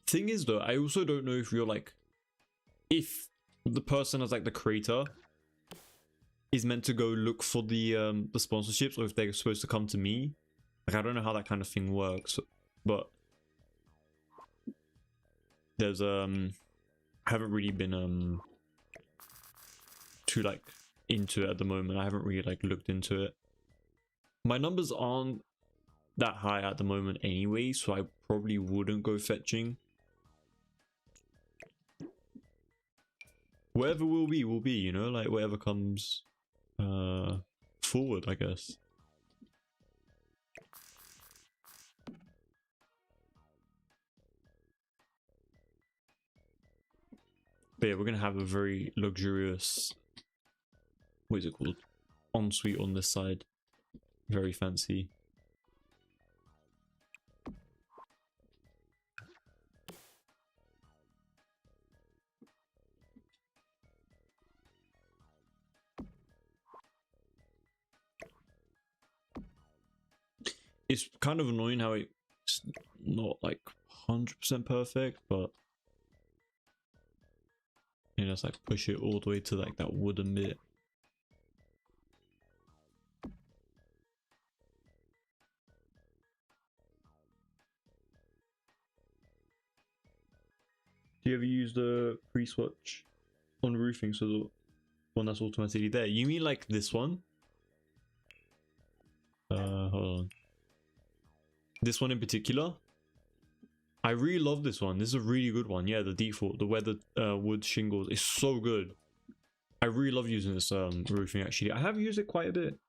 Thing is though, I also don't know if you're like, if the person as like the creator is meant to go look for the sponsorships, or if they're supposed to come to me. Like I don't know how that kind of thing works, but there's I haven't really been too like into it at the moment. I haven't really like looked into it. My numbers aren't that high at the moment anyway, so I probably wouldn't go fetching. Whatever will be, you know, like whatever comes forward, I guess. But yeah, we're gonna have a very luxurious, what is it called, ensuite on this side. Very fancy. It's kind of annoying how it's not like 100% perfect, but you know, it's like push it all the way to like that wooden bit. Do you ever use the pre-swatch on roofing, so the one that's automatically there? You mean like this one? Hold on. This one in particular? I really love this one. This is a really good one. Yeah, the default, the weathered wood shingles is so good. I really love using this roofing actually. I have used it quite a bit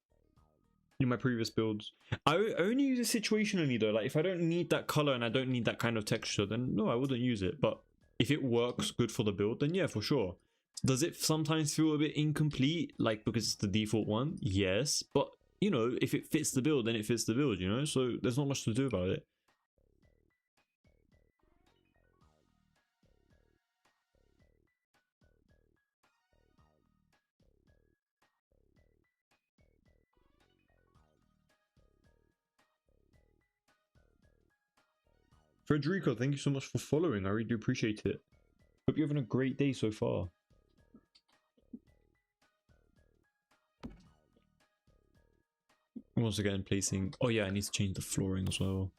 in my previous builds. I only use it situationally though. Like if I don't need that color and I don't need that kind of texture, then no, I wouldn't use it. But if it works good for the build, then yeah, for sure. Does it sometimes feel a bit incomplete, like because it's the default one? Yes, but you know, if it fits the build, then it fits the build, you know? So there's not much to do about it. Federico, thank you so much for following. I really do appreciate it. Hope you're having a great day so far. Once again, placing... Oh yeah, I need to change the flooring as well.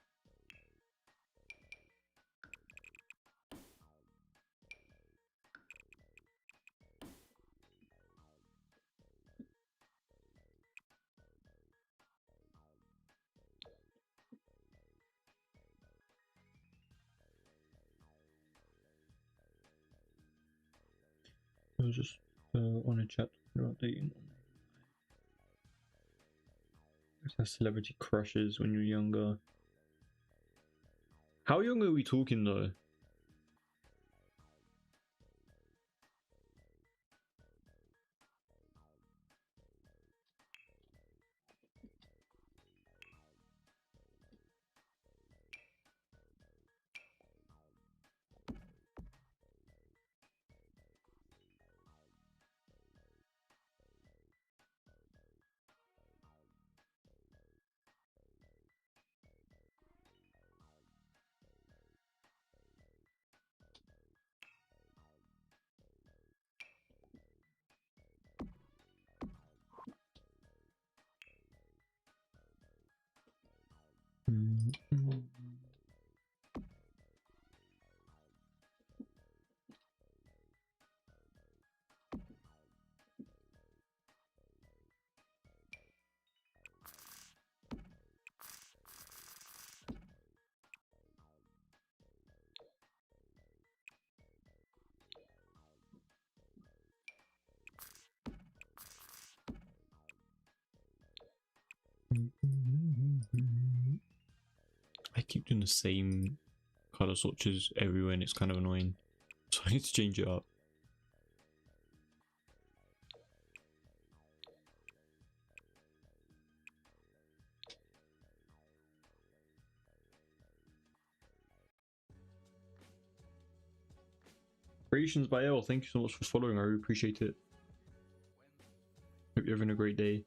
I was just on a chat updating. Celebrity crushes when you're younger. How young are we talking though? I keep doing the same color swatches everywhere and it's kind of annoying. So I need to change it up. Creations by L, thank you so much for following. I really appreciate it. Hope you're having a great day.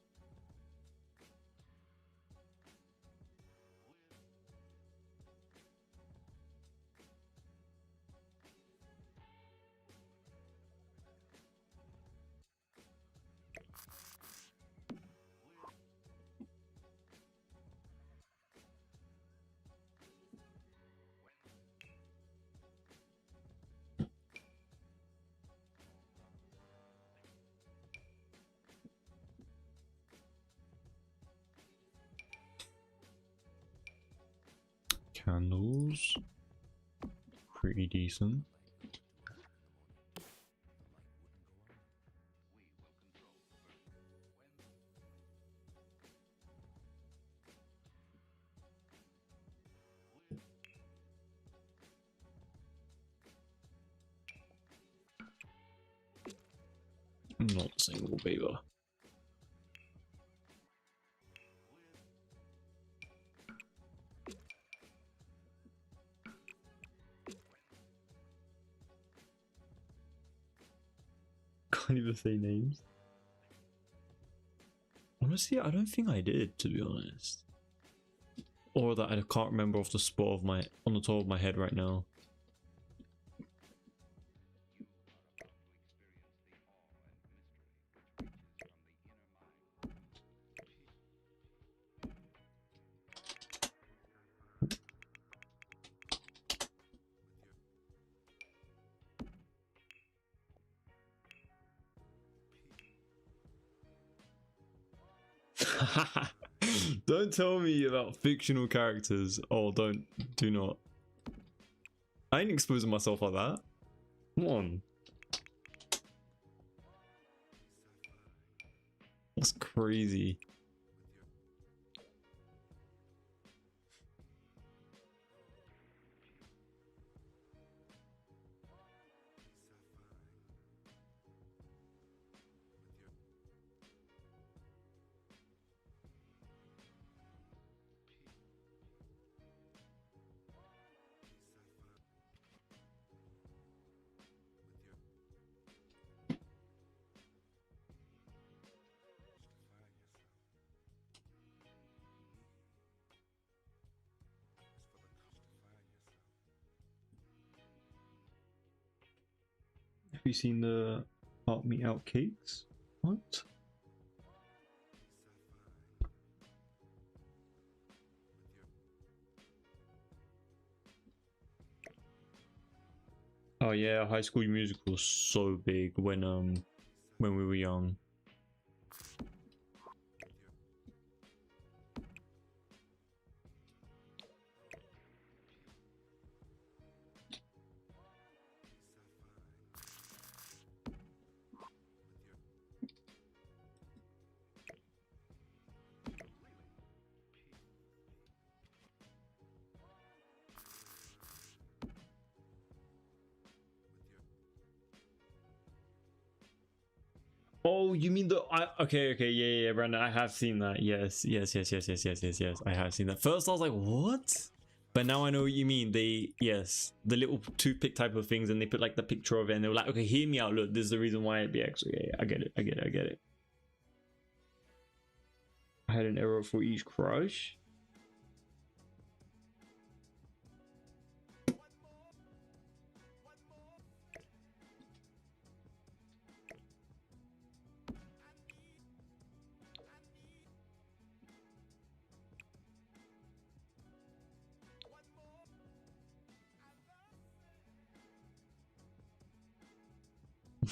Candles. Pretty decent. Not single beaver. Can't even say names. Honestly, I don't think I did, to be honest. Or that I can't remember off the spot of my on the top of my head right now. Don't tell me about fictional characters. Oh, do not. I ain't exposing myself like that. Come on. That's crazy. Have you seen the Art Me Out cakes? What? Oh yeah, High School Musical was so big when we were young. Oh, you mean the okay, yeah, Brandon, I have seen that. Yes. I have seen that. First I was like, what? But now I know what you mean. Yes, the little toothpick type of things, and they put like the picture of it, and they were like, okay, hear me out. Look, this is the reason why it'd be extra. Yeah, I get it. I had an error for each crush.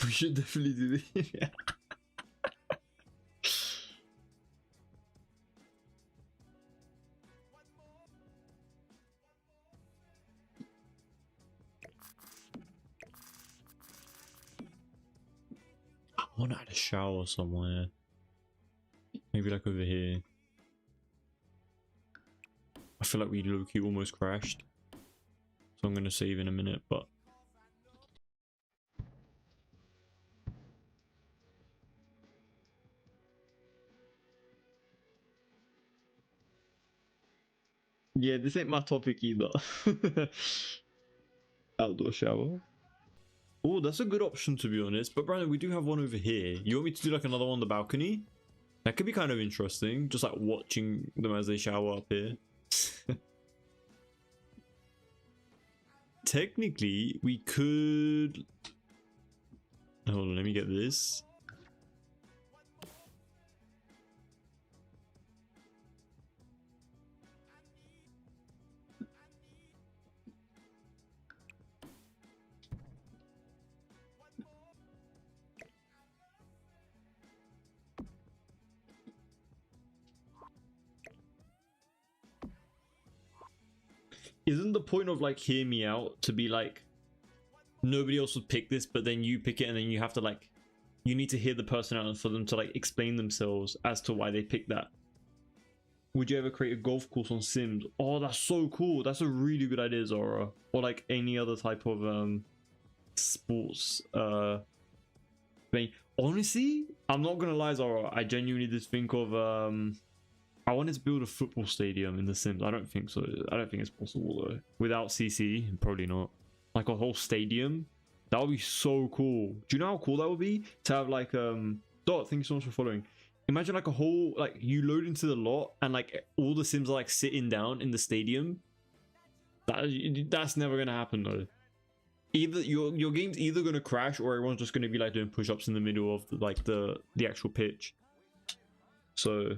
We should definitely do this. I want to add a shower somewhere. Maybe like over here. I feel like we low-key almost crashed. So I'm going to save in a minute, but... Yeah, this ain't my topic either. Outdoor shower. Oh, that's a good option to be honest. But Brandon, we do have one over here. You want me to do like another one on the balcony? That could be kind of interesting. Just like watching them as they shower up here. Technically, we could... Hold on, let me get this. Isn't the point of like hear me out to be like nobody else would pick this, but then you pick it and then you have to like you need to hear the person out for them to like explain themselves as to why they picked that. Would you ever create a golf course on Sims? Oh, that's so cool. That's a really good idea, Zora. Or like any other type of sports thing. Honestly, I'm not gonna lie, Zora. I genuinely just think of I wanted to build a football stadium in The Sims. I don't think so. I don't think it's possible though. Without CC, probably not. Like a whole stadium. That would be so cool. Do you know how cool that would be? To have like Dot, thank you so much for following. Imagine like a whole like you load into the lot and like all the Sims are like sitting down in the stadium. That's never gonna happen though. Either your game's either gonna crash or everyone's just gonna be like doing push-ups in the middle of like the actual pitch. So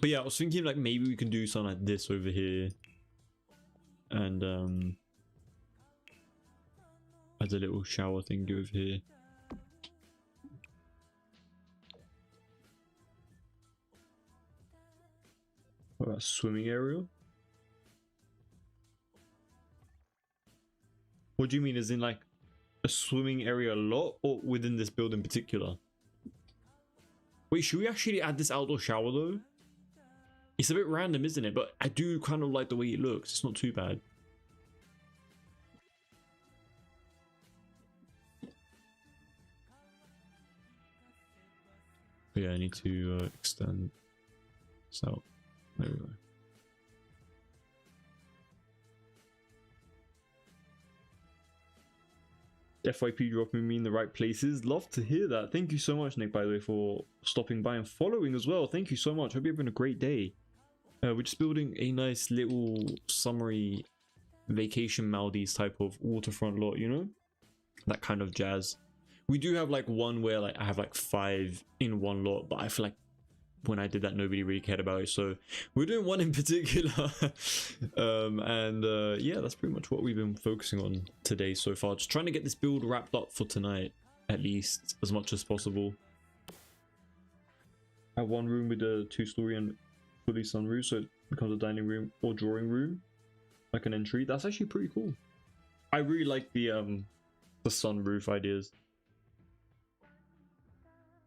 but yeah, I was thinking like maybe we can do something like this over here. And as a little shower thing over here. What about swimming area? What do you mean, as in like a swimming area a lot or within this build in particular? Wait, should we actually add this outdoor shower though? It's a bit random, isn't it? But I do kind of like the way it looks. It's not too bad. But yeah, I need to extend this out. There we go. FYP dropping me in the right places. Love to hear that. Thank you so much, Nick, by the way, for stopping by and following as well. Thank you so much. Hope you're having a great day. We're just building a nice little summery vacation Maldives type of waterfront lot, you know? That kind of jazz. We do have like one where like I have like 5 in one lot, but I feel like when I did that nobody really cared about it, so we're doing one in particular. Yeah, that's pretty much what we've been focusing on today so far, just trying to get this build wrapped up for tonight at least as much as possible. I have one room with a 2-story and fully sunroof, so it becomes a dining room or drawing room, like an entry. That's actually pretty cool. I really like the sunroof ideas.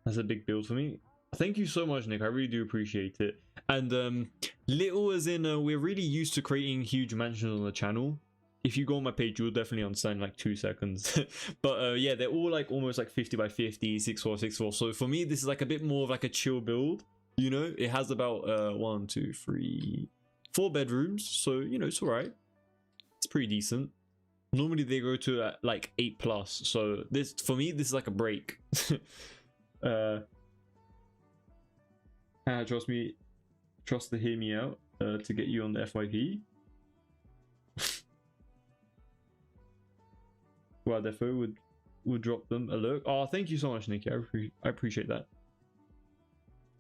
That's a big build for me. Thank you so much, Nick. I really do appreciate it. And little as in we're really used to creating huge mansions on the channel. If you go on my page, you'll definitely understand in like 2 seconds. But yeah, they're all like almost like 50 by 50, 6x4, 6x4. So for me, this is like a bit more of like a chill build. You know, it has about 1, 2, 3, 4 bedrooms. So, you know, it's all right. It's pretty decent. Normally they go to like 8+. So this, for me, this is like a break. Trust me, trust to hear me out to get you on the FYP. Wow, defo would drop them a look. Oh, thank you so much, Nikki. I appreciate that.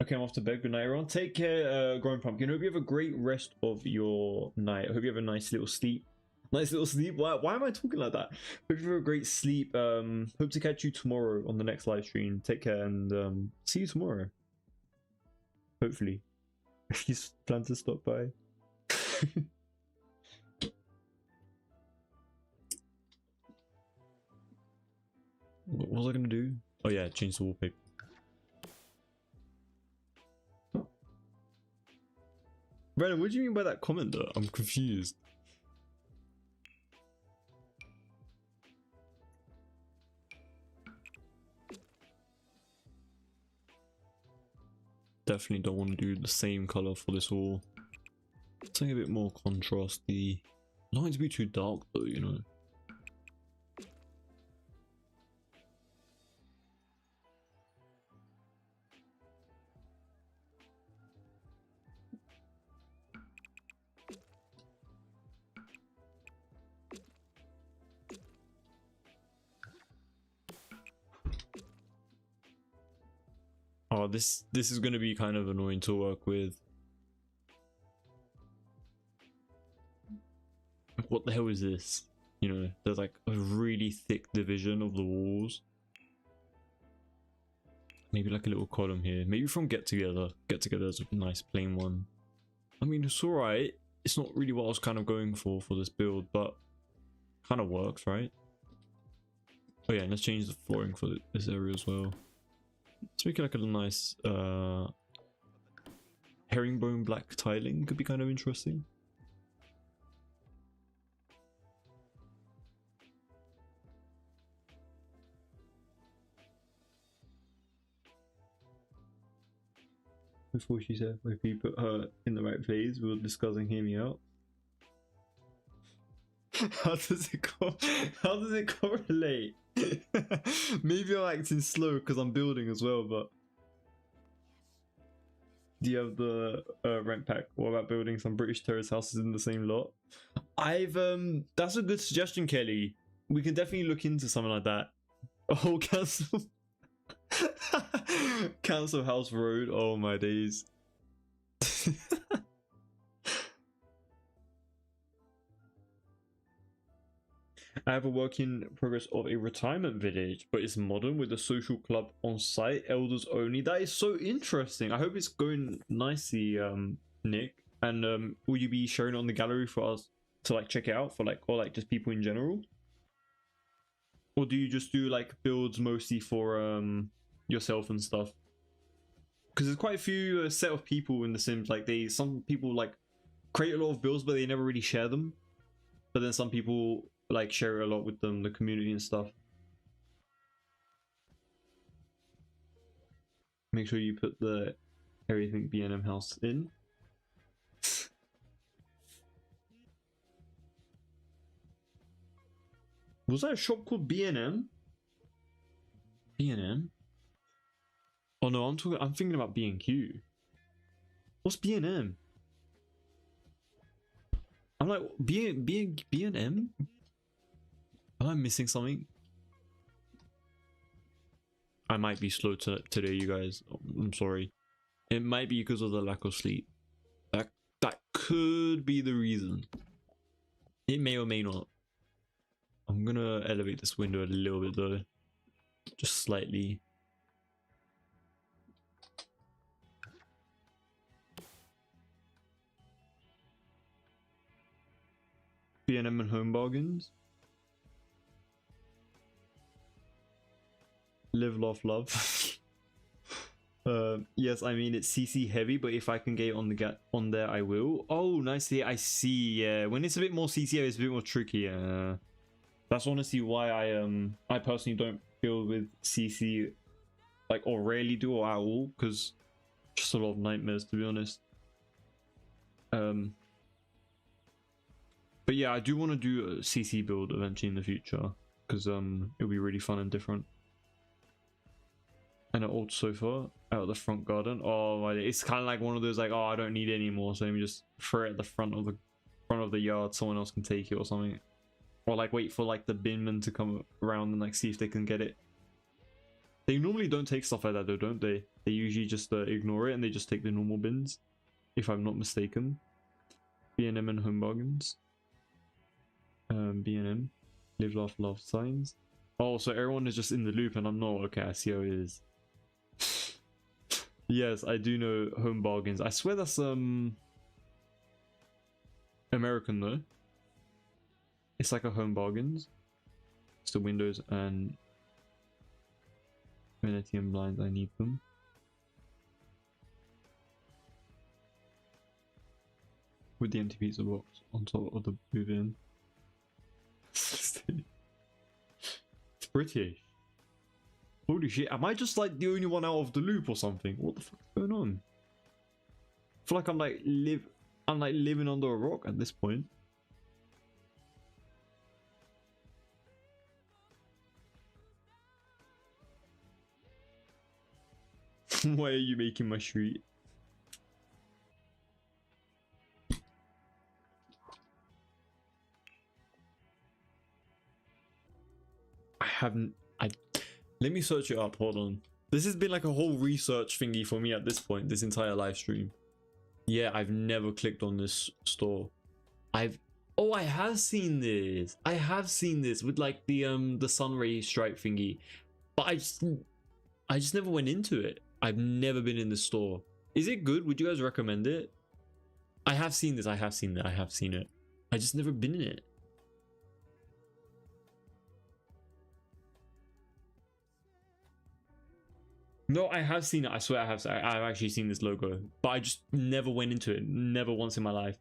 Okay, I'm off to bed. Good night, everyone. Take care, Growing Pumpkin. Hope you have a great rest of your night. I hope you have a nice little sleep. Nice little sleep. Why am I talking like that? Hope you have a great sleep. Hope to catch you tomorrow on the next live stream. Take care and see you tomorrow. Hopefully. If you plan to stop by. What was I gonna do? Oh yeah, change the wallpaper. Brandon, what do you mean by that comment though? I'm confused. definitely don't want to do the same color for this wall. Something a bit more contrasty. Not going to be too dark though, you know. Oh, this is going to be kind of annoying to work with. What the hell is this? You know, there's like a really thick division of the walls. Maybe like a little column here. Maybe from Get Together. Get Together is a nice plain one. I mean, it's alright. It's not really what I was kind of going for this build, but kind of works, right? Oh yeah, and let's change the flooring for this area as well. Let's make it like a nice herringbone black tiling. Could be kind of interesting. Before she said, if we put her in the right place, we were discussing hear me out. How does it go? How does it correlate? Maybe I'm acting slow because I'm building as well, but do you have the rent pack? What about building some British terrace houses in the same lot? That's a good suggestion, Kelly. We can definitely look into something like that. Oh, cancel. Council House Road. Oh my days. I have a work in progress of a retirement village, but it's modern with a social club on site, elders only. That is so interesting. I hope it's going nicely, Nick. And will you be showing it on the gallery for us to like check it out for like, or like just people in general? Or do you just do like builds mostly for yourself and stuff? Because there's quite a few set of people in The Sims. Like some people like create a lot of builds, but they never really share them. But then some people like share it a lot with them, the community and stuff. Make sure you put the everything B&M house in. Was that a shop called B&M? B&M? Oh no, I'm thinking about B&Q. What's B&M? I'm like B&M? Am I missing something? I might be slow today, you guys. I'm sorry. It might be because of the lack of sleep. That could be the reason. It may or may not. I'm gonna elevate this window a little bit though. Just slightly. B&M and Home Bargains. Live, laugh, love. Yes, I mean it's CC heavy, but if I can get it on there, I will. Oh, nicely. I see. Yeah, when it's a bit more CC heavy, it's a bit more tricky. That's honestly why I personally don't build with CC, like, or rarely do or at all, because just a lot of nightmares, to be honest. But yeah, I do want to do a CC build eventually in the future, because it'll be really fun and different. And an old sofa out of the front garden. Oh, it's kind of like one of those like, oh, I don't need it anymore, so let me just throw it at the front of the yard. Someone else can take it or something, or like wait for like the binman to come around and like see if they can get it. They normally don't take stuff like that though, don't they? They usually just ignore it and they just take the normal bins, if I'm not mistaken. B&M and Home Bargains. B&M, live, laugh, love signs. Oh, so everyone is just in the loop and I'm not. Okay, I see how it is. Yes, I do know Home Bargains. I swear that's American though. It's like a Home Bargains. It's the windows and vanity and blinds. I need them. With the empty pizza box on top of the move-in. It's British. Holy shit, am I just like the only one out of the loop or something? What the fuck is going on? feel like I'm like living under a rock at this point. Why are you making my street? Let me search it up, hold on. This has been like a whole research thingy for me at this point, this entire live stream. Yeah, I've never clicked on this store. Oh, I have seen this. I have seen this with like the sunray stripe thingy. But I just never went into it. I've never been in the store. Is it good? Would you guys recommend it? I have seen this. I have seen it. I have seen it. I just never been in it. No, I have seen it. I swear I have. I've actually seen this logo, but I just never went into it. Never once in my life.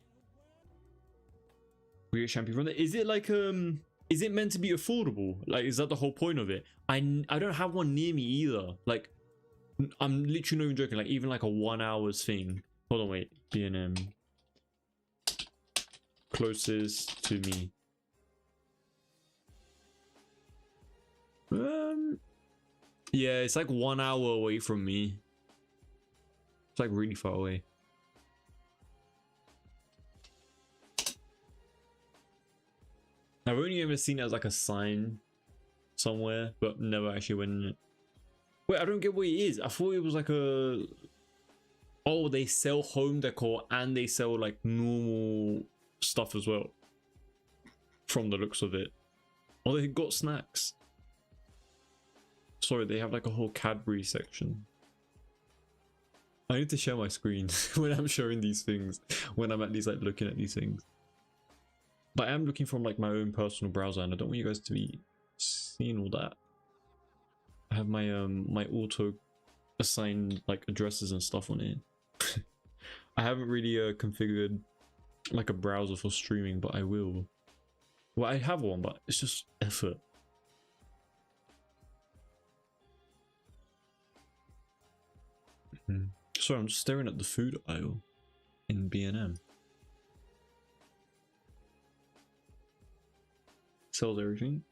Weird champion from there. Is it like is it meant to be affordable? Like, is that the whole point of it? I don't have one near me either. Like, I'm literally not even joking. Like, even like a 1 hour's thing. Hold on, wait. B&M closest to me. Yeah, it's like 1 hour away from me. It's like really far away. I've only ever seen it as like a sign somewhere, but never actually went in it. Wait, I don't get what it is. I thought it was like a... Oh, they sell home decor and they sell like normal stuff as well. From the looks of it. Oh, they got snacks. Sorry, they have like a whole Cadbury section. I need to share my screen when I'm showing these things. When I'm at least like looking at these things. But I am looking from like my own personal browser and I don't want you guys to be seeing all that. I have my my auto assigned like addresses and stuff on it. I haven't really configured like a browser for streaming, but I will. Well, I have one, but it's just effort. Sorry, I'm just staring at the food aisle in B&M. Sells everything.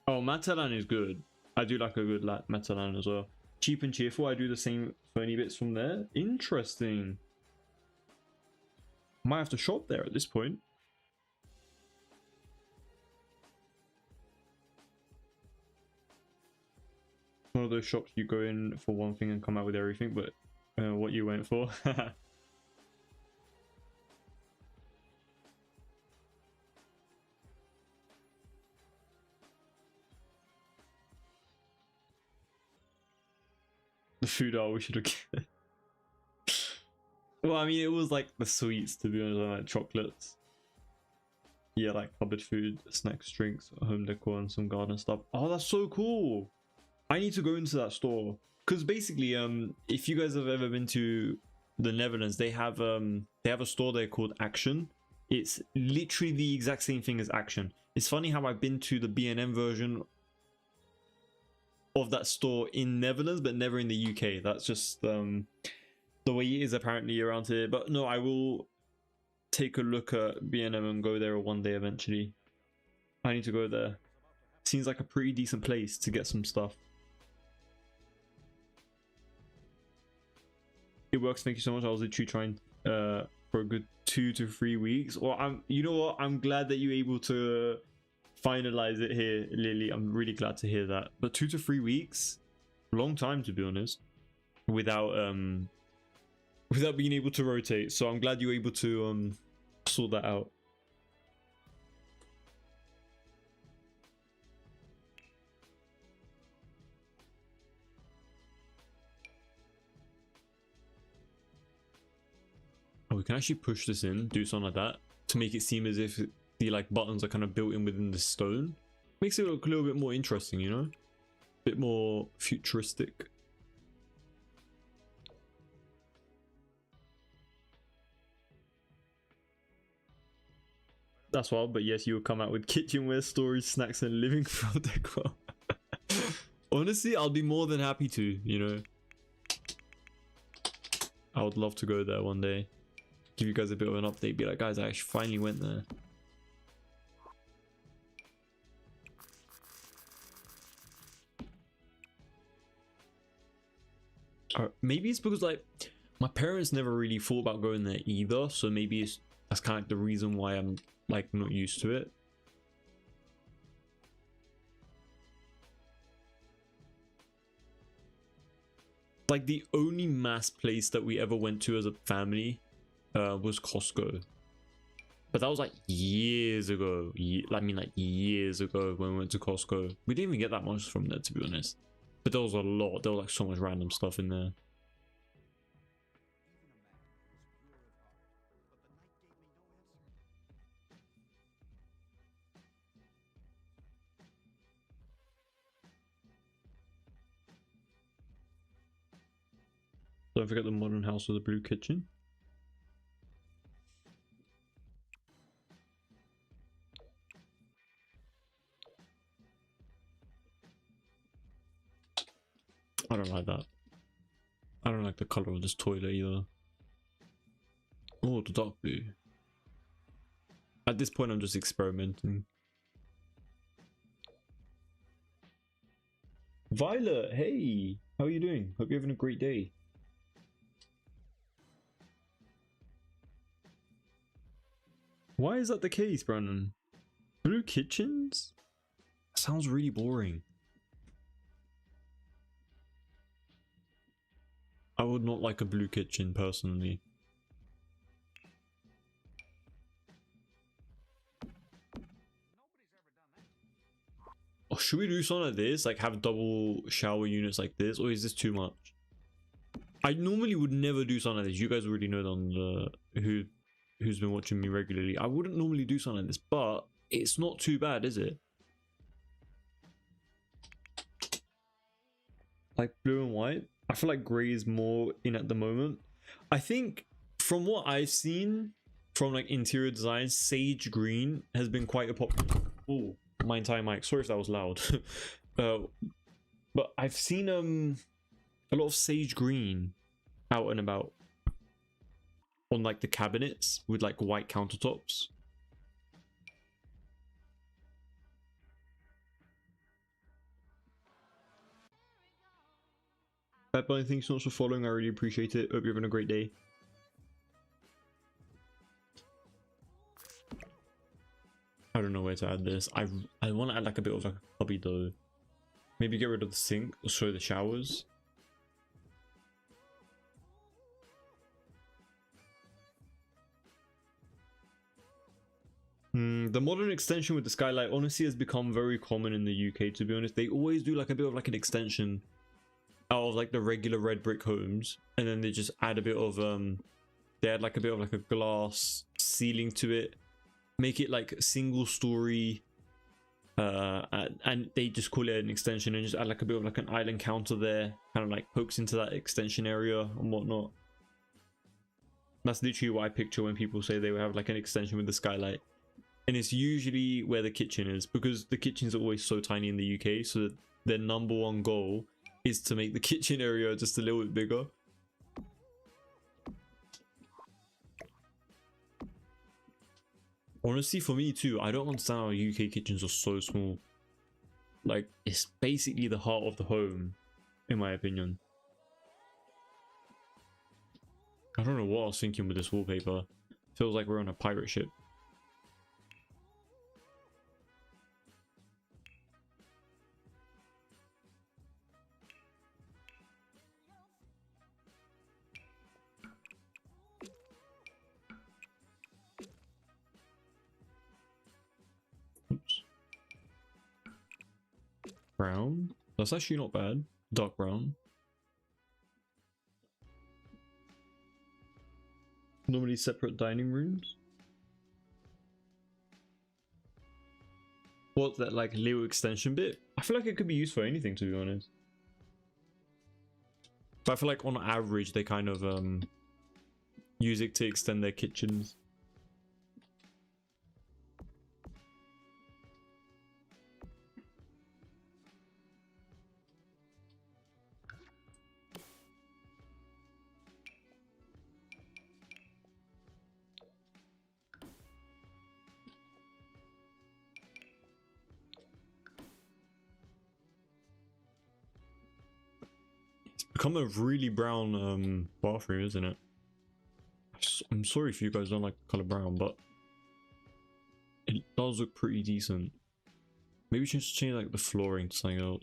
Oh, Matalan is good. I do like a good Matalan as well. Cheap and cheerful. I do the same phony bits from there. Interesting. Might have to shop there at this point. One of those shops you go in for one thing and come out with everything, but what you went for. The food we should have. Well, I mean, it was like the sweets, to be honest, like chocolates. Yeah, like cupboard food, snacks, drinks, home decor, and some garden stuff. Oh, that's so cool. I need to go into that store because basically, if you guys have ever been to the Netherlands, they have a store there called Action. It's literally the exact same thing as Action. It's funny how I've been to the B&M version of that store in Netherlands, but never in the UK. That's just the way it is apparently around here. But no, I will take a look at B&M and go there one day eventually. I need to go there. Seems like a pretty decent place to get some stuff. It works, thank you so much. I was literally trying for a good 2 to 3 weeks. Or you know what? I'm glad that you're able to finalize it here, Lily. I'm really glad to hear that. But 2 to 3 weeks, long time to be honest, without being able to rotate. So I'm glad you're able to sort that out. Oh, we can actually push this in, do something like that to make it seem as if the like buttons are kind of built in within the stone. Makes it look a little bit more interesting, you know, a bit more futuristic. That's wild, but yes, you will come out with kitchenware, storage, snacks, and living room decor. Honestly, I'll be more than happy to, you know. I would love to go there one day. Give you guys a bit of an update. Be like, guys, I actually finally went there. Maybe it's because like my parents never really thought about going there either, so maybe that's kind of like the reason why I'm like not used to it. Like the only mass place that we ever went to as a family was Costco, but that was like years ago. I mean like years ago when we went to Costco. We didn't even get that much from there, to be honest, but there was a lot. There was like so much random stuff in there. Don't forget the modern house with a blue kitchen. I don't like that. I don't like the color of this toilet either. Oh, the dark blue. At this point, I'm just experimenting. Violet, hey! How are you doing? Hope you're having a great day. Why is that the case, Brandon? Blue kitchens? That sounds really boring. I would not like a blue kitchen, personally. Oh, should we do something like this? Like have double shower units like this? Or is this too much? I normally would never do something like this. You guys already know on the who's been watching me regularly. I wouldn't normally do something like this, but it's not too bad, is it? Like blue and white. I feel like grey is more in at the moment. I think from what I've seen from like interior design, sage green has been quite a popular. Oh, my entire mic. Sorry if that was loud. But I've seen a lot of sage green out and about on like the cabinets with like white countertops. Bad Bunny, thanks so much for following. I really appreciate it. Hope you're having a great day. I don't know where to add this. I want to add like a bit of like a hobby though. Maybe get rid of the sink or show the showers. The modern extension with the skylight honestly has become very common in the UK, to be honest. They always do like a bit of like an extension out of like the regular red brick homes, and then they just add a bit of they add like a bit of like a glass ceiling to it, make it like single story, and they just call it an extension and just add like a bit of like an island counter there, kind of like pokes into that extension area and whatnot. That's literally what I picture when people say they would have like an extension with the skylight. And it's usually where the kitchen is, because the kitchens are always so tiny in the UK, so their number one goal is to make the kitchen area just a little bit bigger. Honestly, for me too, I don't understand how UK kitchens are so small. Like, it's basically the heart of the home, in my opinion. I don't know what I was thinking with this wallpaper. Feels like we're on a pirate ship. Oops. Brown? That's actually not bad. Dark brown. Normally separate dining rooms. What's that, like little extension bit? I feel like it could be used for anything, to be honest. But I feel like on average they kind of use it to extend their kitchens. become a really brown bathroom, isn't it? I'm sorry if you guys don't like the color brown, but it does look pretty decent. Maybe we should just change like the flooring to something else.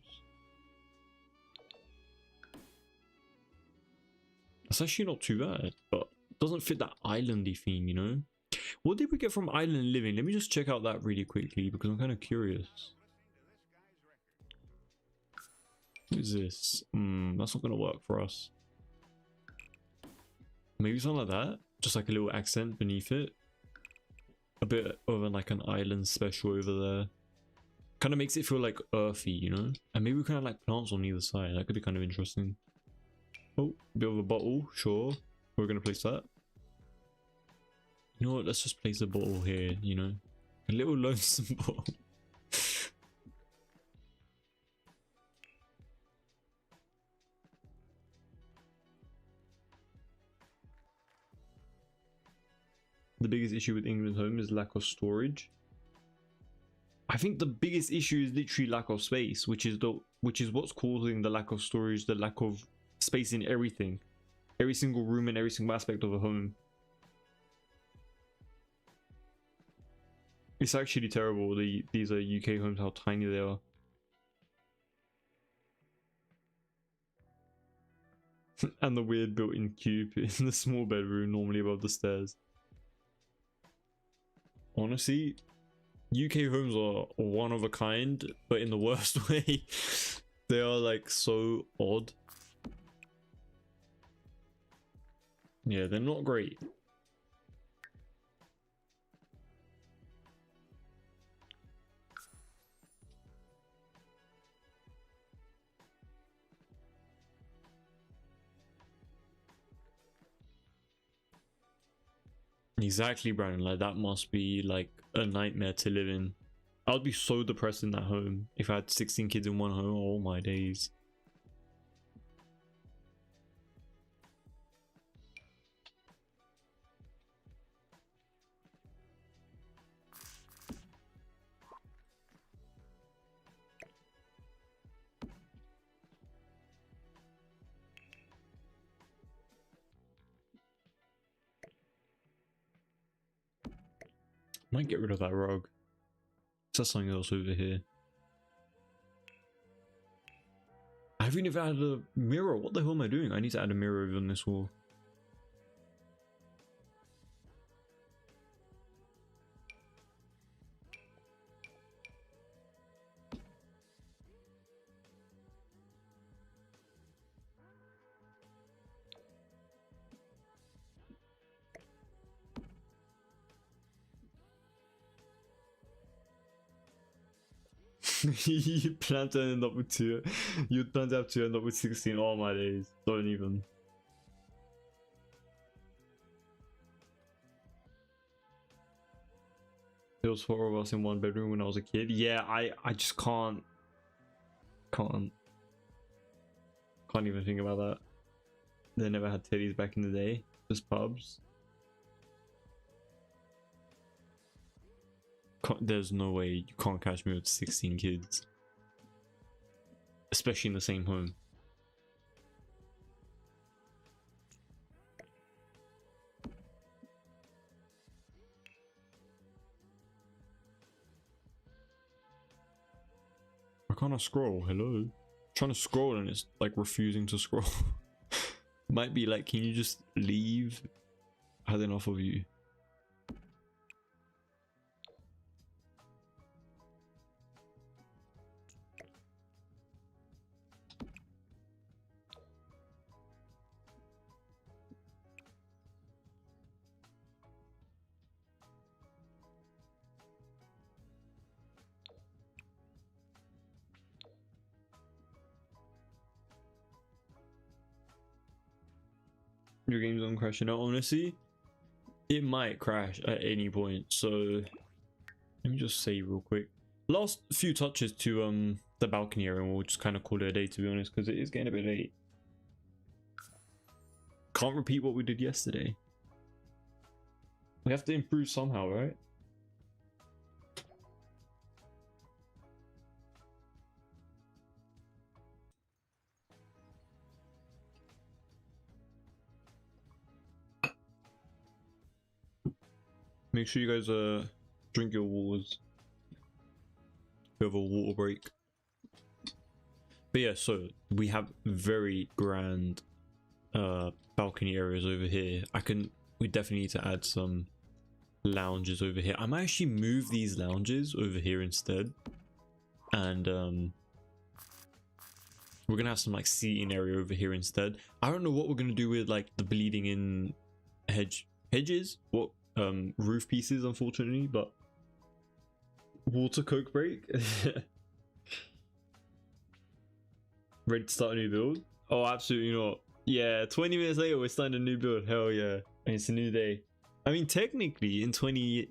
That's actually not too bad, but it doesn't fit that islandy theme, you know? What did we get from Island Living? Let me just check out that really quickly because I'm kind of curious. What is this? That's not going to work for us. Maybe something like that? Just like a little accent beneath it. A bit of like an island special over there. Kind of makes it feel like earthy, you know? And maybe we can have like plants on either side. That could be kind of interesting. Oh, bit of a bottle, sure. We're going to place that. You know what? Let's just place a bottle here, you know? A little lonesome bottle. The biggest issue with England's home is lack of storage. I think the biggest issue is literally lack of space, which is what's causing the lack of storage, the lack of space in everything. Every single room and every single aspect of a home. It's actually terrible. These are UK homes, how tiny they are. And the weird built-in cube in the small bedroom, normally above the stairs. Honestly, UK homes are one of a kind, but in the worst way. They are like so odd. Yeah, they're not great. Exactly, Brandon. Like that must be like a nightmare to live in. I would be so depressed in that home if I had 16 kids in one home. Oh my days. Might get rid of that rug. There's something else over here. I haven't even added a mirror. What the hell am I doing? I need to add a mirror over on this wall. You plan to end up with 2. You plan to have to end up with 16. All my days. Don't even. There was 4 of us in one bedroom when I was a kid. Yeah, I just can't even think about that. They never had teddies back in the day. Just pubs. There's no way you can't catch me with 16 kids. Especially in the same home. Why can't I scroll? Hello? I'm trying to scroll and it's like refusing to scroll. Might be like, can you just leave? I had enough of you. Your game's on crashing out. Honestly, it might crash at any point. So let me just say real quick. Last few touches to the balcony area, and we'll just kind of call it a day, to be honest, because it is getting a bit late. Can't repeat what we did yesterday. We have to improve somehow, right? make sure you guys drink your waters. We have a water break. But yeah, so we have very grand balcony areas over here. We definitely need to add some lounges over here. I might actually move these lounges over here instead, and we're gonna have some like seating area over here instead. I don't know what we're gonna do with like the bleeding in hedges, what roof pieces, unfortunately. But water coke break. Ready to start a new build? Oh, absolutely not. Yeah, 20 minutes later we're starting a new build. Hell yeah. And it's a new day. I mean, technically in 20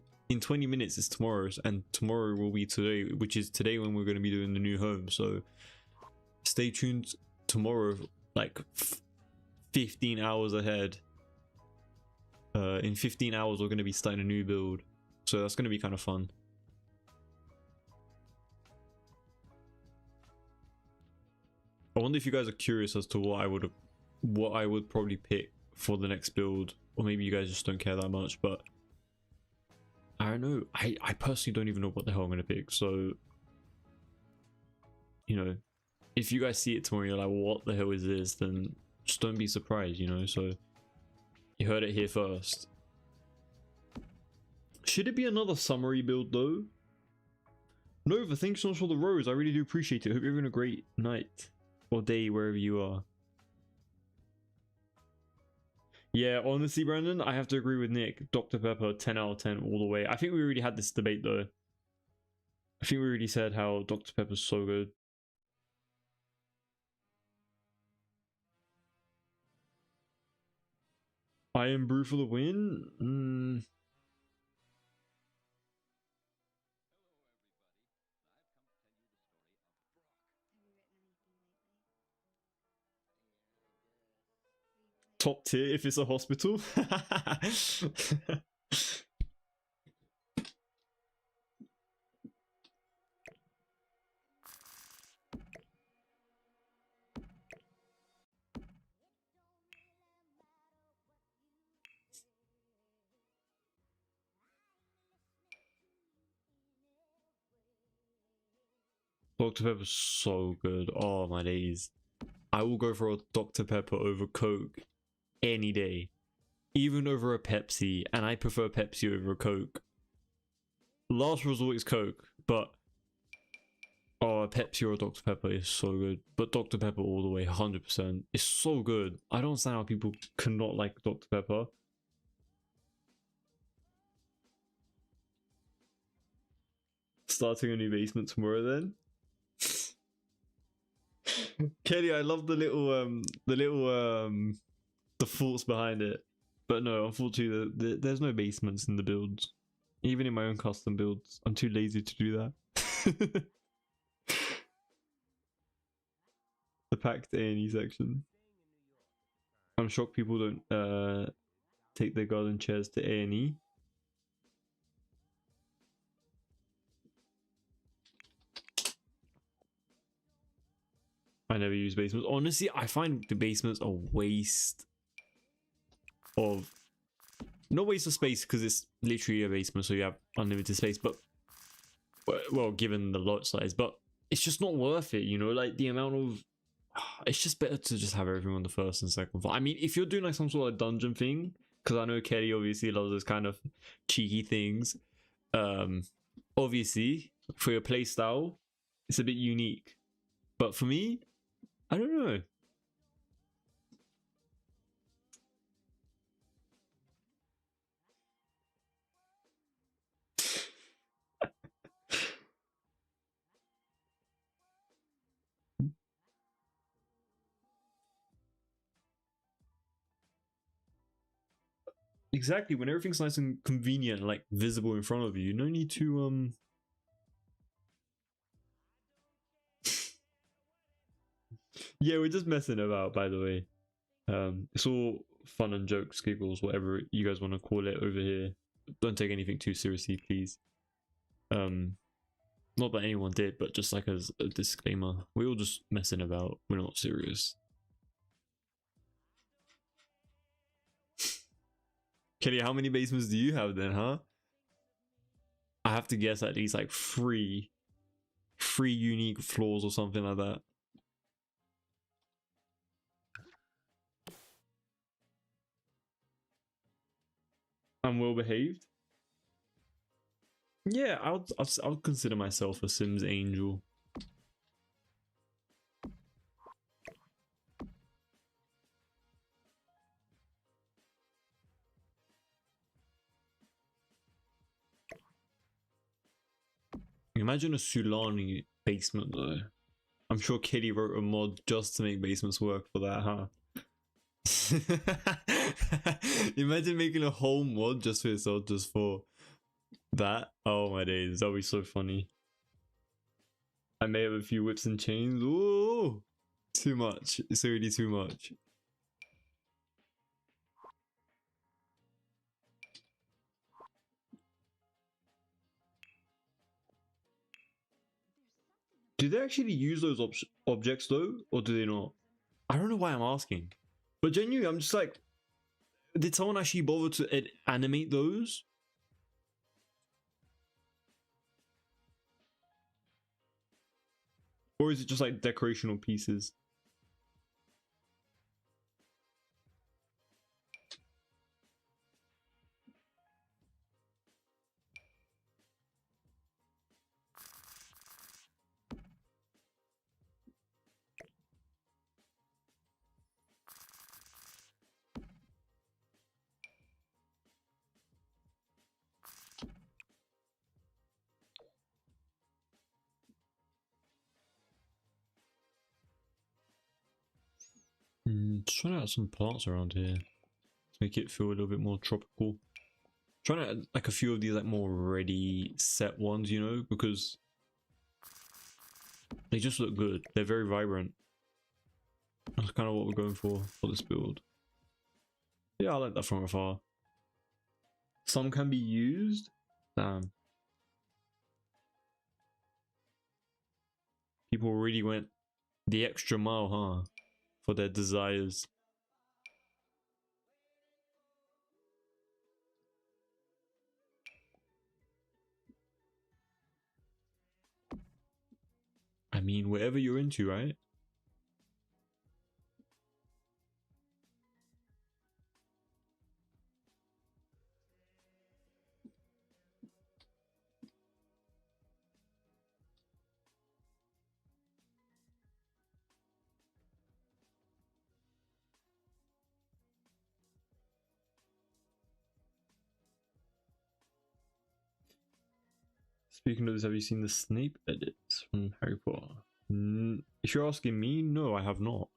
minutes it's tomorrow, and tomorrow will be today, which is today when we're going to be doing the new home. So stay tuned tomorrow, like 15 hours ahead. In 15 hours we're going to be starting a new build, so that's going to be kind of fun. I wonder if you guys are curious as to what I would probably pick for the next build, or maybe you guys just don't care that much. But I don't know. I personally don't even know what the hell I'm gonna pick. So, you know, if you guys see it tomorrow, you're like, what the hell is this? Then just don't be surprised, you know. So you heard it here first. Should it be another summary build though? Nova, thanks so much for the rose. I really do appreciate it. Hope you're having a great night or day wherever you are. Yeah, honestly, Brandon, I have to agree with Nick. Dr. Pepper, 10 out of 10 all the way. I think we already had this debate though. I think we already said how Dr. Pepper's so good. Iron Brew for the win? Top tier if it's a hospital. Dr. Pepper's so good. Oh my days. I will go for a Dr. Pepper over Coke any day. Even over a Pepsi, and I prefer Pepsi over a Coke. Last resort is Coke, but oh, a Pepsi or a Dr. Pepper is so good. But Dr. Pepper all the way, 100%. It's so good. I don't understand how people cannot like Dr. Pepper. Starting a new basement tomorrow then. Kelly, I love the thoughts behind it. But no, unfortunately, there's no basements in the builds. Even in my own custom builds, I'm too lazy to do that. The packed A&E section. I'm shocked people don't take their garden chairs to A&E. I never use basements. Honestly, I find the basements a waste of... Not waste of space, because it's literally a basement, so you have unlimited space, but... Well, given the lot size, but it's just not worth it, you know? Like, the amount of... It's just better to just have everything on the first and second floor. I mean, if you're doing like some sort of dungeon thing, because I know Kelly obviously loves those kind of cheeky things. Obviously, for your playstyle, it's a bit unique. But for me, I don't know. Exactly, when everything's nice and convenient, like visible in front of you, no need to Yeah, we're just messing about, by the way. It's all fun and jokes, giggles, whatever you guys want to call it over here. Don't take anything too seriously, please. Not that anyone did, but just like as a disclaimer, we're all just messing about. We're not serious. Kelly, how many basements do you have then, huh? have to guess at least like three unique flaws or something like that. I'm well behaved. Yeah, I'll consider myself a Sims angel. Imagine a Sulani basement though. I'm sure Kitty wrote a mod just to make basements work for that, huh? Imagine making a whole mod just for yourself, just for that. Oh my days, that'll be so funny. I may have a few whips and chains. Ooh, too much. It's already too much. Do they actually use those objects though, or do they not? I don't know why I'm asking, but genuinely, I'm just like, did someone actually bother to animate those? Or is it just like decorational pieces? Just trying to add some plants around here to make it feel a little bit more tropical. Trying to add like a few of these like more ready set ones, you know, because they just look good. They're very vibrant. That's kind of what we're going for this build. Yeah, I like that from afar. Some can be used. Damn. People really went the extra mile, huh? For their desires. I mean, whatever you're into, right? Speaking of this, have you seen the Snape edits from Harry Potter? If you're asking me, no, I have not.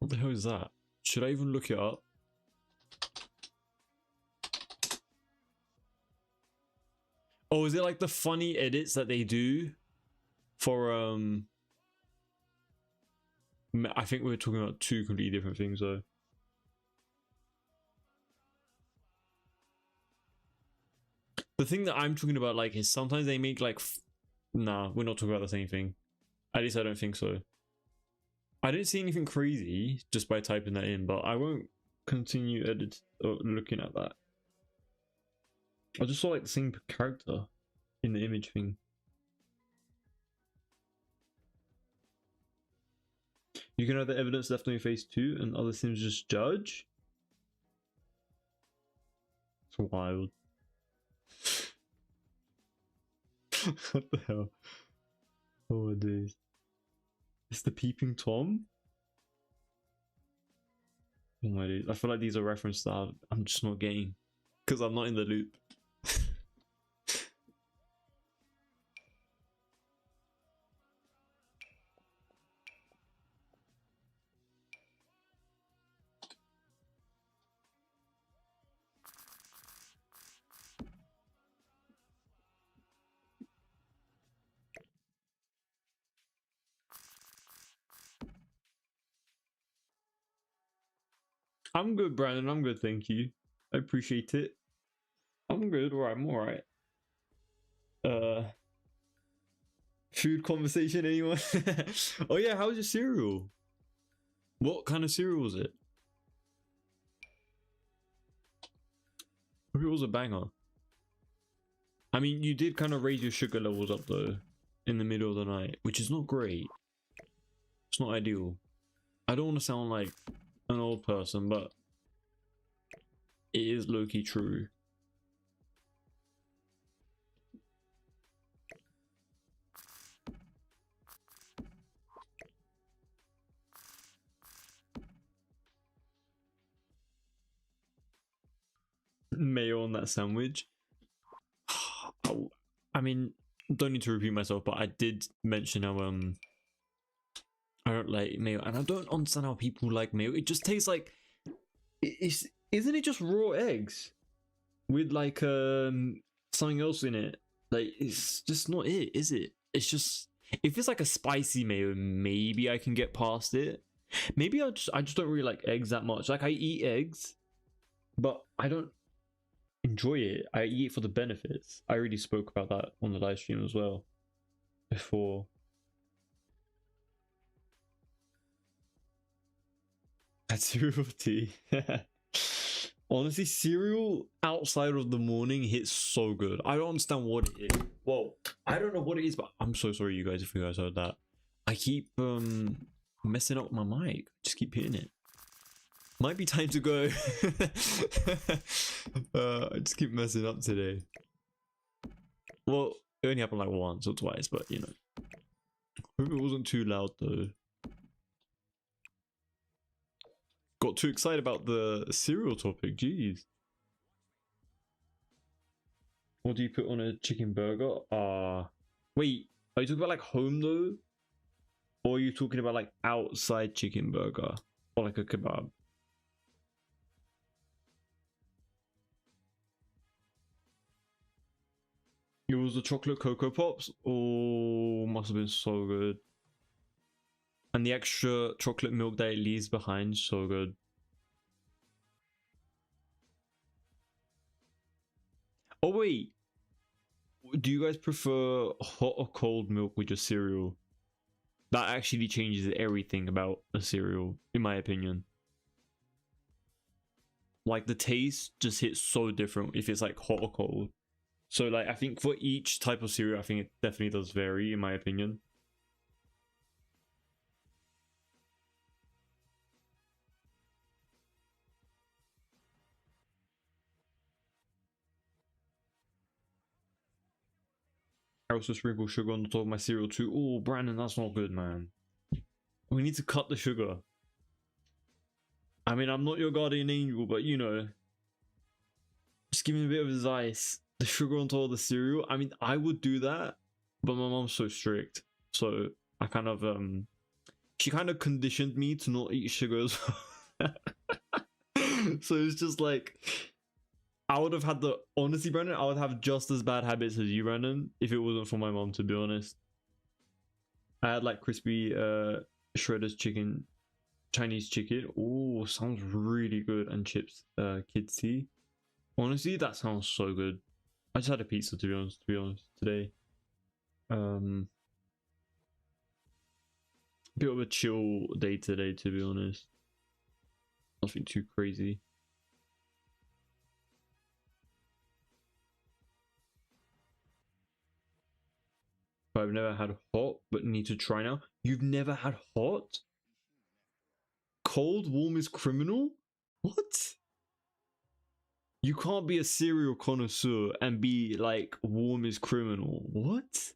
What the hell is that? Should I even look it up? Oh, is it like the funny edits that they do for I think we were talking about two completely different things though. The thing that I'm talking about like is sometimes they make like nah, we're not talking about the same thing. At least I don't think so. I didn't see anything crazy just by typing that in, but I won't continue looking at that. I just saw like the same character in the image thing. You can have the evidence left on your face too, and other Sims just judge. It's wild. What the hell? Oh my days. It's the peeping Tom? Oh my days. I feel like these are references that I'm just not getting. Because I'm not in the loop. I'm good, Brandon. I'm good, thank you. I appreciate it. I'm good. Alright, I'm alright. Food conversation, anyone? Oh yeah, how's your cereal? What kind of cereal is it? Hope it was a banger. I mean, you did kind of raise your sugar levels up though in the middle of the night, which is not great. It's not ideal. I don't want to sound like an old person, but it is low-key true. Mayo on that sandwich. I mean, don't need to repeat myself, but I did mention how I don't like mayo, and I don't understand how people like mayo. It just tastes like isn't it just raw eggs with like something else in it? Like it's just not it, is it? It's just if it's like a spicy mayo, maybe I can get past it. Maybe I just don't really like eggs that much. Like I eat eggs, but I don't enjoy it. I eat it for the benefits. I already spoke about that on the live stream as well before. That's cereal tea. Honestly, cereal outside of the morning hits so good. I don't understand what it is. Well, I don't know what it is, but I'm so sorry you guys if you guys heard that. I keep messing up my mic. Just keep hitting it. Might be time to go. I just keep messing up today. Well, it only happened like once or twice, but you know. Hope it wasn't too loud though. Got too excited about the cereal topic, jeez. What do you put on a chicken burger? Wait, are you talking about like home though? Or are you talking about like outside chicken burger? Or like a kebab? It was the chocolate Cocoa Pops? Oh, must have been so good. And the extra chocolate milk that it leaves behind, so good. Oh wait, do you guys prefer hot or cold milk with your cereal? That actually changes everything about a cereal, in my opinion. Like the taste just hits so different if it's like hot or cold. So like I think for each type of cereal, I think it definitely does vary, in my opinion. I also sprinkle sugar on the top of my cereal too. Oh, Brandon, that's not good, man. We need to cut the sugar. I mean, I'm not your guardian angel, but you know, just give me a bit of advice. The sugar on top of the cereal. I mean, I would do that, but my mom's so strict, so I kind of she kind of conditioned me to not eat sugar as well. So it's just like I would have had the honestly, Brendan, I would have just as bad habits as you, Brendan, if it wasn't for my mom, to be honest. I had like crispy shredders chicken, Chinese chicken. Oh, sounds really good. And chips, kids tea. Honestly, that sounds so good. I just had a pizza to be honest today. Bit of a chill day today, to be honest. Nothing too crazy. I've never had hot, but need to try now. You've never had hot? Cold, warm is criminal? What? You can't be a cereal connoisseur and be like warm is criminal. What?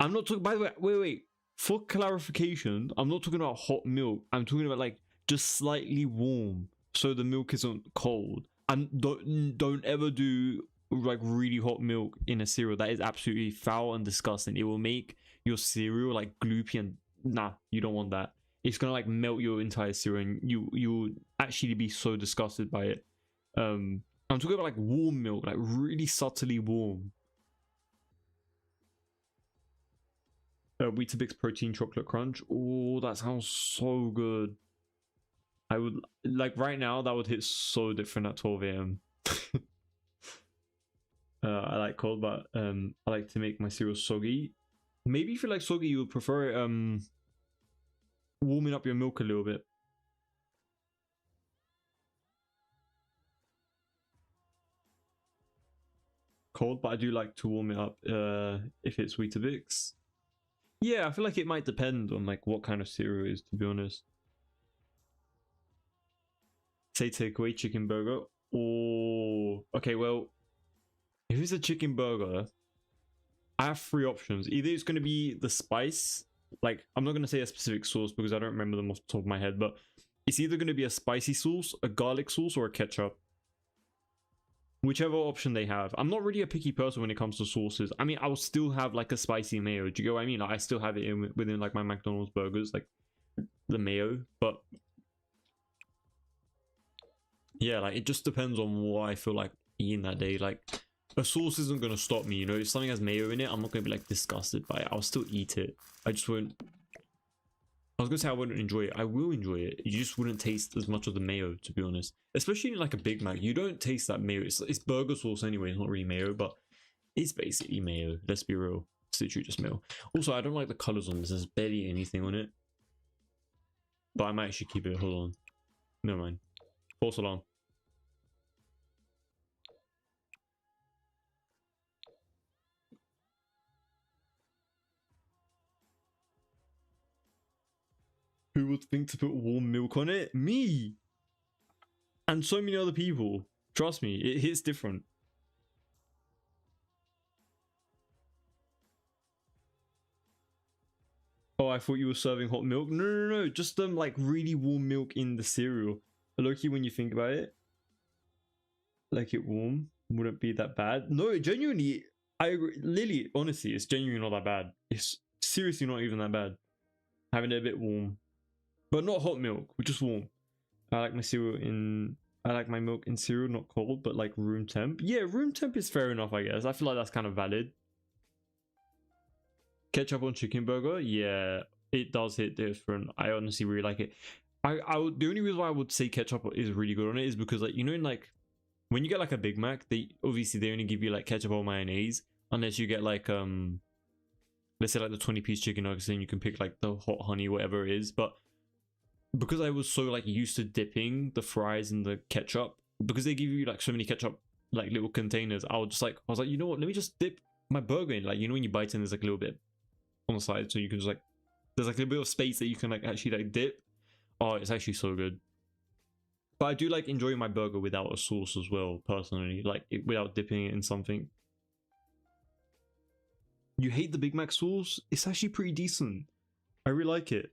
I'm not talking, by the way, wait. For clarification, I'm not talking about hot milk. I'm talking about like just slightly warm so the milk isn't cold. And don't ever do like really hot milk in a cereal. That is absolutely foul and disgusting. It will make your cereal like gloopy and nah, you don't want that. It's gonna like melt your entire cereal and you'll actually be so disgusted by it. I'm talking about like warm milk, like really subtly warm. Weetabix protein chocolate crunch. Oh, that sounds so good. I would like right now that would hit so different at 12 a.m. I like cold, but I like to make my cereal soggy. Maybe if you like soggy, you would prefer it warming up your milk a little bit. cold, but I do like to warm it up if it's Weetabix. Yeah, I feel like it might depend on like what kind of cereal it is, to be honest. Say takeaway chicken burger. Or okay, well, if it's a chicken burger, I have three options. Either it's going to be the spice, like I'm not going to say a specific sauce because I don't remember them off the top of my head, but it's either going to be a spicy sauce, a garlic sauce, or a ketchup. Whichever option they have. I'm not really a picky person when it comes to sauces. I mean, I'll still have like a spicy mayo. Do you get what I mean? Like, I still have it within like my McDonald's burgers, like the mayo. But yeah, like it just depends on what I feel like eating that day. Like a sauce isn't gonna stop me, you know. If something has mayo in it, I'm not gonna be like disgusted by it. I'll still eat it. I just won't. I was gonna say I wouldn't enjoy it. I will enjoy it. You just wouldn't taste as much of the mayo, to be honest. Especially in like a Big Mac, you don't taste that mayo. It's burger sauce anyway. It's not really mayo, but it's basically mayo. Let's be real. It's literally just mayo. Also, I don't like the colors on this. There's barely anything on it. But I might actually keep it. Hold on. Never mind. False alarm. Who would think to put warm milk on it? Me! And so many other people. Trust me, it hits different. Oh, I thought you were serving hot milk. No, no, no. Just like really warm milk in the cereal. Low-key, when you think about it, like it warm wouldn't be that bad. No, genuinely, I agree. Lily, honestly, it's genuinely not that bad. It's seriously not even that bad. Having it a bit warm. But not hot milk, just warm. I like my cereal in... I like my milk in cereal, not cold, but like room temp. Yeah, room temp is fair enough, I guess. I feel like that's kind of valid. Ketchup on chicken burger? Yeah, it does hit different. I honestly really like it. The only reason why I would say ketchup is really good on it is because, like, you know, in like when you get like a Big Mac, they only give you like ketchup or mayonnaise unless you get like let's say like the 20-piece chicken nuggets, and you can pick like the hot honey, whatever it is. But because I was so like used to dipping the fries in the ketchup, because they give you like so many ketchup like little containers, I was like, you know what? Let me just dip my burger in. Like, you know, when you bite in, there's like a little bit on the side, so you can just like, there's like a bit of space that you can like actually like dip. Oh, it's actually so good. But I do like enjoying my burger without a sauce as well, personally, like without dipping it in something. You hate the Big Mac sauce? It's actually pretty decent. I really like it.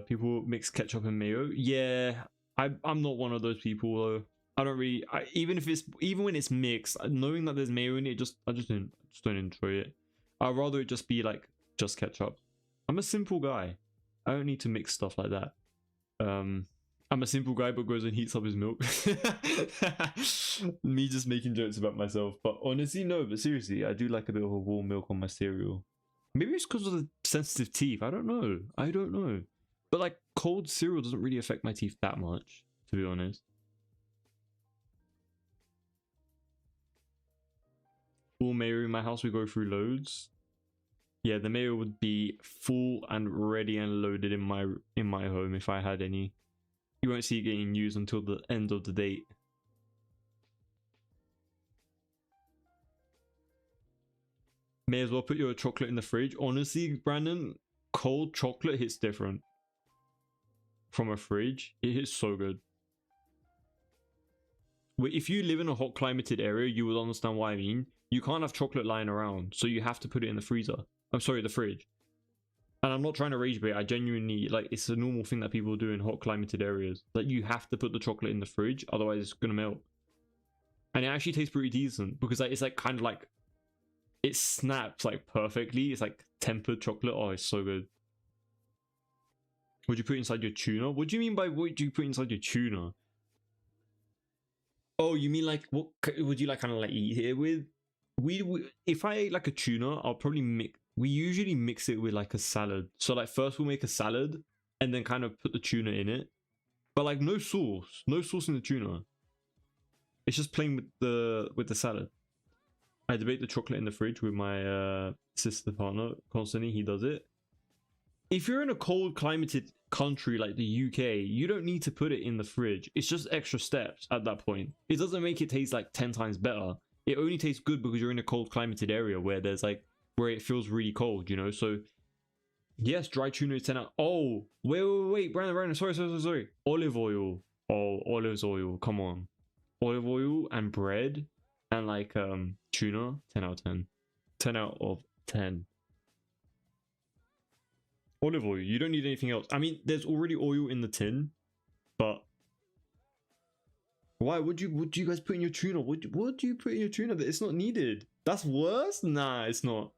People mix ketchup and mayo. Yeah, I'm not one of those people though. I don't really. Even when it's mixed, knowing that there's mayo in it, I just don't enjoy it. I'd rather it just be like just ketchup. I'm a simple guy. I don't need to mix stuff like that. I'm a simple guy, but goes and heats up his milk. Me just making jokes about myself, but honestly, no. But seriously, I do like a bit of a warm milk on my cereal. Maybe it's because of the sensitive teeth. I don't know. I don't know. But like cold cereal doesn't really affect my teeth that much, to be honest. Full mayo in my house, we go through loads. Yeah, the mayo would be full and ready and loaded in my home if I had any. You won't see it getting used until the end of the date. May as well put your chocolate in the fridge. Honestly, Brandon, cold chocolate hits different. From a fridge, it hits so good. If you live in a hot climated area, you will understand what I mean. You can't have chocolate lying around, so you have to put it in the freezer. I'm sorry, the fridge. And I'm not trying to rage bait. I genuinely, like, it's a normal thing that people do in hot climated areas. Like, you have to put the chocolate in the fridge, otherwise it's gonna melt. And it actually tastes pretty decent because like, it's like kind of like, it snaps like perfectly. It's like tempered chocolate. Oh, it's so good. Would you put inside your tuna? What do you mean by what do you put inside your tuna? Oh, you mean like what would you like kind of like eat it with? If I ate like a tuna, I'll probably mix. We usually mix it with like a salad. So like first we'll make a salad and then kind of put the tuna in it. But like no sauce in the tuna. It's just plain with the salad. I debate the chocolate in the fridge with my sister partner constantly. He does it. If you're in a cold country like the UK, you don't need to put it in the fridge. It's just extra steps at that point. It doesn't make it taste like 10 times better. It only tastes good because you're in a cold climated area where there's like, where it feels really cold, you know? So yes, dry tuna is 10 out. Oh, wait, Brandon, sorry. Olive oil. Oh, olive oil, come on. Olive oil and bread and like tuna, 10 out of 10. 10 out of 10. Olive oil, you don't need anything else. I mean, there's already oil in the tin, but why would you guys put in your tuna? What do you put in your tuna that it's not needed? That's worse? Nah, it's not.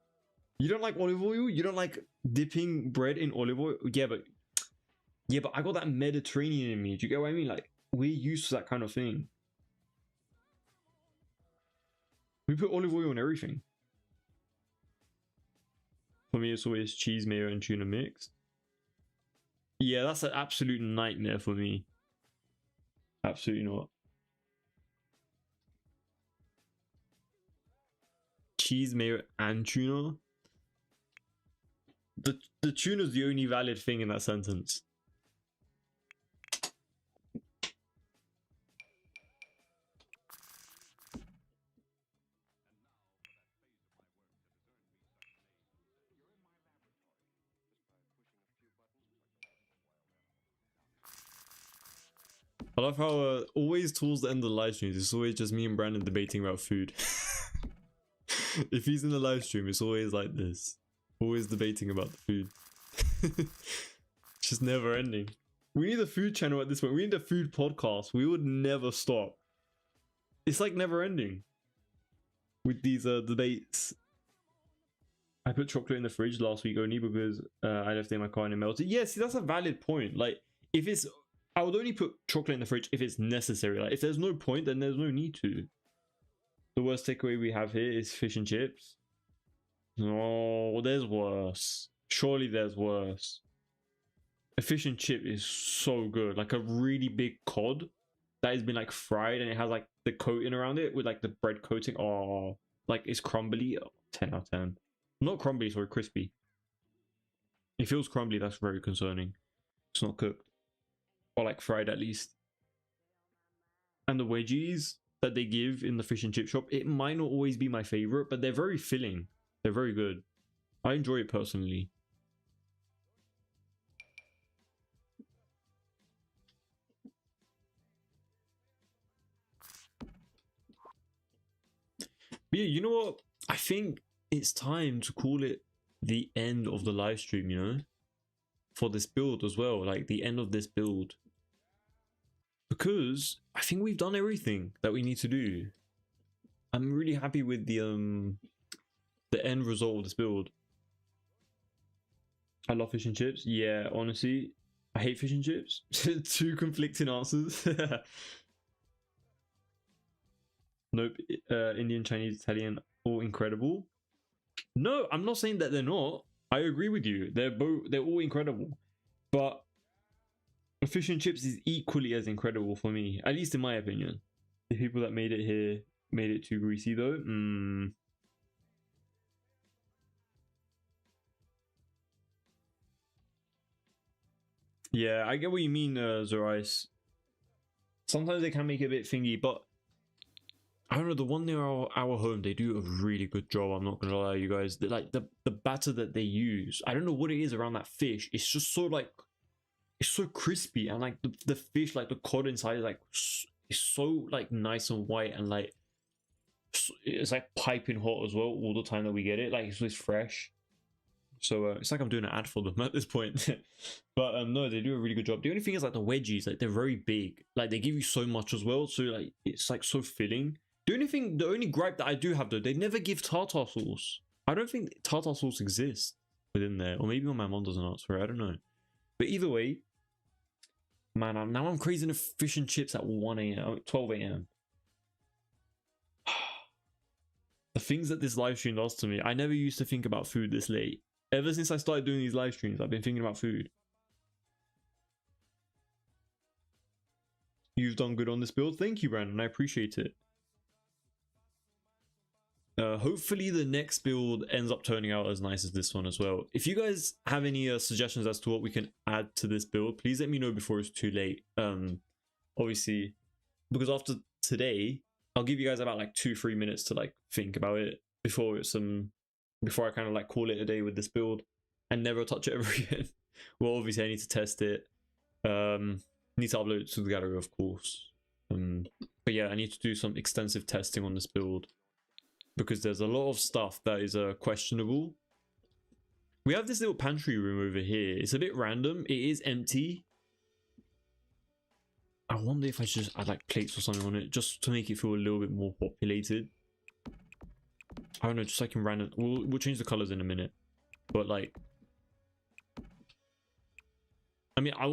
You don't like olive oil? You don't like dipping bread in olive oil? Yeah, but I got that Mediterranean in me. Do you get what I mean? Like, we're used to that kind of thing. We put olive oil on everything. For me, it's always cheese, mayo, and tuna mixed. Yeah, that's an absolute nightmare for me. Absolutely not. Cheese, mayo, and tuna. The tuna's the only valid thing in that sentence. I love how always towards the end of the live streams, it's always just me and Brandon debating about food. If he's in the live stream, it's always like this. Always debating about the food. It's just never ending. We need a food channel at this point. We need a food podcast. We would never stop. It's like never ending with these debates. I put chocolate in the fridge last week only because I left it in my car and it melted. Yeah, see, that's a valid point. Like, if it's... I would only put chocolate in the fridge if it's necessary. Like, if there's no point, then there's no need to. The worst takeaway we have here is fish and chips. No, there's worse. Surely there's worse. A fish and chip is so good. Like a really big cod that has been like fried and it has like the coating around it with like the bread coating. Oh, like it's crumbly. Oh, 10 out of 10. Not crumbly, sorry, crispy. It feels crumbly, that's very concerning. It's not cooked. Or like fried at least. And the wedgies that they give in the fish and chip shop, it might not always be my favorite, but they're very filling. They're very good. I enjoy it personally. But yeah, you know what? I think it's time to call it the end of the live stream, you know? For this build as well, like the end of this build. Because I think we've done everything that we need to do. I'm really happy with the end result of this build. I love fish and chips. Yeah, honestly, I hate fish and chips. Two conflicting answers. Nope. Indian, Chinese, Italian, all incredible. No, I'm not saying that they're not. I agree with you. They're all incredible. But fish and chips is equally as incredible for me, at least in my opinion. The people that made it here made it too greasy though. Yeah, I get what you mean, Zorais. Sometimes they can make it a bit thingy, but I don't know, the one near our home, they do a really good job. I'm not gonna lie, you guys. Like the batter that they use, I don't know what it is around that fish. It's just so like, it's so crispy, and like the fish, like the cod inside is like, it's so like nice and white, and like it's like piping hot as well all the time that we get it. Like it's always fresh. So it's like I'm doing an ad for them at this point. But no, they do a really good job. The only thing is like the wedgies, like they're very big. Like they give you so much as well. So like it's like so filling. The only gripe that I do have though, they never give tartar sauce. I don't think tartar sauce exists within there. Or maybe my mom doesn't answer it, I don't know. But either way, man, now I'm craving fish and chips at 1 a.m. 12 a.m. The things that this live stream does to me, I never used to think about food this late. Ever since I started doing these live streams, I've been thinking about food. You've done good on this build. Thank you, Brandon. I appreciate it. hopefully the next build ends up turning out as nice as this one as well. If you guys have any suggestions as to what we can add to this build, please let me know before it's too late. Obviously, because after today, I'll give you guys about like 2-3 minutes to like think about it before I kind of like call it a day with this build and never touch it ever again. Well, obviously I need to test it. Need to upload it to the gallery, of course. But yeah, I need to do some extensive testing on this build because there's a lot of stuff that is questionable. We have this little pantry room over here. It's a bit random. It is empty. I wonder if I should just add like plates or something on it just to make it feel a little bit more populated. I don't know, just like in random. We'll change the colors in a minute, but like, I mean, I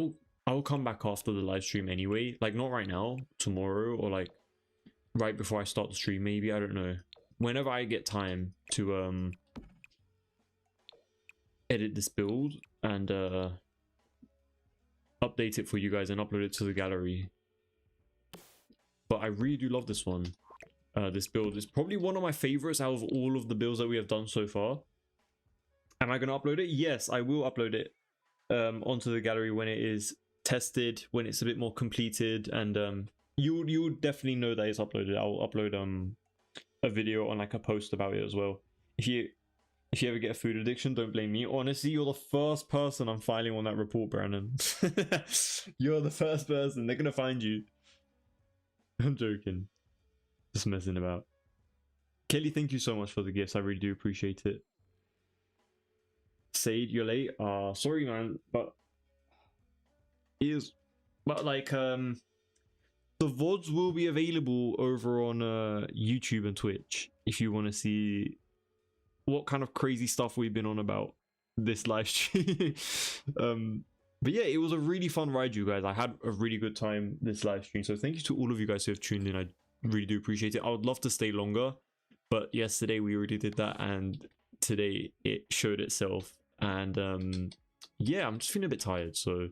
will come back after the live stream anyway. Like not right now, tomorrow, or like right before I start the stream. Maybe, I don't know. Whenever I get time to edit this build and update it for you guys and upload it to the gallery. But I really do love this one. This build is probably one of my favorites out of all of the builds that we have done so far. Am I going to upload it? Yes, I will upload it onto the gallery when it is tested, when it's a bit more completed, and you'll definitely know that it's uploaded. I'll upload a video on like a post about it as well. If you ever get a food addiction, don't blame me. Honestly, you're the first person I'm filing on that report, Brandon. You're the first person. They're gonna find you. I'm joking. Just messing about. Kelly, thank you so much for the gifts. I really do appreciate it. Sade, you're late. Sorry, man, but like the VODs will be available over on YouTube and Twitch if you want to see what kind of crazy stuff we've been on about this live stream. But yeah, it was a really fun ride, you guys. I had a really good time this live stream, so thank you to all of you guys who have tuned in. I really do appreciate it. I would love to stay longer, but yesterday we already did that, and today it showed itself. And yeah, I'm just feeling a bit tired, so I'm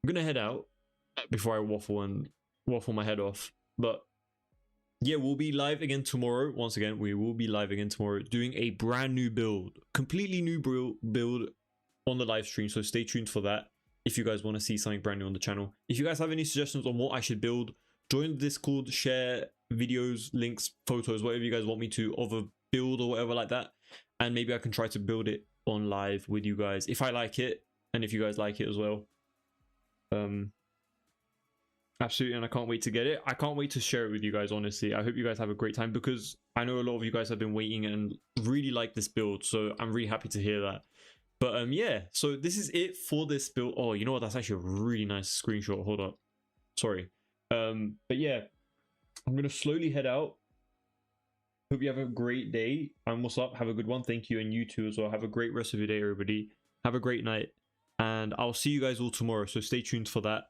gonna head out before I waffle my head off. But yeah, we'll be live again tomorrow. Once again, we will be live again tomorrow doing a brand new build, completely new build on the live stream, so stay tuned for that if you guys want to see something brand new on the channel. If you guys have any suggestions on what I should build, join the Discord, share videos, links, photos, whatever you guys want me to of a build or whatever like that, and maybe I can try to build it on live with you guys if I like it and if you guys like it as well. Absolutely, and I can't wait to get it. I can't wait to share it with you guys, honestly. I hope you guys have a great time because I know a lot of you guys have been waiting and really like this build, so I'm really happy to hear that. But yeah, so this is it for this build. Oh, you know what? That's actually a really nice screenshot. Hold up. Sorry. But yeah, I'm going to slowly head out. Hope you have a great day. And what's up? Have a good one. Thank you. And you too as well. Have a great rest of your day, everybody. Have a great night. And I'll see you guys all tomorrow. So stay tuned for that.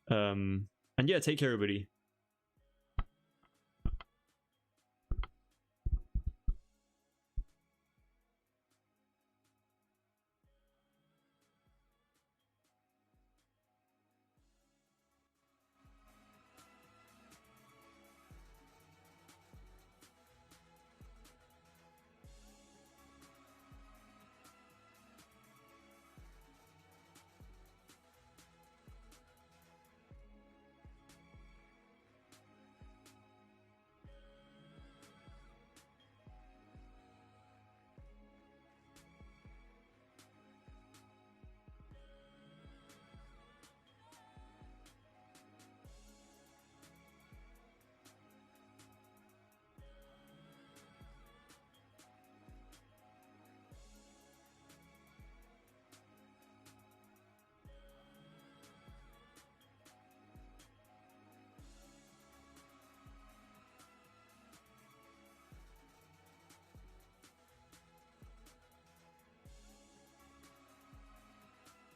And yeah, take care, everybody.